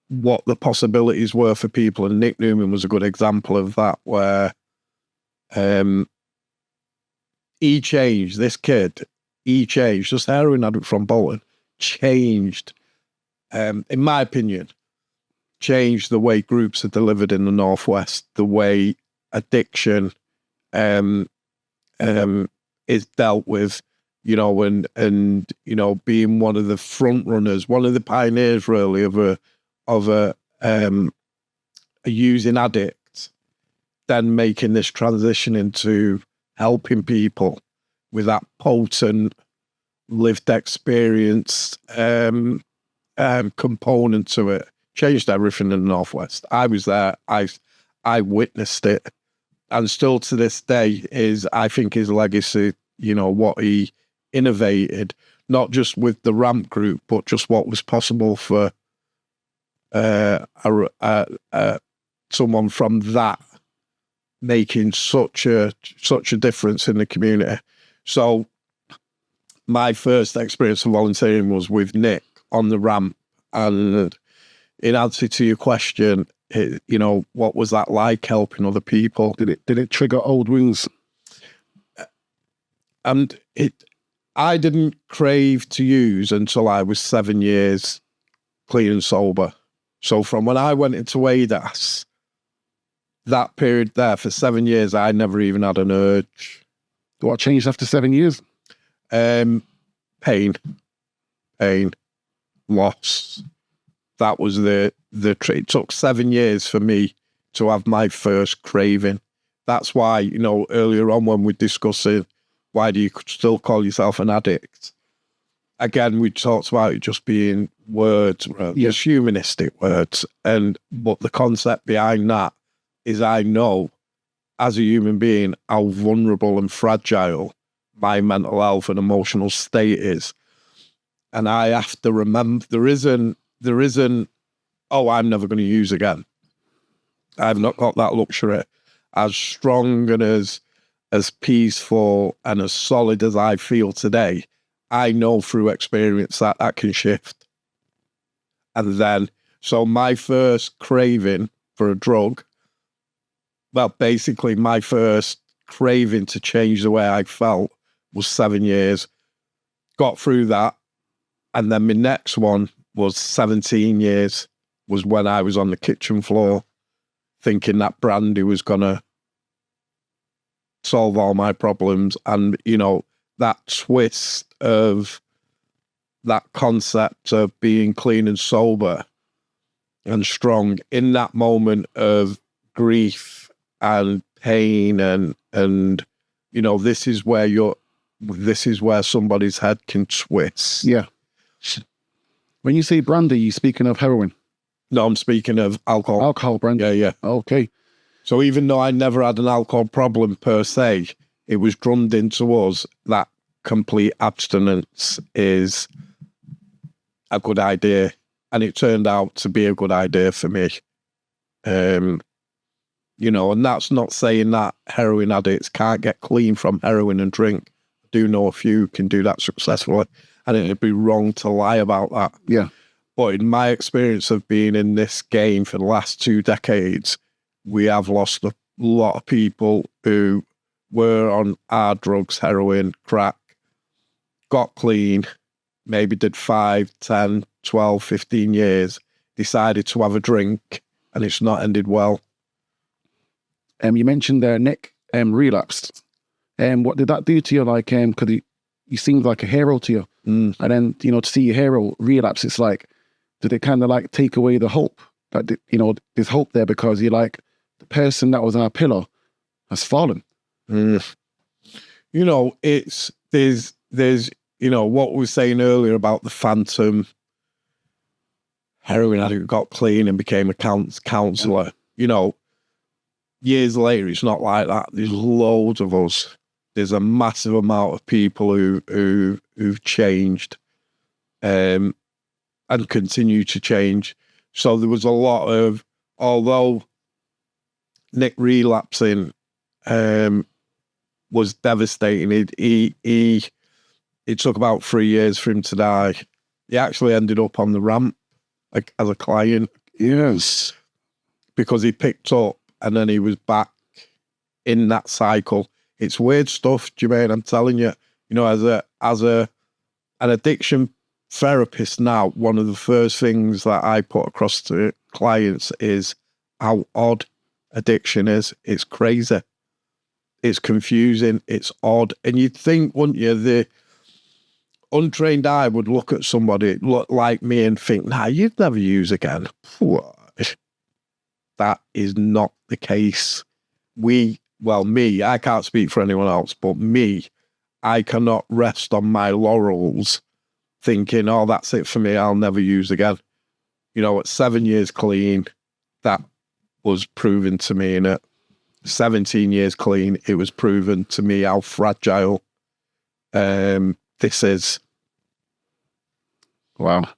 what the possibilities were for people. And Nick Newman was a good example of that, where he changed, this kid, just heroin addict from Bolton, changed, in my opinion, changed the way groups are delivered in the Northwest, the way addiction is dealt with, and being one of the front runners, one of the pioneers really of a using addict, then making this transition into helping people with that potent lived experience component to it. Changed everything in the Northwest. I was there. I witnessed it, and still to this day I think his legacy. What he innovated, not just with the Ramp group, but just what was possible for someone from that making such a difference in the community. So my first experience of volunteering was with Nick on the Ramp, and in answer to your question, what was that like, helping other people? Did it trigger old wounds? And I didn't crave to use until I was 7 years clean and sober. So from when I went into ADAS, that period there for 7 years, I never even had an urge. What changed after 7 years? Pain, loss. That was the it took 7 years for me to have my first craving. That's why, earlier on when we're discussing why do you still call yourself an addict? Again, we talked about it just being words, just humanistic words. But the concept behind that is I know as a human being how vulnerable and fragile my mental health and emotional state is. And I have to remember there isn't, I'm never going to use again. I've not got that luxury. As strong and as peaceful and as solid as I feel today, I know through experience that can shift. And then, so my first craving for a drug, well, basically my first craving to change the way I felt was 7 years. Got through that. And then my next one was 17 years, was when I was on the kitchen floor thinking that brandy was going to solve all my problems. And, you know, that twist of that concept of being clean and sober and strong in that moment of grief and pain and you know, this is where somebody's head can twist. Yeah. When you say brandy, you speaking of heroin? No, I'm speaking of alcohol. Alcohol brandy. Yeah. Okay. So even though I never had an alcohol problem per se, it was drummed into us that complete abstinence is a good idea. And it turned out to be a good idea for me. You know, and that's not saying that heroin addicts can't get clean from heroin and drink. I do know a few who can do that successfully, and it'd be wrong to lie about that. Yeah. But in my experience of being in this game for the last 2 decades, we have lost a lot of people who were on hard drugs, heroin, crack, got clean, maybe did 5, 10, 12, 15 years, decided to have a drink, and it's not ended well. You mentioned there, Nick, relapsed. What did that do to you? Like, because you seemed like a hero to you. And then, you know, to see your hero relapse, it's like, did it kind of like take away the hope? That, you know, there's hope there because you're like, the person that was on our pillar has fallen. You know, there's, you know, what we were saying earlier about the phantom heroin addict who got clean and became a counsellor. You know, years later, it's not like that. There's loads of us. There's a massive amount of people who've changed and continue to change. So there was a lot of, although Nick relapsing was devastating. It took about 3 years for him to die. He actually ended up on the ramp as a client. Yes. Because he picked up and then he was back in that cycle. It's weird stuff, Jermaine, I'm telling you. You know, as an addiction therapist now, one of the first things that I put across to clients is how odd addiction is. It's crazy. It's confusing. It's odd. And you'd think, wouldn't you, the untrained eye would look at somebody like me and think, nah, you'd never use again. That is not the case. Me, I can't speak for anyone else, but me, I cannot rest on my laurels thinking, oh, that's it for me, I'll never use again. You know, at 7 years clean, that was proven to me. And at 17 years clean, it was proven to me how fragile this is. Wow.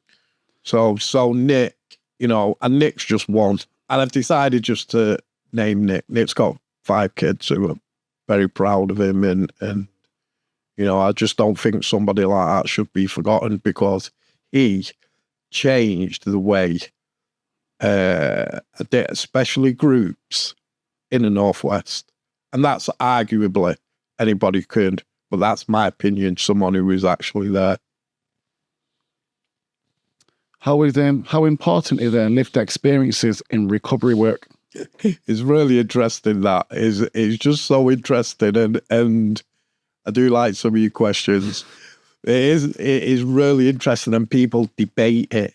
So Nick, you know, and Nick's just one. And I've decided just to name Nick. Nick's got 5 kids who are very proud of him. And you know, I just don't think somebody like that should be forgotten because he changed the way, especially groups in the Northwest. And that's arguably anybody could, but that's my opinion, someone who was actually there. How important is lived experiences in recovery work? It's really interesting. That is just so interesting, and I do like some of your questions. It is really interesting, and people debate it.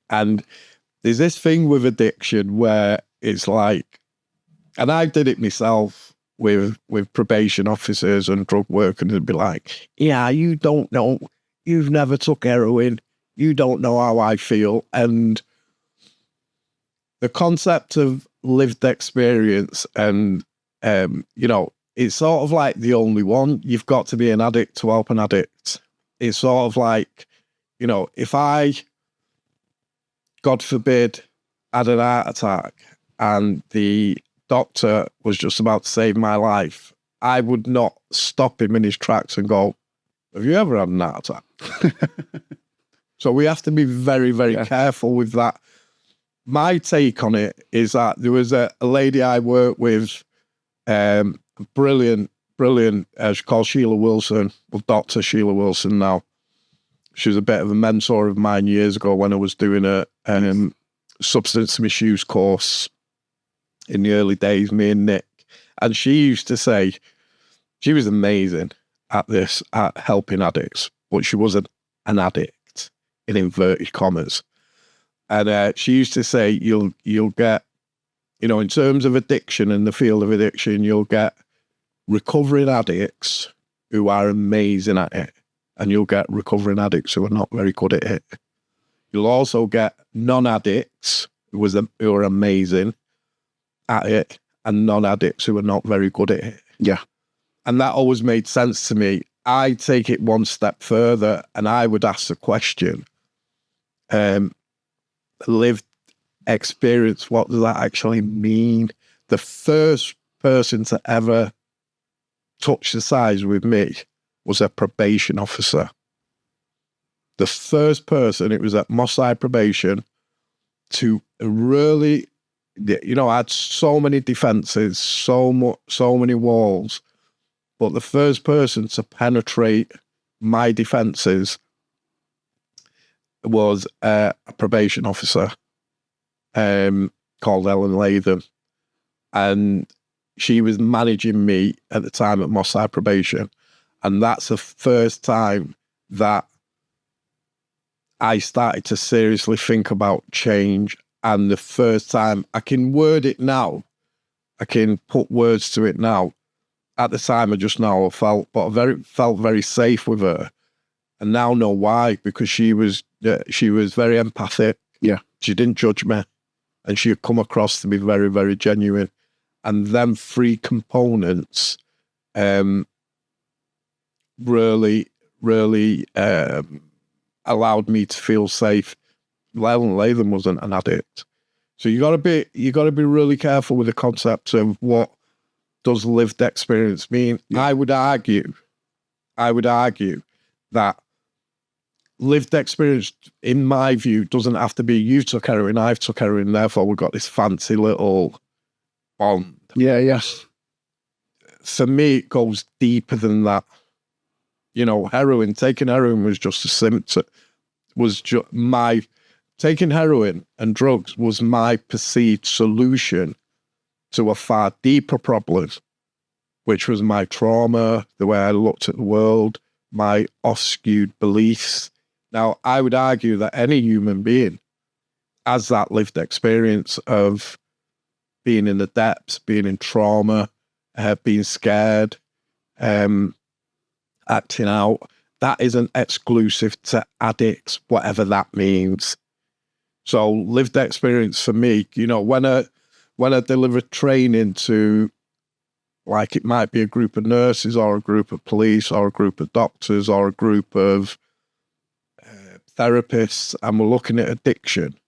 And there's this thing with addiction where it's like, and I did it myself with probation officers and drug workers, and it'd be like, yeah, you don't know, you've never took heroin. You don't know how I feel. And the concept of lived experience and, you know, it's sort of like the only one. You've got to be an addict to help an addict. It's sort of like, you know, if I, God forbid, had an heart attack and the doctor was just about to save my life, I would not stop him in his tracks and go, have you ever had an heart attack? So we have to be very, very careful with that. My take on it is that there was a lady I worked with, brilliant brilliant. She's called Sheila Wilson, well, Dr. Sheila Wilson now. She was a bit of a mentor of mine years ago when I was doing a substance misuse course in the early days, me and Nick. And she used to say, she was amazing at this, at helping addicts, but she wasn't an addict, in inverted commas. And she used to say, you'll get, you know, in terms of addiction and the field of addiction, you'll get recovering addicts who are amazing at it, and you'll get recovering addicts who are not very good at it. You'll also get non-addicts who are amazing at it, and non-addicts who are not very good at it. Yeah. And that always made sense to me. I take it one step further, and I would ask the question, lived experience, what does that actually mean? The first person to ever touch the sides with me was a probation officer. The first person, it was at Mosside probation, to really, you know, I had so many defenses, so many walls, but the first person to penetrate my defenses was a probation officer called Ellen Latham, and she was managing me at the time at Mosside probation, and that's the first time that I started to seriously think about change. And the first time I can word it now, I can put words to it now. At the time, I just know I felt very safe with her, and now know why, because she was very empathic. Yeah, she didn't judge me, and she had come across to be very, very genuine. And them three components, really allowed me to feel safe. Ellen Latham wasn't an addict, so you got to be really careful with the concept of what does lived experience mean. Yeah. I would argue that lived experience, in my view, doesn't have to be you took heroin, I've took heroin, therefore we've got this fancy little bond. Yeah, yes. For me, it goes deeper than that. You know, taking heroin was just a symptom, taking heroin and drugs was my perceived solution to a far deeper problem, which was my trauma, the way I looked at the world, my off-skewed beliefs. Now, I would argue that any human being has that lived experience of being in the depths, being in trauma, being scared, acting out. That isn't exclusive to addicts, whatever that means. So lived experience for me, you know, when I deliver training to, like, it might be a group of nurses or a group of police or a group of doctors or a group of therapists, and we're looking at addiction,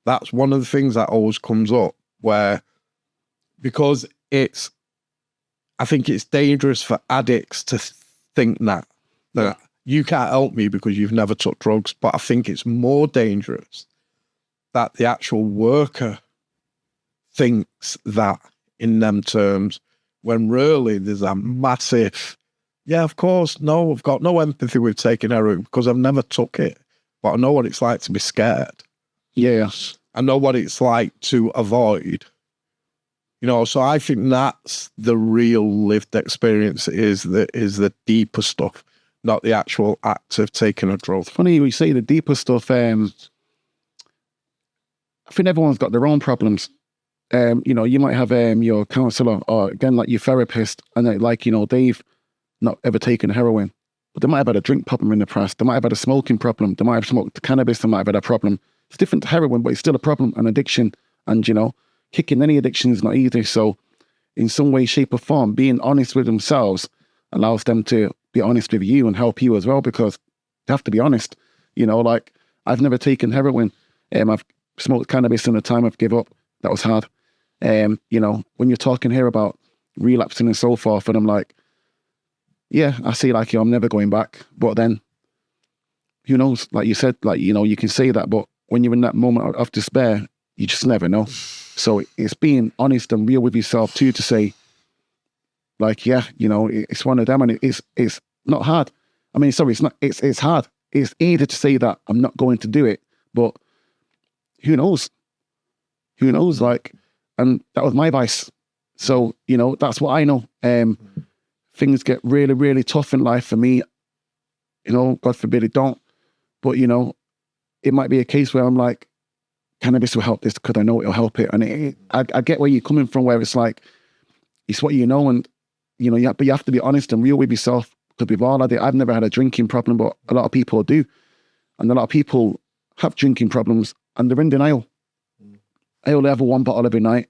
that's one of the things that always comes up, where, because I think it's dangerous for addicts to think that you can't help me because you've never took drugs, but I think it's more dangerous that the actual worker thinks that in them terms, when really there's a massive, yeah, of course, no, I've got no empathy with taking heroin because I've never took it, but I know what it's like to be scared. Yes. I know what it's like to avoid. You know, so I think that's the real lived experience, is the deeper stuff, not the actual act of taking a drug. It's funny you say the deeper stuff. I think everyone's got their own problems. You know, you might have your counsellor, or again, like your therapist, and like, you know, they've not ever taken heroin, but they might have had a drink problem in the past. They might have had a smoking problem. They might have smoked cannabis. They might have had a problem. It's different to heroin, but it's still a problem, an addiction. And, you know, kicking any addiction is not easy. So in some way, shape or form, being honest with themselves allows them to be honest with you and help you as well, because they have to be honest. You know, like, I've never taken heroin. I've smoked cannabis in the time I've given up. That was hard. You know, when you're talking here about relapsing and so forth, and I'm like, yeah, I see, like, I'm never going back. But then, who knows? Like you said, like, you know, you can say that, but when you're in that moment of despair, you just never know. So it's being honest and real with yourself too, to say, Like, yeah, you know, it's one of them, and it's not hard. I mean, sorry, it's hard. It's easy to say that I'm not going to do it, but who knows? Who knows? Like, and that was my vice. So, you know, that's what I know. Things get really, really tough in life for me. You know, God forbid it don't. But, you know, it might be a case where I'm like, cannabis will help this because I know it'll help it. And I get where you're coming from, where it's like, it's what you know, and, you know, but you have to be honest and real with yourself, because we've all had it. I've never had a drinking problem, but a lot of people do. And a lot of people have drinking problems and they're in denial. I only have one bottle every night.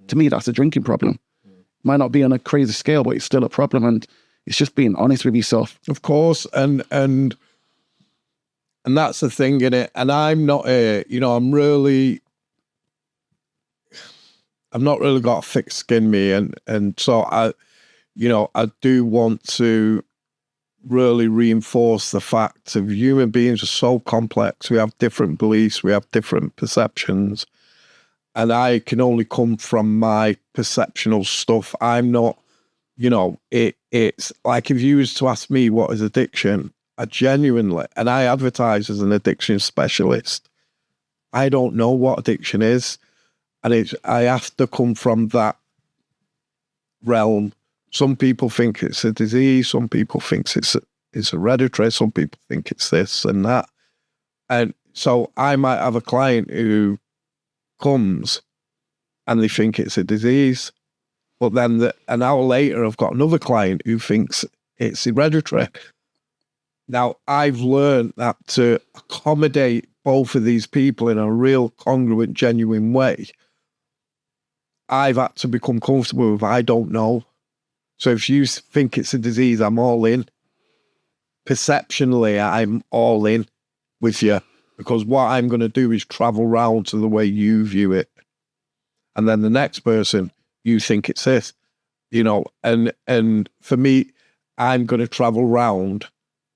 To me, that's a drinking problem. Might not be on a crazy scale, but it's still a problem. And it's just being honest with yourself. Of course. And that's the thing in it. And I'm not you know, I'm not really got a thick skin, me. And so I do want to really reinforce the fact of human beings are so complex. We have different beliefs, we have different perceptions. And I can only come from my perceptional stuff. I'm not, you know, it's like if you was to ask me what is addiction, I genuinely, and I advertise as an addiction specialist, I don't know what addiction is. And I have to come from that realm. Some people think it's a disease, some people think it's hereditary, some people think it's this and that. And so I might have a client who comes and they think it's a disease, but then an hour later I've got another client who thinks it's hereditary. Now I've learned that to accommodate both of these people in a real congruent, genuine way, I've had to become comfortable with I don't know. So if you think it's a disease, I'm all in. Perceptionally, I'm all in with you, because what I'm going to do is travel round to the way you view it. And then the next person, you think it's this, you know, and for me, I'm going to travel round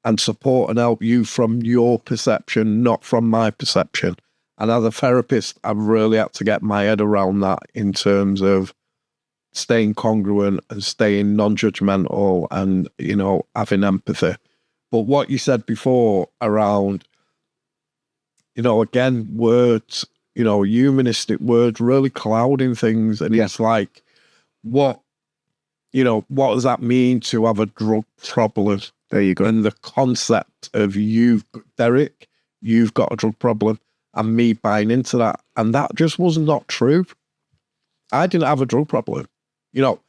and support and help you from your perception, not from my perception. And as a therapist, I've really had to get my head around that in terms of staying congruent and staying non-judgmental and, you know, having empathy. But what you said before around, you know, again, words, you know, humanistic words really clouding things. And it's like, what does that mean to have a drug problem? There you go. And the concept of Derek, you've got a drug problem, and me buying into that. And that just was not true. I didn't have a drug problem. You know,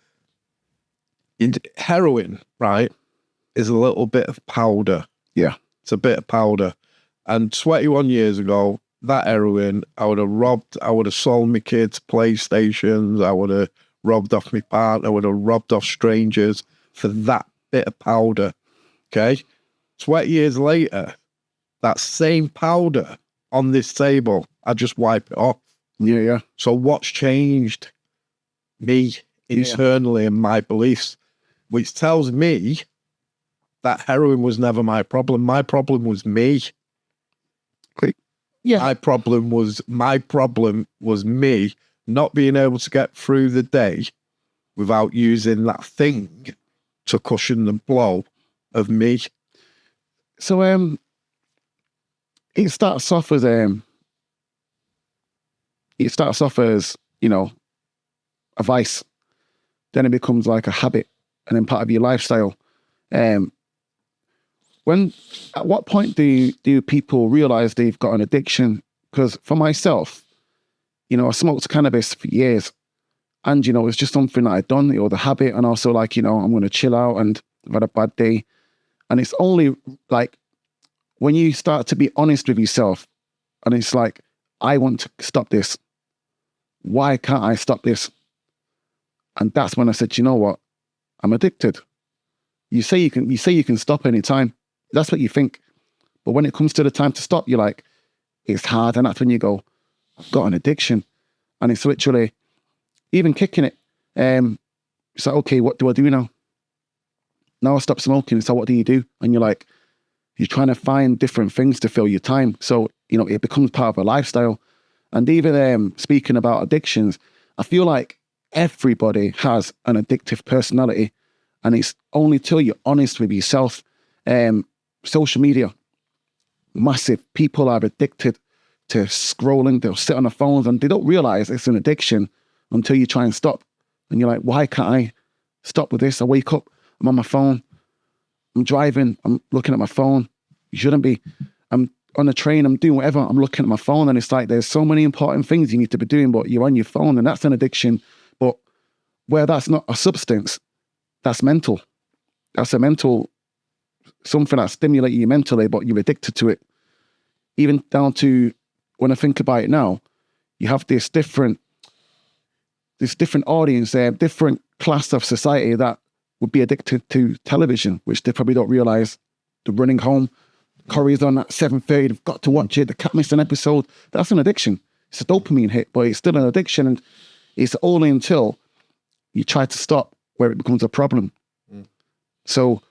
heroin, right, is a little bit of powder. Yeah. It's a bit of powder. And 21 years ago, that heroin, I would have sold my kids PlayStations, I would have robbed off my partner, I would have robbed off strangers for that bit of powder. Okay? 20 years later, that same powder on this table, I just wipe it off. Yeah. So what's changed? Me internally and my beliefs, which tells me that heroin was never my problem. My problem was me. Yeah. My problem was me not being able to get through the day without using that thing to cushion the blow of me. So it starts off as you know, a vice. Then it becomes like a habit and then part of your lifestyle. At what point do people realize they've got an addiction? Because for myself, you know, I smoked cannabis for years, and, you know, it's just something that I'd done, or the habit, and also like, you know, I'm going to chill out and I've had a bad day. And it's only like when you start to be honest with yourself, and it's like, I want to stop this. Why can't I stop this? And that's when I said, you know what? I'm addicted. You say you can stop any time. That's what you think. But when it comes to the time to stop, you're like, it's hard. And that's when you go, I've got an addiction. And it's literally even kicking it. It's like, okay, what do I do now? Now I stop smoking. So what do? And you're like, you're trying to find different things to fill your time. So, you know, it becomes part of a lifestyle. And even speaking about addictions, I feel like everybody has an addictive personality, and it's only till you're honest with yourself. Social media, massive. People are addicted to scrolling. They'll sit on the phones and they don't realize it's an addiction until you try and stop. And you're like, why can't I stop with this? I wake up, I'm on my phone, I'm driving, I'm looking at my phone. You shouldn't be. I'm on the train, I'm doing whatever, I'm looking at my phone, and it's like there's so many important things you need to be doing, but you're on your phone, and that's an addiction. But where that's not a substance, that's mental. That's a mental, something that stimulates you mentally, but you're addicted to it. Even down to, when I think about it now, you have this different audience there, different class of society that would be addicted to television, which they probably don't realize. They're running home, Corey's on at 7:30, they've got to watch it, they can't miss an episode. That's an addiction. It's a dopamine hit, but it's still an addiction, and it's only until you try to stop where it becomes a problem. So,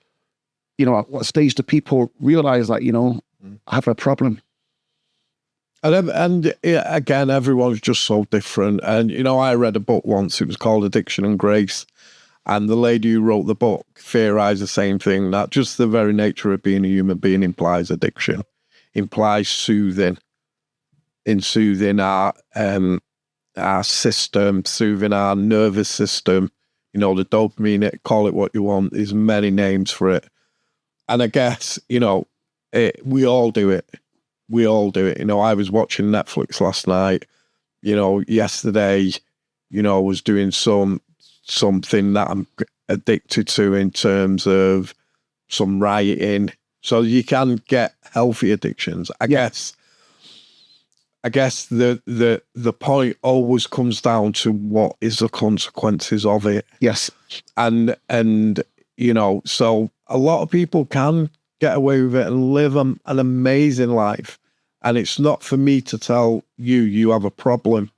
at what stage do people realize that, I have a problem? And again, everyone's just so different. And, I read a book once, it was called Addiction and Grace. And the lady who wrote the book theorized the same thing, that just the very nature of being a human being implies addiction, implies soothing our system, soothing our nervous system, the dopamine, call it what you want, there's many names for it. And I guess, we all do it. We all do it. I was watching Netflix last night, yesterday, I was doing something that I'm addicted to in terms of some writing. So you can get healthy addictions. I guess the point always comes down to what is the consequences of it. Yes. And so a lot of people can get away with it and live an amazing life. And it's not for me to tell you have a problem,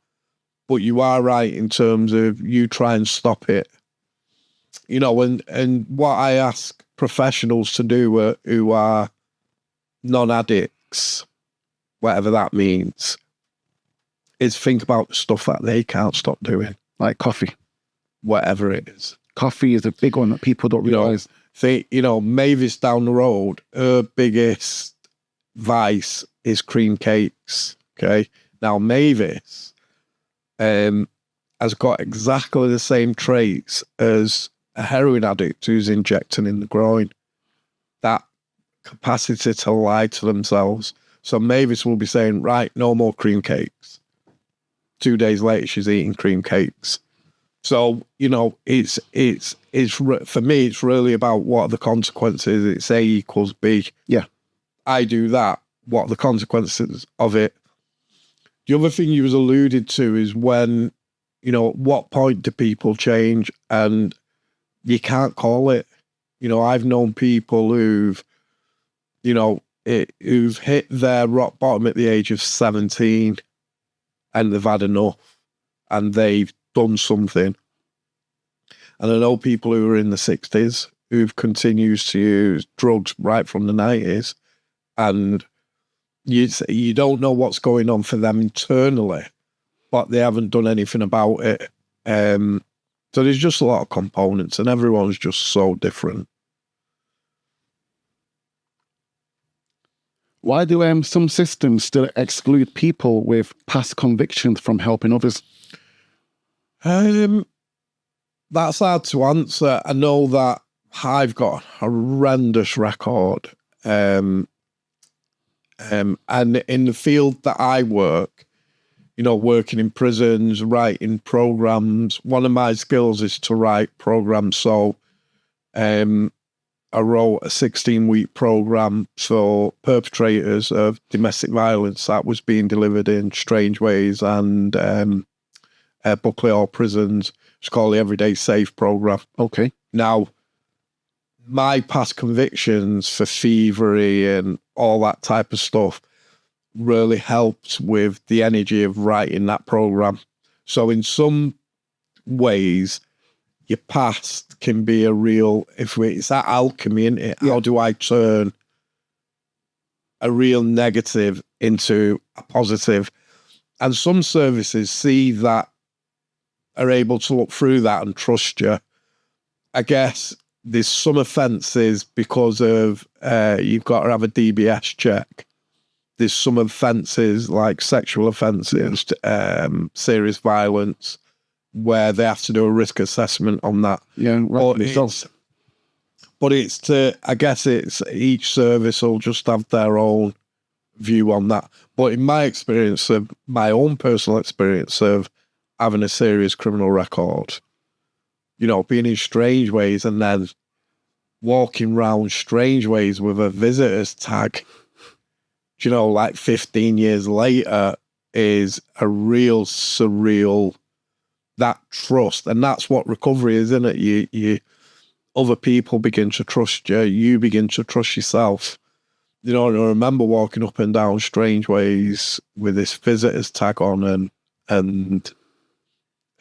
but you are right in terms of you try and stop it. And what I ask professionals to do who are non-addicts, whatever that means, is think about the stuff that they can't stop doing. Like coffee. Whatever it is. Coffee is a big one that people don't realize. Mavis down the road, her biggest vice is cream cakes. Okay. Now, Mavis has got exactly the same traits as a heroin addict who's injecting in the groin. That capacity to lie to themselves. So Mavis will be saying, right, no more cream cakes. 2 days later, she's eating cream cakes. So, it's for me, it's really about what are the consequences. It's A equals B. Yeah. I do that. What are the consequences of it? The other thing you was alluded to is when, at what point do people change? And you can't call it. I've known people who've hit their rock bottom at the age of 17 and they've had enough and they've done something. And I know people who are in the 60s who've continued to use drugs right from the 90s, and you don't know what's going on for them internally, but they haven't done anything about it. So there's just a lot of components, and everyone's just so different. Why do some systems still exclude people with past convictions from helping others? That's hard to answer. I know that I've got a horrendous record. And in the field that I work, working in prisons, writing programs, one of my skills is to write programs. So I wrote a 16-week program for perpetrators of domestic violence that was being delivered in Strangeways and Buckley Hall prisons. It's called the Everyday Safe program. Okay. Now, my past convictions for thievery and all that type of stuff really helped with the energy of writing that program. So in some ways, your past can be a real, it's that alchemy, isn't it? Yeah. How do I turn a real negative into a positive? And some services see that are able to look through that and trust you. I guess there's some offences because of you've got to have a DBS check. There's some offences like sexual offences, serious violence, where they have to do a risk assessment on that. Yeah, but I guess it's each service will just have their own view on that. But in my experience, of my own personal experience of having a serious criminal record, you know, being in strange ways and then walking around strange ways with a visitor's tag, you know, like 15 years later, is a real surreal, that trust. And that's what recovery is, isn't it? You other people begin to trust you, you begin to trust yourself. You know, and I remember walking up and down strange ways with this visitor's tag on and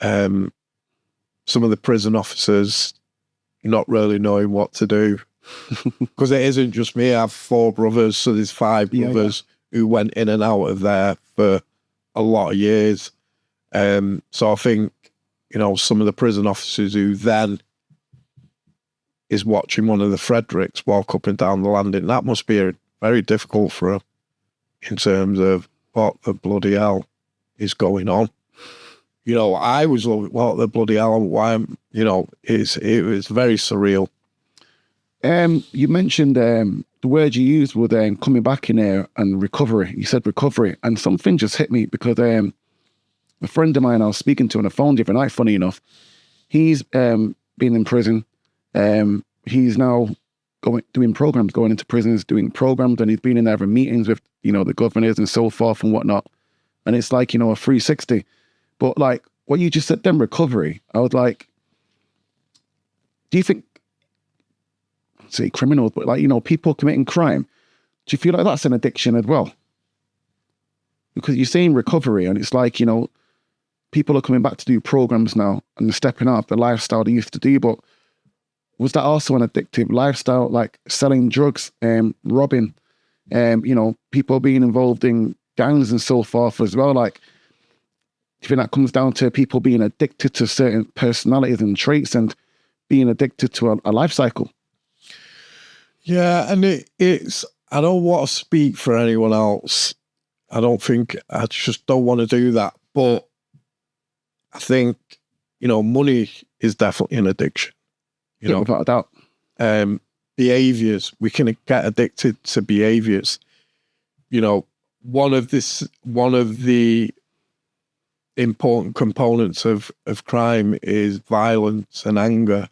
some of the prison officers not really knowing what to do. Because it isn't just me. I have 4 brothers, so there's 5 brothers who went in and out of there for a lot of years. So I think, you know, some of the prison officers who then is watching one of the Fredericks walk up and down the landing, that must be very difficult for them in terms of what the bloody hell is going on. You know, I was like, what the bloody hell, why, you know, it was very surreal. You mentioned the word you used was coming back in there and recovery. You said recovery, and something just hit me because a friend of mine I was speaking to on the phone the other night, funny enough, he's been in prison. He's now doing programs, going into prisons, doing programs, and he's been in there having meetings with, you know, the governors and so forth and whatnot. And it's like, you know, a 360. But like what you just said then, recovery, I was like, do you think, say criminals, but like, you know, people committing crime, do you feel like that's an addiction as well? Because you're saying recovery, and it's like, you know, people are coming back to do programs now and they're stepping up the lifestyle they used to do, but was that also an addictive lifestyle, like selling drugs, robbing, you know, people being involved in gangs and so forth as well? Like, do you think that comes down to people being addicted to certain personalities and traits and being addicted to a life cycle? Yeah, and it's, I don't want to speak for anyone else. I just don't want to do that. But I think, you know, money is definitely an addiction. You know, without a doubt. Behaviors, we can get addicted to behaviors. You know, one of the important components of crime is violence and anger.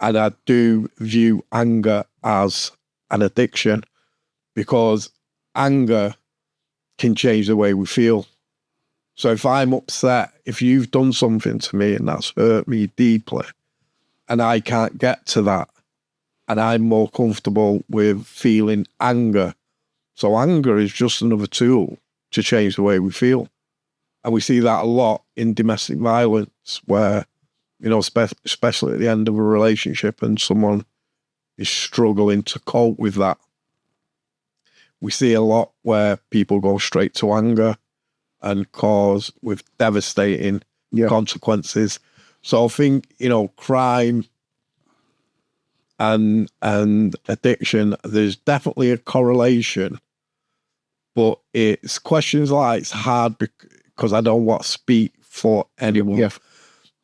And I do view anger as an addiction because anger can change the way we feel. So if I'm upset, if you've done something to me and that's hurt me deeply, and I can't get to that, and I'm more comfortable with feeling anger. So anger is just another tool to change the way we feel. And we see that a lot in domestic violence where, you know, especially at the end of a relationship and someone is struggling to cope with that. We see a lot where people go straight to anger and cause with devastating consequences. So I think, you know, crime and addiction, there's definitely a correlation, but it's questions like, it's hard because I don't want to speak for anyone. Yeah.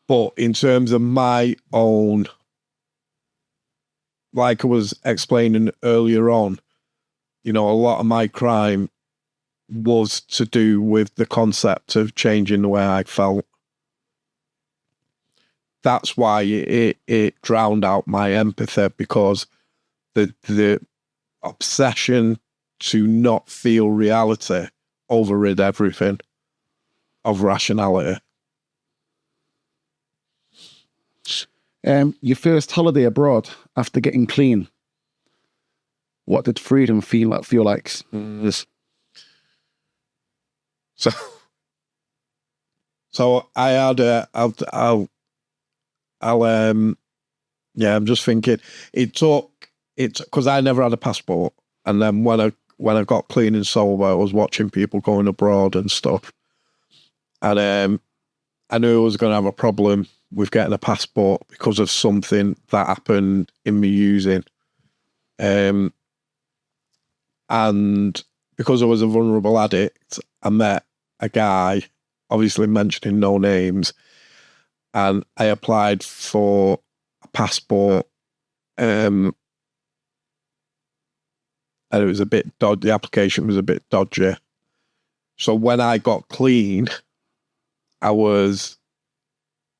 But in terms of my own, like I was explaining earlier on, you know, a lot of my crime was to do with the concept of changing the way I felt. That's why it drowned out my empathy, because the obsession to not feel reality overrid everything of rationality. Your first holiday abroad after getting clean, what did freedom feel like? So I had I'm just thinking it took because I never had a passport, and then when I got clean and sober, I was watching people going abroad and stuff, and I knew I was going to have a problem with getting a passport because of something that happened in me using. And because I was a vulnerable addict, I met a guy, obviously mentioning no names, and I applied for a passport. And it was a bit dodgy. The application was a bit dodgy. So when I got clean, I was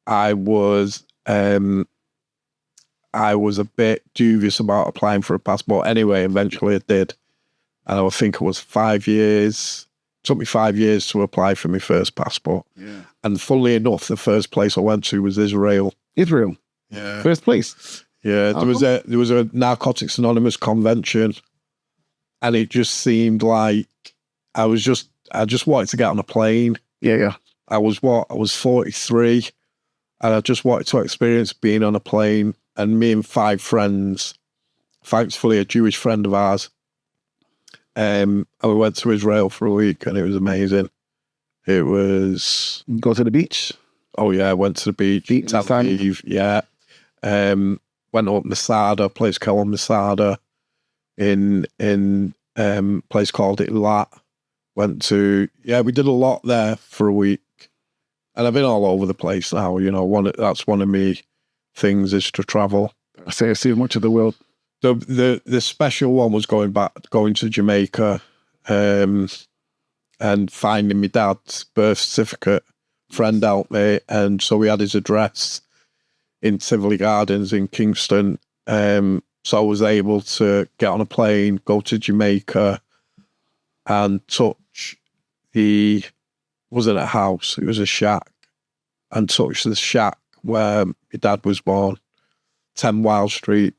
a bit dubious about applying for a passport. Anyway, eventually I did. And I think it was 5 years. It took me 5 years to apply for my first passport. Yeah. And funnily enough, the first place I went to was Israel. Israel? Yeah. First place? Yeah. There was a Narcotics Anonymous convention. And it just seemed like I just wanted to get on a plane. Yeah. I was 43, and I just wanted to experience being on a plane. And me and 5 friends, thankfully a Jewish friend of ours, and we went to Israel for a week, and it was amazing. It was... Go to the beach? Oh yeah, I went to the beach. Tel Aviv, yeah. Went up Masada, a place called Masada, in place called Eilat. We did a lot there for a week. And I've been all over the place now, you know. That's one of me things is to travel. I say I've seen much of the world. The special one was going to Jamaica, and finding my dad's birth certificate. Friend helped me, and so we had his address in Tivoli Gardens in Kingston. So I was able to get on a plane, go to Jamaica, and touch wasn't a house, it was a shack, and touch the shack where my dad was born, 10 Wild Street,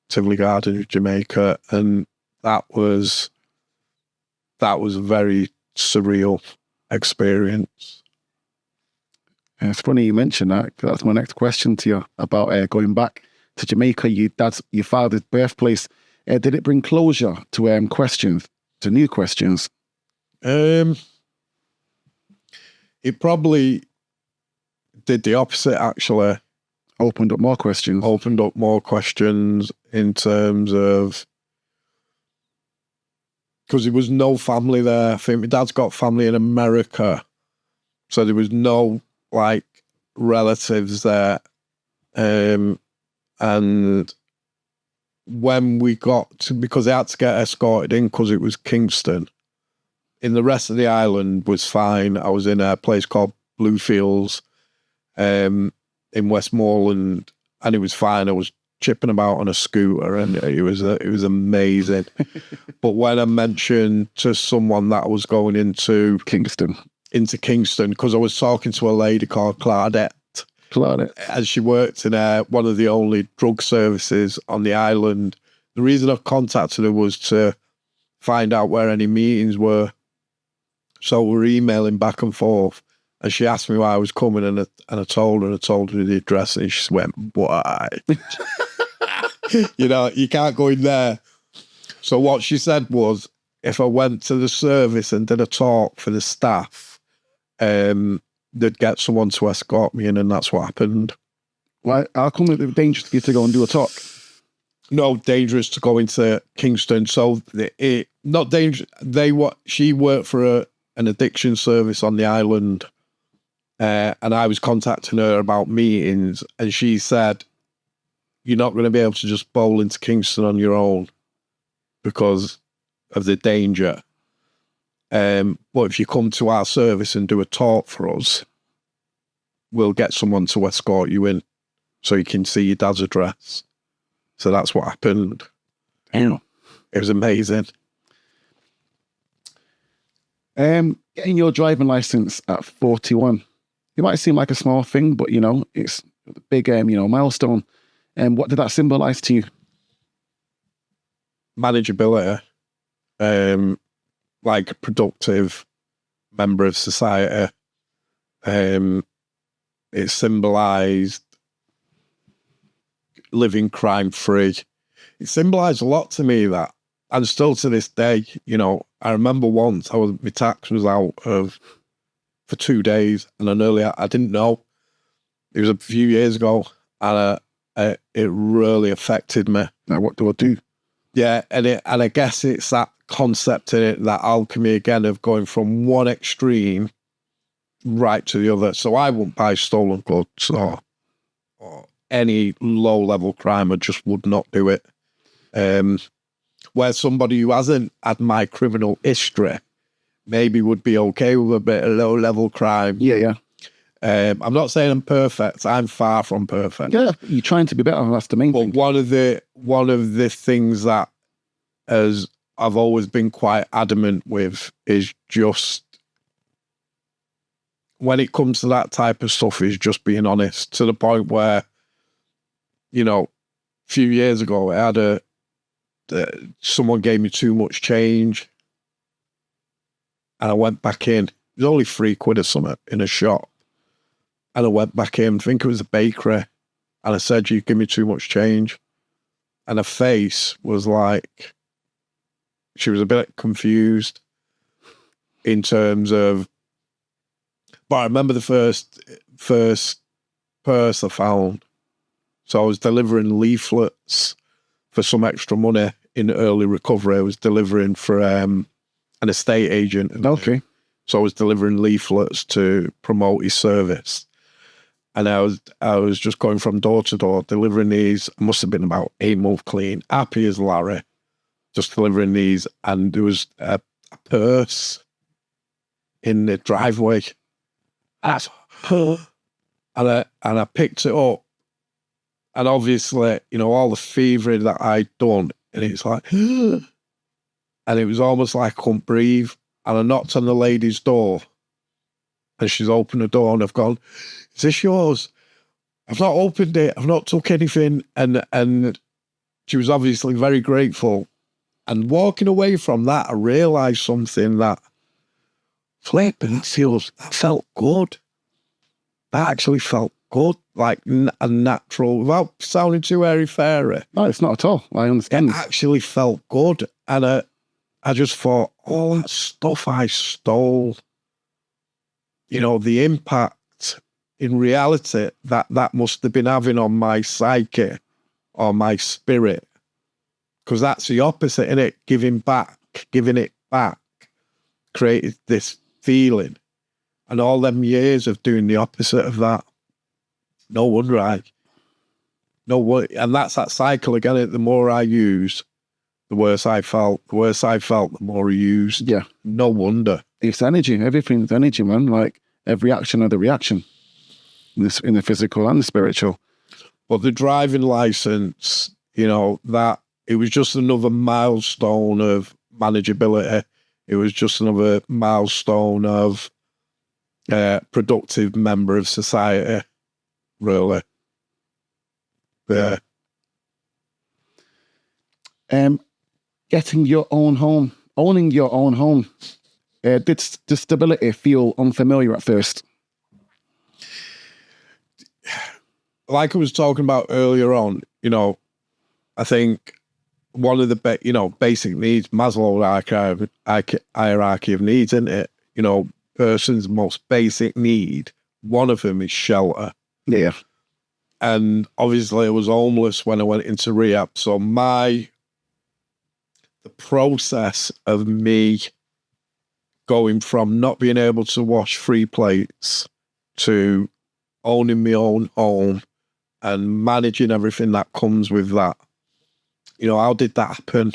Tivoli Gardens, Jamaica, and that was a very surreal experience. It's funny you mentioned that, 'cause that's my next question to you about going back to Jamaica, your father's birthplace. Did it bring closure to new questions? It probably did the opposite, actually. Opened up more questions in terms of, because there was no family there. I think my dad's got family in America, so there was no like relatives there. And when we got to, because they had to get escorted in because it was Kingston, in the rest of the island was fine. I was in a place called Bluefields in Westmoreland, and it was fine. I was chipping about on a scooter, and it was amazing. But when I mentioned to someone that I was going into Kingston, because I was talking to a lady called Claudette, and she worked in one of the only drug services on the island. The reason I contacted her was to find out where any meetings were. So we're emailing back and forth, and she asked me why I was coming, and I told her the address, and she went, "Why?" You know, you can't go in there. So what she said was, if I went to the service and did a talk for the staff, they'd get someone to escort me in, and that's what happened. Why? How come it was dangerous for you to go and do a talk? No, dangerous to go into Kingston. So not dangerous. She worked for an addiction service on the island, and I was contacting her about meetings, and she said, "You're not going to be able to just bowl into Kingston on your own because of the danger. But if you come to our service and do a talk for us, we'll get someone to escort you in so you can see your dad's address." So that's what happened. Damn. It was amazing. Getting your driving license at 41, it might seem like a small thing, but, you know, it's a big, milestone. And what did that symbolize to you? Manageability, like a productive member of society. It symbolized living crime-free. It symbolized a lot to me, that, and still to this day, you know, I remember once my tax was out of for 2 days, and I didn't know. It was a few years ago, and it really affected me. Now, what do I do? Yeah, and I guess it's that concept in it, that alchemy again of going from one extreme right to the other. So I wouldn't buy stolen goods or any low-level crime. I just would not do it. Where somebody who hasn't had my criminal history maybe would be okay with a bit of low-level crime. Yeah. I'm not saying I'm perfect. I'm far from perfect. Yeah, you're trying to be better. That's the main But thing. one of the things that I've always been quite adamant with is just, when it comes to that type of stuff, is just being honest, to the point where, you know, a few years ago, I had someone gave me too much change, and I went back in. It was only £3 or something in a shop. And I went back in, I think it was a bakery, and I said, "You give me too much change." And her face was like, she was a bit confused in terms of, but I remember the first purse I found. So I was delivering leaflets for some extra money in early recovery. I was delivering for an estate agent. Okay. So I was delivering leaflets to promote his service. And I was just going from door to door, delivering these. I must have been about 8 months clean, happy as Larry, just delivering these. And there was a purse in the driveway. And I picked it up. And obviously, you know, all the thievery that I'd done, and it's like, and it was almost like I couldn't breathe. And I knocked on the lady's door, and she's opened the door, and I've gone, "Is this yours?" I've not opened it. I've not took anything. And she was obviously very grateful. And walking away from that, I realised something, that flipping that felt good. That actually felt good, like a natural, without sounding too airy-fairy. No, it's not at all. I understand. It actually felt good. And I just thought, all that stuff I stole, you know, the impact in reality that must have been having on my psyche or my spirit. Because that's the opposite, innit? Giving it back, created this feeling. And all them years of doing the opposite of that. No wonder and that's that cycle again. The more I use, the worse I felt. The worse I felt, the more I used. Yeah. No wonder. It's energy. Everything's energy, man. Like every action of the reaction in the physical and the spiritual. But the driving license, you know, that it was just another milestone of manageability. It was just another milestone of productive member of society, really. Yeah. Getting your own home, owning your own home. Did the stability feel unfamiliar at first? Like I was talking about earlier on, you know, I think one of the basic needs, Maslow's hierarchy of needs, isn't it? You know, person's most basic need, one of them is shelter. Yeah. And obviously I was homeless when I went into rehab. So the process of me going from not being able to wash 3 plates to owning my own home and managing everything that comes with that. You know, how did that happen?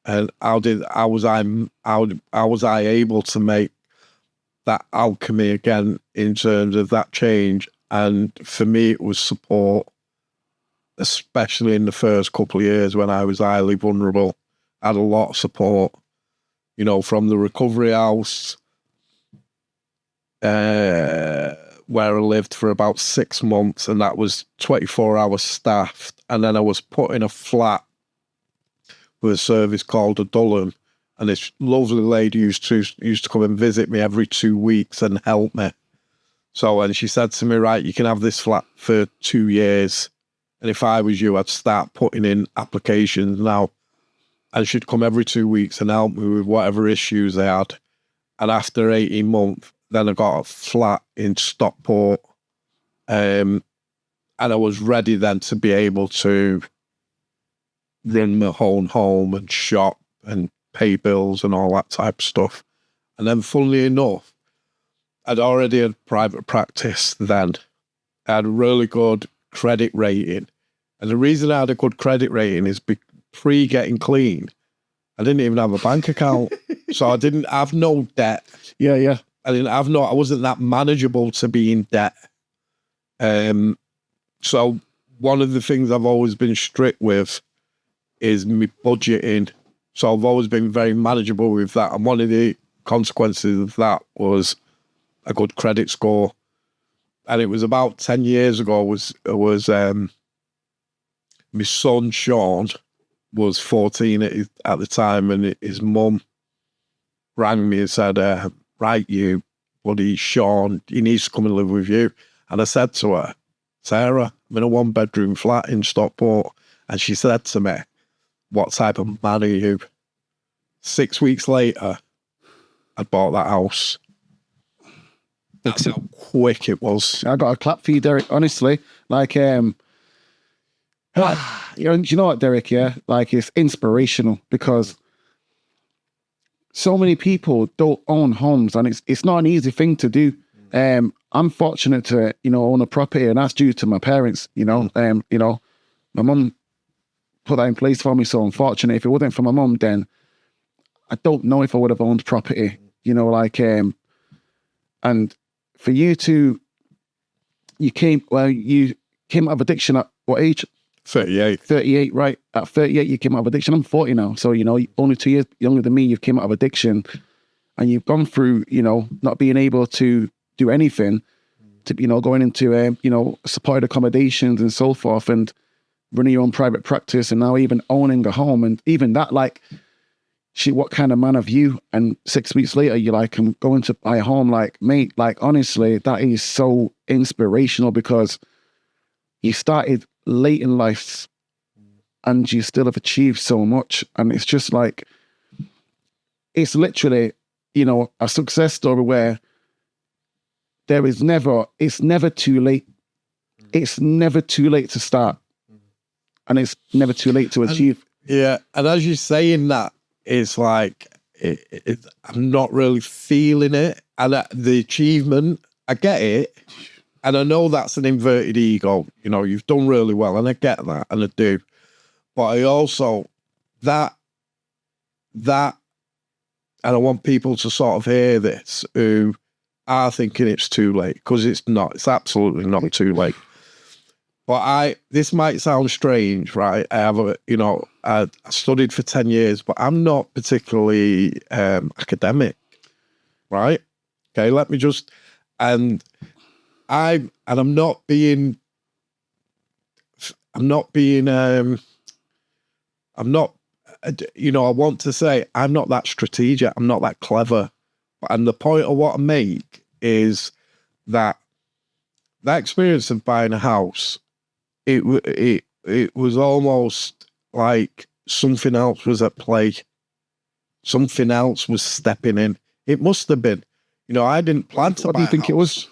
And how was I able to make that alchemy again in terms of that change? And for me, it was support, especially in the first couple of years when I was highly vulnerable. I had a lot of support, you know, from the recovery house, where I lived for about 6 months, and that was 24 hours staffed. And then I was put in a flat with a service called a Dulham, and this lovely lady used to come and visit me every 2 weeks and help me. So, and she said to me, "Right, you can have this flat for 2 years. And if I was you, I'd start putting in applications now." And she'd come every 2 weeks and help me with whatever issues they had. And after 18 months, Then I got a flat in Stockport. And I was ready then to be able to run my own home and shop and pay bills and all that type of stuff. And then funnily enough, I'd already had private practice then. I had a really good credit rating. And the reason I had a good credit rating is pre getting clean, I didn't even have a bank account. So I didn't have no debt. Yeah. I wasn't that manageable to be in debt. So one of the things I've always been strict with is my budgeting. So I've always been very manageable with that. And one of the consequences of that was a good credit score. And it was about 10 years ago, my son, Sean, was 14 at the time, and his mum rang me and said, right, you bloody Sean, he needs to come and live with you. And I said to her, Sarah, I'm in a 1-bedroom flat in Stockport. And she said to me, what type of man are you? 6 weeks later, I bought that house. That's how quick it was. I got a clap for you, Derek, honestly. Like, you know what, Derek, yeah? Like, it's inspirational because so many people don't own homes, and it's not an easy thing to do. I'm fortunate to, own a property, and that's due to my parents, my mum put that in place for me, so I'm fortunate. If it wasn't for my mum, then I don't know if I would have owned property, and for you you came out of addiction at what age? 38. 38, right. At 38, you came out of addiction. I'm 40 now. So, only 2 years younger than me, you've came out of addiction, and you've gone through, not being able to do anything, to, going into, supported accommodations and so forth, and running your own private practice, and now even owning a home. And even that, like, what kind of man are you? And 6 weeks later, you're like, I'm going to buy a home. Like, mate, like, honestly, that is so inspirational because you started late in life and you still have achieved so much. And it's just like, it's literally, a success story where it's never too late. It's never too late to start. And it's never too late to achieve. Yeah. And as you're saying that, it's like, I'm not really feeling it. And the achievement, I get it. And I know that's an inverted ego. You've done really well, and I get that, and I do. But I also, that, and I want people to sort of hear this who are thinking it's too late, because it's not. It's absolutely not too late. But this might sound strange, right? I have I studied for 10 years, but I'm not particularly academic, right? Okay, let me just, I'm not being, I want to say I'm not that strategic, I'm not that clever. And the point of what I make is that experience of buying a house, it was almost like something else was at play. Something else was stepping in. It must have been. I didn't plan to buy a house. What do you think it was?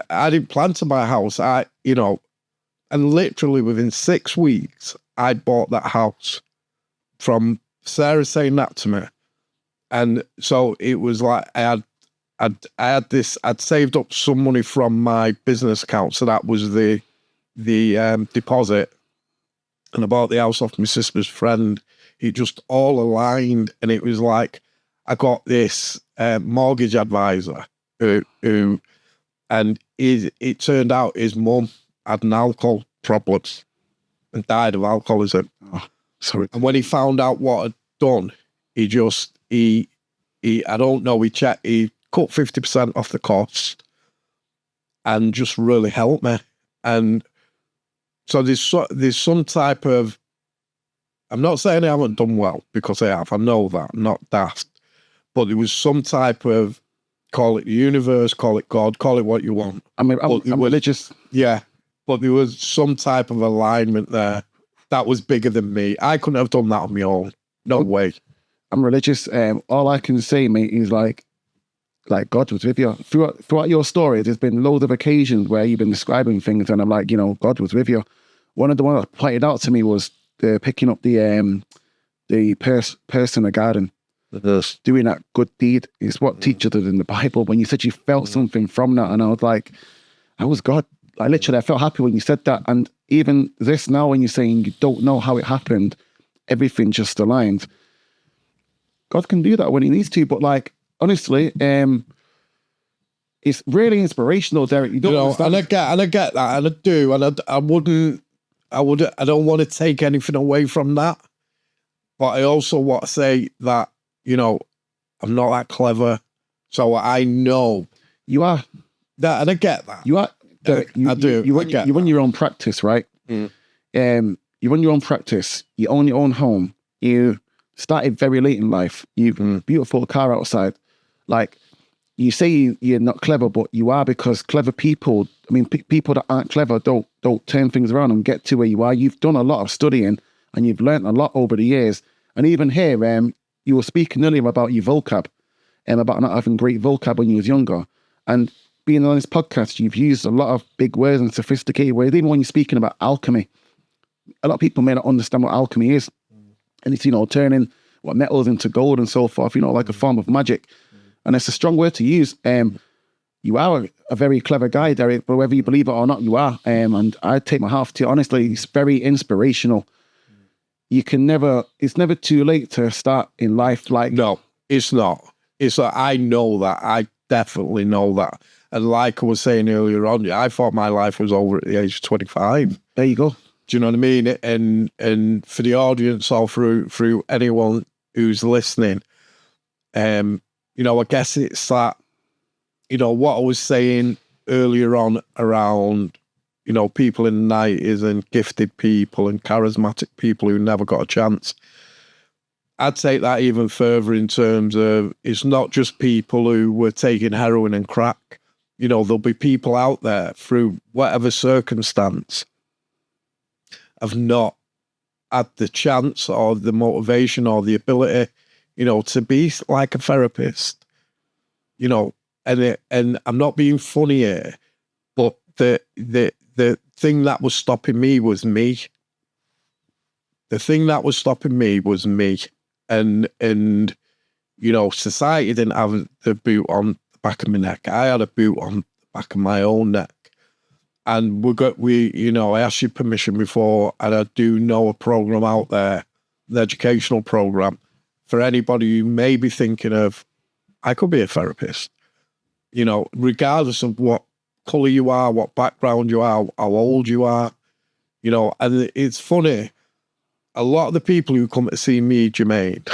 I didn't plan to buy a house. And literally within 6 weeks, I bought that house from Sarah saying that to me. And so it was like I'd saved up some money from my business account. So that was the deposit. And I bought the house off my sister's friend. It just all aligned. And it was like, I got this mortgage advisor who and it turned out his mum had an alcohol problem and died of alcoholism. Oh, sorry. And when he found out what I'd done, he I don't know, he cut 50% off the cost and just really helped me. And so there's some type of, I'm not saying I haven't done well, because I have, I know that, I'm not daft, but there was some type of, call it the universe, call it God, call it what you want. I'm religious. Yeah, but there was some type of alignment there that was bigger than me. I couldn't have done that on my own. No way. I'm religious. All I can say, mate, is like, like God was with you. Throughout your story, there's been loads of occasions where you've been describing things and I'm like, you know, God was with you. One of the ones that pointed out to me was picking up the person in the garden. Doing that good deed is what teaches us in the Bible. When you said you felt something from that, and I was like, I was God. I literally, I felt happy when you said that. And even this now, when you're saying you don't know how it happened, everything just aligns. God can do that when he needs to, but like, honestly, it's really inspirational, Derek. You don't understand. And I get that, and I do, and I don't want to take anything away from that, but I also want to say that, you know, I'm not that clever, so I know you are that, and I get that. You are. Derek, I do. You run your own practice, right? You run your own practice. You own your own home. You started very late in life. You've beautiful car outside. Like, you say you're not clever, but you are, because clever people, I mean, people that aren't clever don't turn things around and get to where you are. You've done a lot of studying and you've learned a lot over the years. And even here, you were speaking earlier about your vocab, about not having great vocab when you was younger. And being on this podcast, you've used a lot of big words and sophisticated words. Even when you're speaking about alchemy, a lot of people may not understand what alchemy is. And it's, you know, turning what metals into gold and so forth, you know, like a form of magic. And it's a strong word to use. You are a very clever guy, Derek, but whether you believe it or not, you are. And I take my hat off to you. Honestly, it's very inspirational. It's never too late to start in life. Like, no, it's not. It's like, I know that. I definitely know that. And like I was saying earlier on, I thought my life was over at the age of 25. There you go. Do you know what I mean? And for the audience or through anyone who's listening, you know, I guess it's that, you know, what I was saying earlier on around, you know, people in the 90s and gifted people and charismatic people who never got a chance. I'd take that even further in terms of, it's not just people who were taking heroin and crack. You know, there'll be people out there through whatever circumstance have not had the chance or the motivation or the ability, you know, to be like a therapist, you know, and I'm not being funny here, but the thing that was stopping me was me. The thing that was stopping me was me. And you know, society didn't have the boot on the back of my neck. I had a boot on the back of my own neck. And you know, I asked your permission before, and I do know a program out there, the educational program, for anybody who may be thinking of, I could be a therapist, you know, regardless of what color you are, what background you are, how old you are, you know. And it's funny, a lot of the people who come to see me, Jermaine,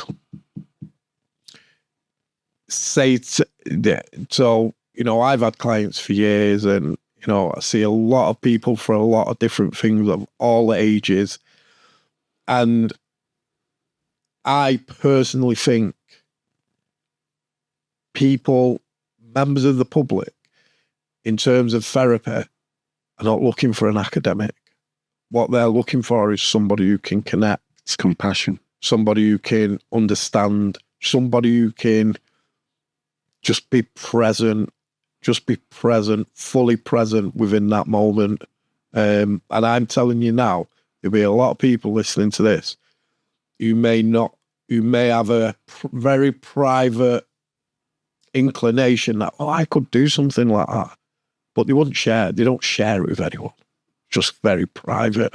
say, so, you know, I've had clients for years, and, you know, I see a lot of people for a lot of different things of all ages. And I personally think people, members of the public, in terms of therapy, are not looking for an academic. What they're looking for is somebody who can connect. It's compassion. Somebody who can understand. Somebody who can just be present. Just be present, fully present within that moment. And I'm telling you now, there'll be a lot of people listening to this who may have a very private inclination that, I could do something like that. But they wouldn't share. They don't share it with anyone. Just very private.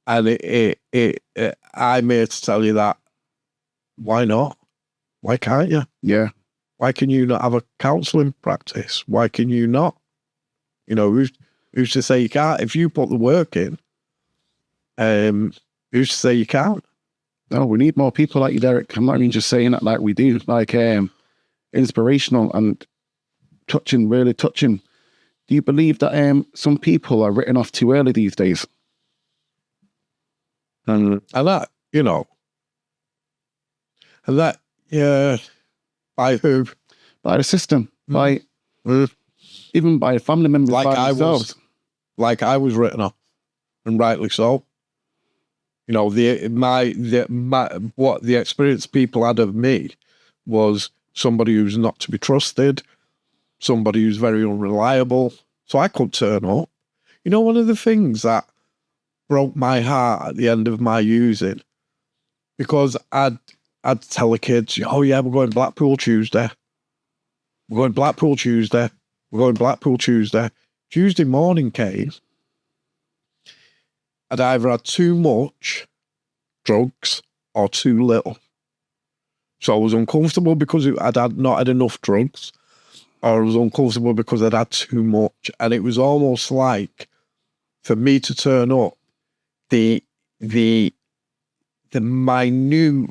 And I'm here to tell you that, why not? Why can't you? Yeah. Why can you not have a counselling practice? Why can you not? You know, who's to say you can't? If you put the work in, who's to say you can't? No, we need more people like you, Derek. I'm not even just saying that like we do. Like, inspirational and touching, really touching. Do you believe that some people are written off too early these days? And that, you know, and that, yeah. By who? By the system. By even by family members. Like by I themselves. Like I was written off, and rightly so. You know, what the experience people had of me was somebody who's not to be trusted, somebody who's very unreliable. So I couldn't turn up. You know, one of the things that broke my heart at the end of my using, because I'd tell the kids, oh yeah, we're going Blackpool Tuesday. We're going Blackpool Tuesday. We're going Blackpool Tuesday. Tuesday morning came. I'd either had too much drugs or too little. So I was uncomfortable because I'd not had enough drugs, or I was uncomfortable because I'd had too much. And it was almost like, for me to turn up, the minute,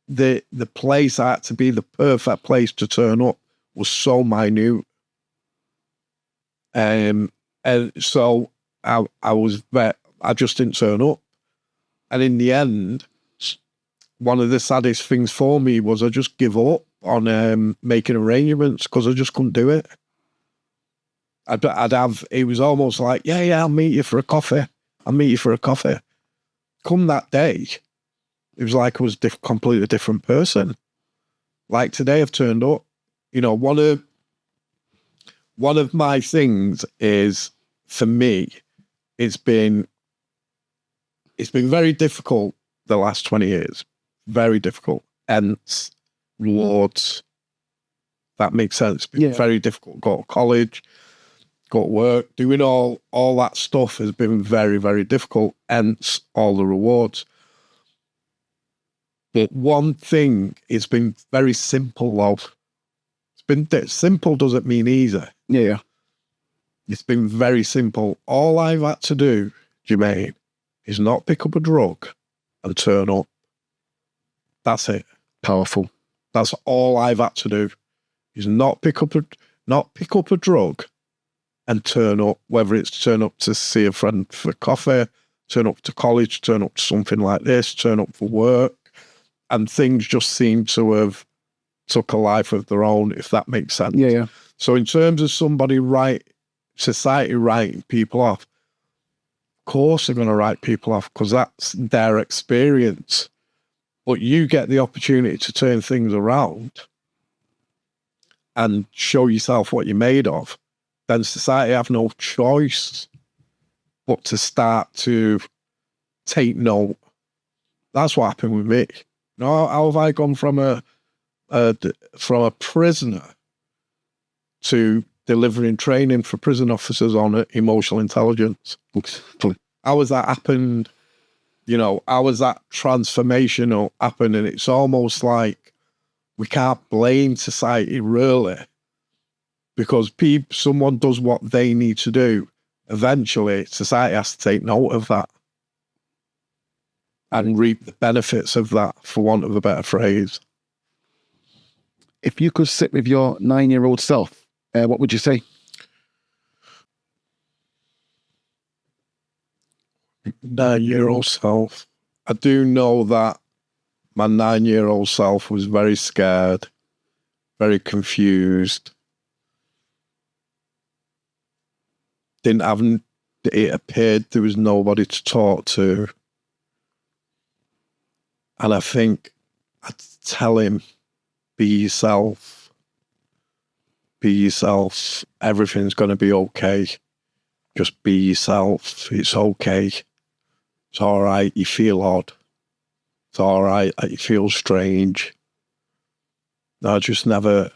the place I had to be the perfect place to turn up was so minute. And so I just didn't turn up. And in the end, one of the saddest things for me was I just give up on making arrangements because I just couldn't do it. It was almost like, yeah, I'll meet you for a coffee. I'll meet you for a coffee. Come that day, it was like I was a completely different person. Like today I've turned up. You know, one of my things is, for me, it's been very difficult the last 20 years. Very difficult. Hence, rewards. That makes sense. It's been very difficult. Go to college, go to work, doing all that stuff has been very, very difficult. Hence, all the rewards. But one thing, it's been very simple, love. It's been simple doesn't mean easy. Yeah. It's been very simple. All I've had to do, Jermaine, is not pick up a drug and turn up. That's it. Powerful. That's all I've had to do. Is not pick up a drug and turn up, whether it's turn up to see a friend for coffee, turn up to college, turn up to something like this, turn up for work, and things just seem to have took a life of their own, if that makes sense. Yeah. So in terms of society writing people off, of course they're going to write people off because that's their experience. But you get the opportunity to turn things around and show yourself what you're made of, then society have no choice but to start to take note. That's what happened with me. You know, how have I gone from a prisoner to delivering training for prison officers on emotional intelligence? How has that happened? You know, how has that transformation happened? And it's almost like we can't blame society really, because someone does what they need to do. Eventually, society has to take note of that and reap the benefits of that, for want of a better phrase. If you could sit with your 9-year-old self, what would you say? Nine-year-old self. I do know that my 9-year-old self was very scared, very confused. It appeared there was nobody to talk to. And I think I'd tell him, be yourself. Be yourself. Everything's going to be okay. Just be yourself. It's okay. It's all right. You feel odd. It's all right. You feel strange. He was just never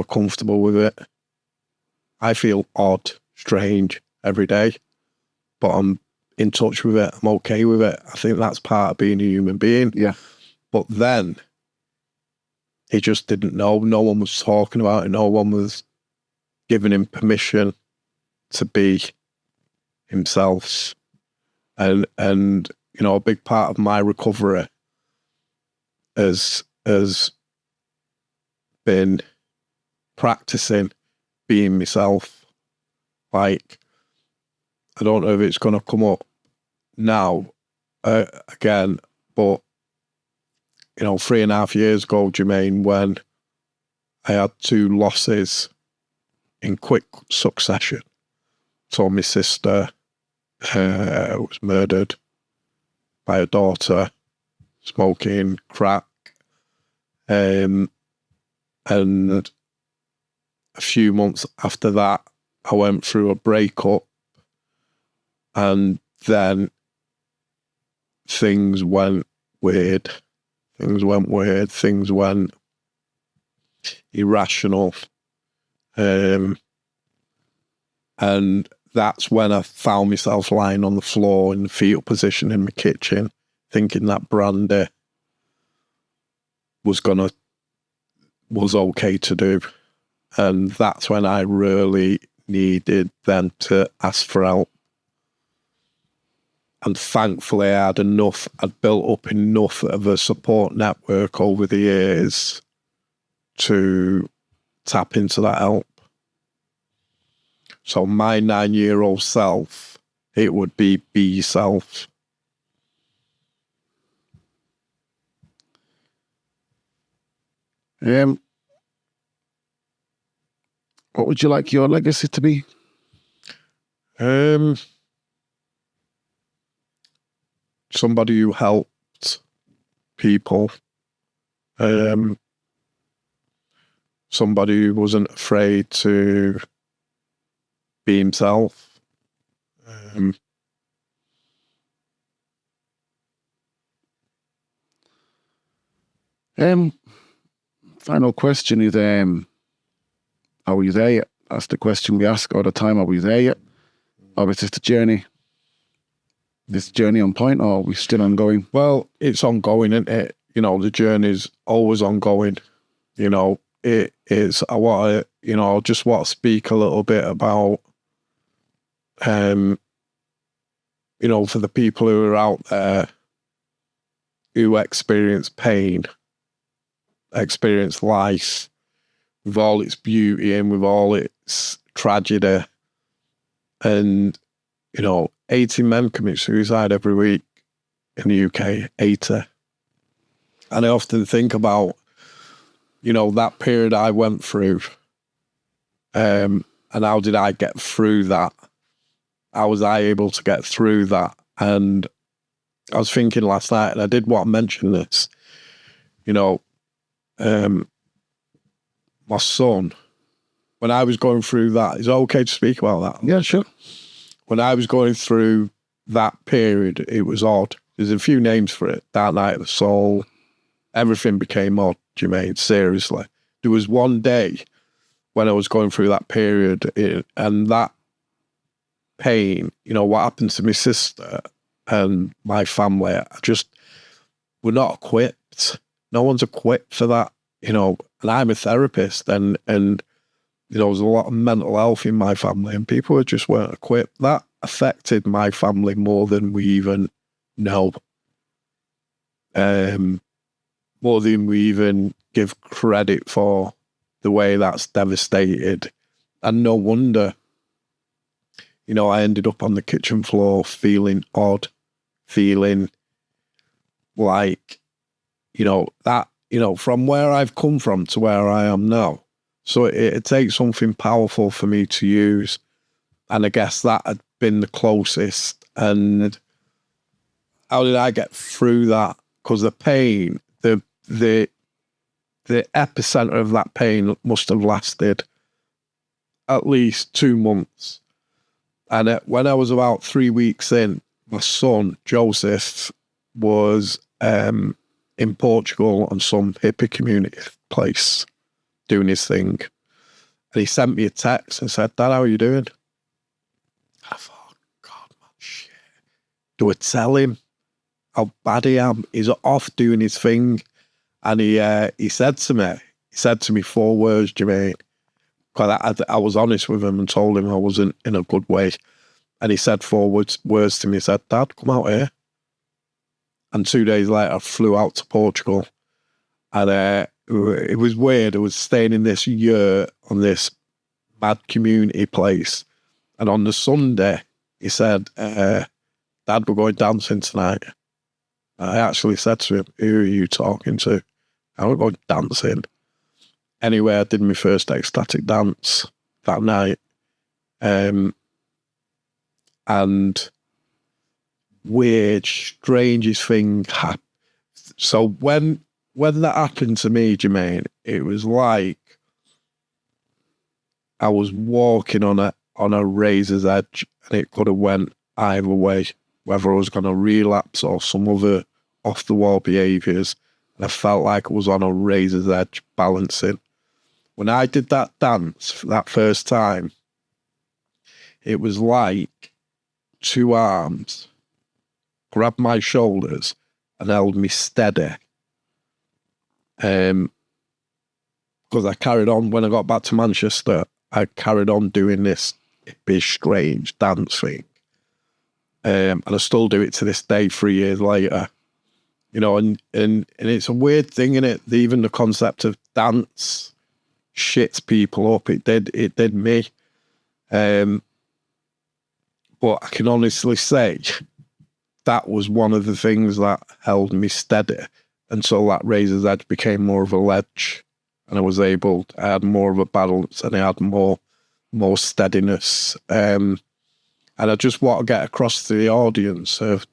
comfortable with it. I feel odd, strange every day, but I'm in touch with it. I'm okay with it. I think that's part of being a human being. Yeah. But then he just didn't know. No one was talking about it. No one was giving him permission to be himself. And you know, a big part of my recovery has been practicing being myself. Like, I don't know if it's going to come up now again, but you know, 3.5 years ago, Jermaine, when I had 2 losses in quick succession. So my sister was murdered by her daughter, smoking crack, and a few months after that, I went through a breakup, and then things went weird. Things went irrational. And that's when I found myself lying on the floor in the fetal position in my kitchen, thinking that brandy was okay to do. And that's when I really needed then to ask for help. And thankfully I'd built up enough of a support network over the years to tap into that help. So my 9-year-old self, it would be yourself. What would you like your legacy to be? Somebody who helped people. Somebody who wasn't afraid to be himself. Final question is, are we there yet? That's the question we ask all the time. Are we there yet? Or is this the journey? This journey on point, or are we still ongoing? Well, it's ongoing, isn't it? You know, the journey's always ongoing. You know, it is. I just want to speak a little bit about, for the people who are out there who experience pain, experience life with all its beauty and with all its tragedy. And, 80 men commit suicide every week in the UK, 80. And I often think about, that period I went through, and how did I get through that? How was I able to get through that? And I was thinking last night, and I did want to mention this, my son, when I was going through that, is it okay to speak about that? Yeah, sure. When I was going through that period, it was odd. There's a few names for it. Dark Night of the Soul. Everything became odd, Jermaine, seriously. There was one day when I was going through that period, and that pain, what happened to my sister and my family, we're not equipped. No one's equipped for that, and I'm a therapist, and there was a lot of mental health in my family, and people just weren't equipped. That affected my family more than we even know. More than we even give credit for, the way that's devastated. And no wonder, I ended up on the kitchen floor feeling odd, feeling like, from where I've come from to where I am now. So it takes something powerful for me to use. And I guess that had been the closest. And how did I get through that? Because the pain, the epicenter of that pain must have lasted at least 2 months. And when I was about 3 weeks in, my son, Joseph, was in Portugal on some hippie community place doing his thing. And he sent me a text and said, "Dad, how are you doing?" I thought, God, man, shit. Do I tell him how bad I am? He's off doing his thing. And he said to me 4 words, Jermaine, because I was honest with him and told him I wasn't in a good way. And he said 4 words to me. He said, "Dad, come out here." And 2 days later, I flew out to Portugal. And it was weird. I was staying in this yurt on this mad community place. And on the Sunday, he said, "Dad, we're going dancing tonight." I actually said to him, "Who are you talking to?" "I was going dancing." Anyway, I did my first ecstatic dance that night. And weird, strangest thing happened. So when that happened to me, Jermaine, it was like I was walking on a razor's edge, and it could have went either way, whether I was going to relapse or some other off-the-wall behaviours. And I felt like I was on a razor's edge balancing. When I did that dance for that first time, it was like two arms grabbed my shoulders and held me steady. Because I carried on, when I got back to Manchester, I carried on doing this big, strange dance thing. And I still do it to this day, 3 years later. You know, and it's a weird thing, isn't it? Even the concept of dance shits people up. It did me. But I can honestly say that was one of the things that held me steady until that razor's edge became more of a ledge, and I had more of a balance, and I had more steadiness. And I just want to get across to the audience of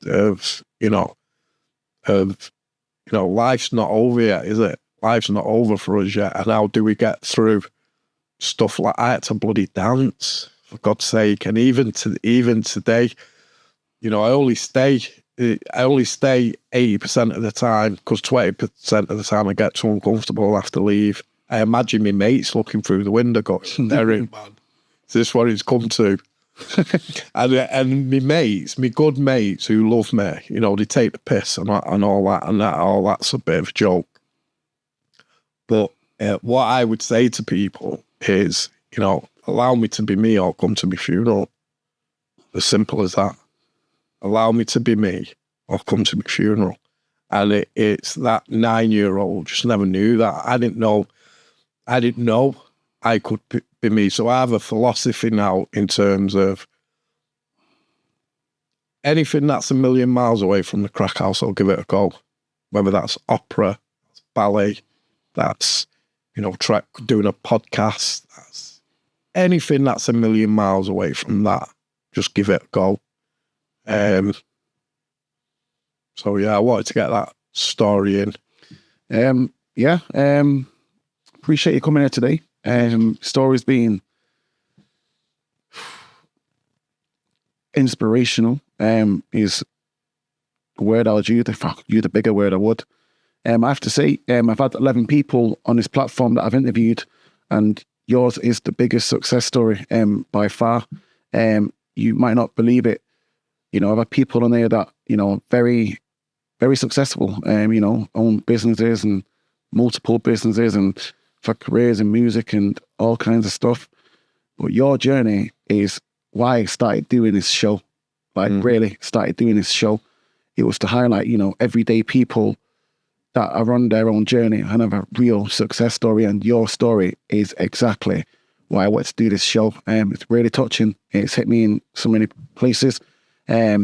life's not over yet, is it? Life's not over for us yet. And how do we get through stuff like I had to bloody dance, for God's sake? And even today, you know, I only stay 80% of the time, because 20% of the time I get too uncomfortable, I have to leave. I imagine my mates looking through the window going, Derek, man, is this what it's come to? and my mates, my good mates who love me, you know, they take the piss and all that's a bit of a joke. But what I would say to people is, you know, allow me to be me or come to my funeral. As simple as that. Allow me to be me or come to my funeral. And it's that 9-year-old just never knew that. I didn't know I could be me. So I have a philosophy now in terms of anything that's a million miles away from the crack house, I'll give it a go. Whether that's opera, that's ballet, that's, you know, doing a podcast, that's anything that's a million miles away from that, just give it a go. So yeah, I wanted to get that story in. Appreciate you coming here today. Stories being inspirational is the word I would use. The bigger word I would. I have to say, I've had 11 people on this platform that I've interviewed, and yours is the biggest success story by far. You might not believe it. You know, I've had people on there that, you know, very, very successful, you know, own businesses and multiple businesses and for careers in music and all kinds of stuff. But your journey is why I started doing this show. Really started doing this show. It was to highlight, you know, everyday people that are on their own journey and have a real success story. And your story is exactly why I wanted to do this show. It's really touching. It's hit me in so many places. Got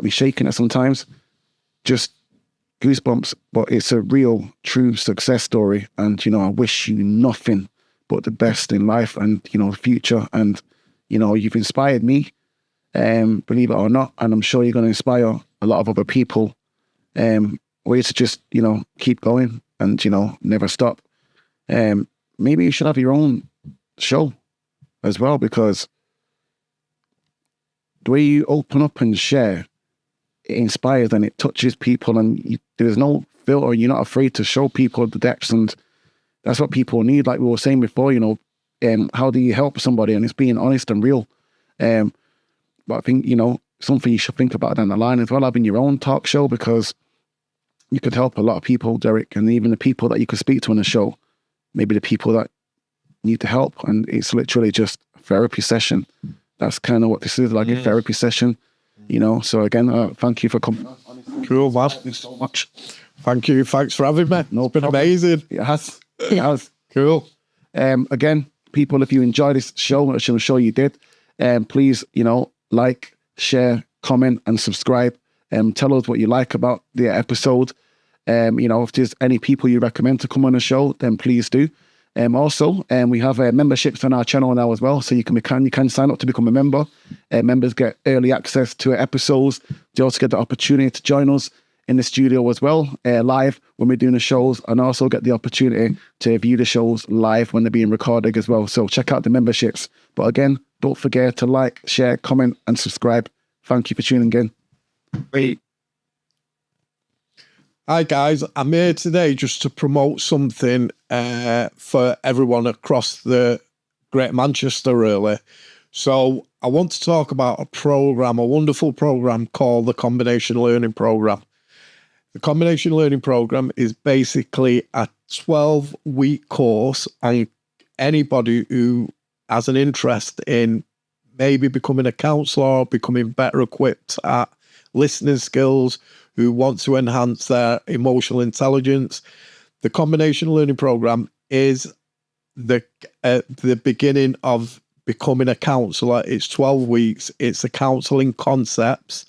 me shaking at sometimes. Just goosebumps. But it's a real, true success story. And, you know, I wish you nothing but the best in life and, you know, the future. And, you know, you've inspired me, believe it or not. And I'm sure you're going to inspire a lot of other people. Ways to just, you know, keep going and, you know, never stop. Maybe you should have your own show as well, because the way you open up and share, it inspires and it touches people, and there's no filter. You're not afraid to show people the depths, and that's what people need. Like we were saying before, you know, how do you help somebody? And it's being honest and real. But I think, you know, something you should think about down the line as well, having your own talk show, because you could help a lot of people, Derek, and even the people that you could speak to on the show, maybe the people that need to help. And it's literally just a therapy session. That's kind of what this is, like a therapy session, you know. So again, thank you for coming on. Cool, man. Thanks so much. Thank you. Thanks for having me. No, it's been amazing. It has. It has. Cool. Again, people, if you enjoy this show, which I'm sure you did, please, you know, like, share, comment, and subscribe. Tell us what you like about the episode. You know, if there's any people you recommend to come on the show, then please do. Also, we have memberships on our channel now as well, so you can sign up to become a member. Members get early access to episodes. They also get the opportunity to join us in the studio as well, live when we're doing the shows, and also get the opportunity to view the shows live when they're being recorded as well. So check out the memberships. But again, don't forget to like, share, comment, and subscribe. Thank you for tuning in. Wait. Hi guys, I'm here today just to promote something for everyone across the Greater Manchester, really. So I want to talk about a wonderful program called the Combination Learning Program. The Combination Learning Program is basically a 12-week course, and anybody who has an interest in maybe becoming a counsellor, becoming better equipped at listening skills, who want to enhance their emotional intelligence. The Combination Learning Program is the beginning of becoming a counsellor. It's 12 weeks. It's the counselling concepts.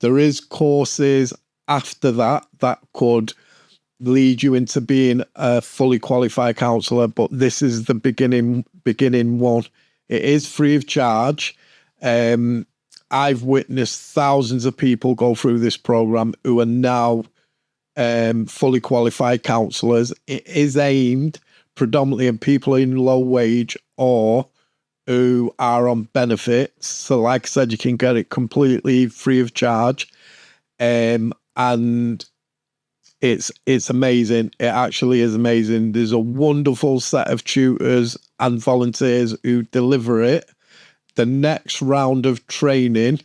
There is courses after that could lead you into being a fully qualified counsellor, but this is the beginning one. It is free of charge. I've witnessed thousands of people go through this program who are now fully qualified counsellors. It is aimed predominantly at people in low wage or who are on benefits. So like I said, you can get it completely free of charge. And it's amazing. It actually is amazing. There's a wonderful set of tutors and volunteers who deliver it. The next round of training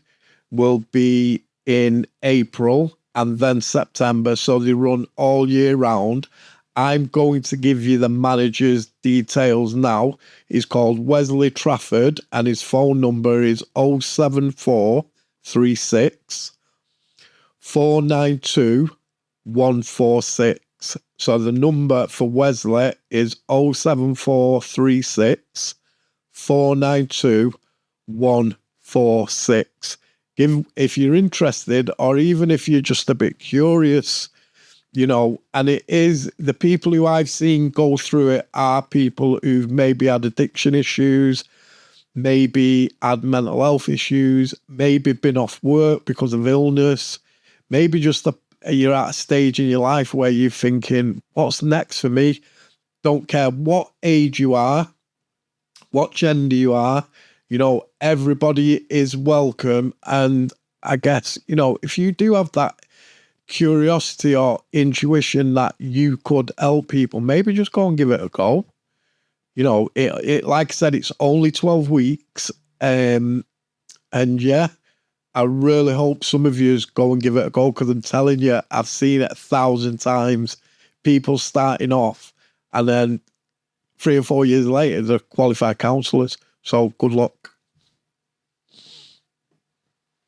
will be in April and then September, so they run all year round. I'm going to give you the manager's details now. He's called Wesley Trafford, and his phone number is 07436 492 146. So the number for Wesley is 07436 492 146. If you're interested, or even if you're just a bit curious, and it is, the people who I've seen go through it are people who've maybe had addiction issues, maybe had mental health issues, maybe been off work because of illness, maybe just you're at a stage in your life where you're thinking, what's next for me? Don't care what age you are, what gender you are, everybody is welcome. And I guess, if you do have that curiosity or intuition that you could help people, maybe just go and give it a go. It like I said, it's only 12 weeks. And yeah, I really hope some of you go and give it a go, because I'm telling you, I've seen it 1,000 times. People starting off and then 3 or 4 years later, they're qualified counsellors. So good luck.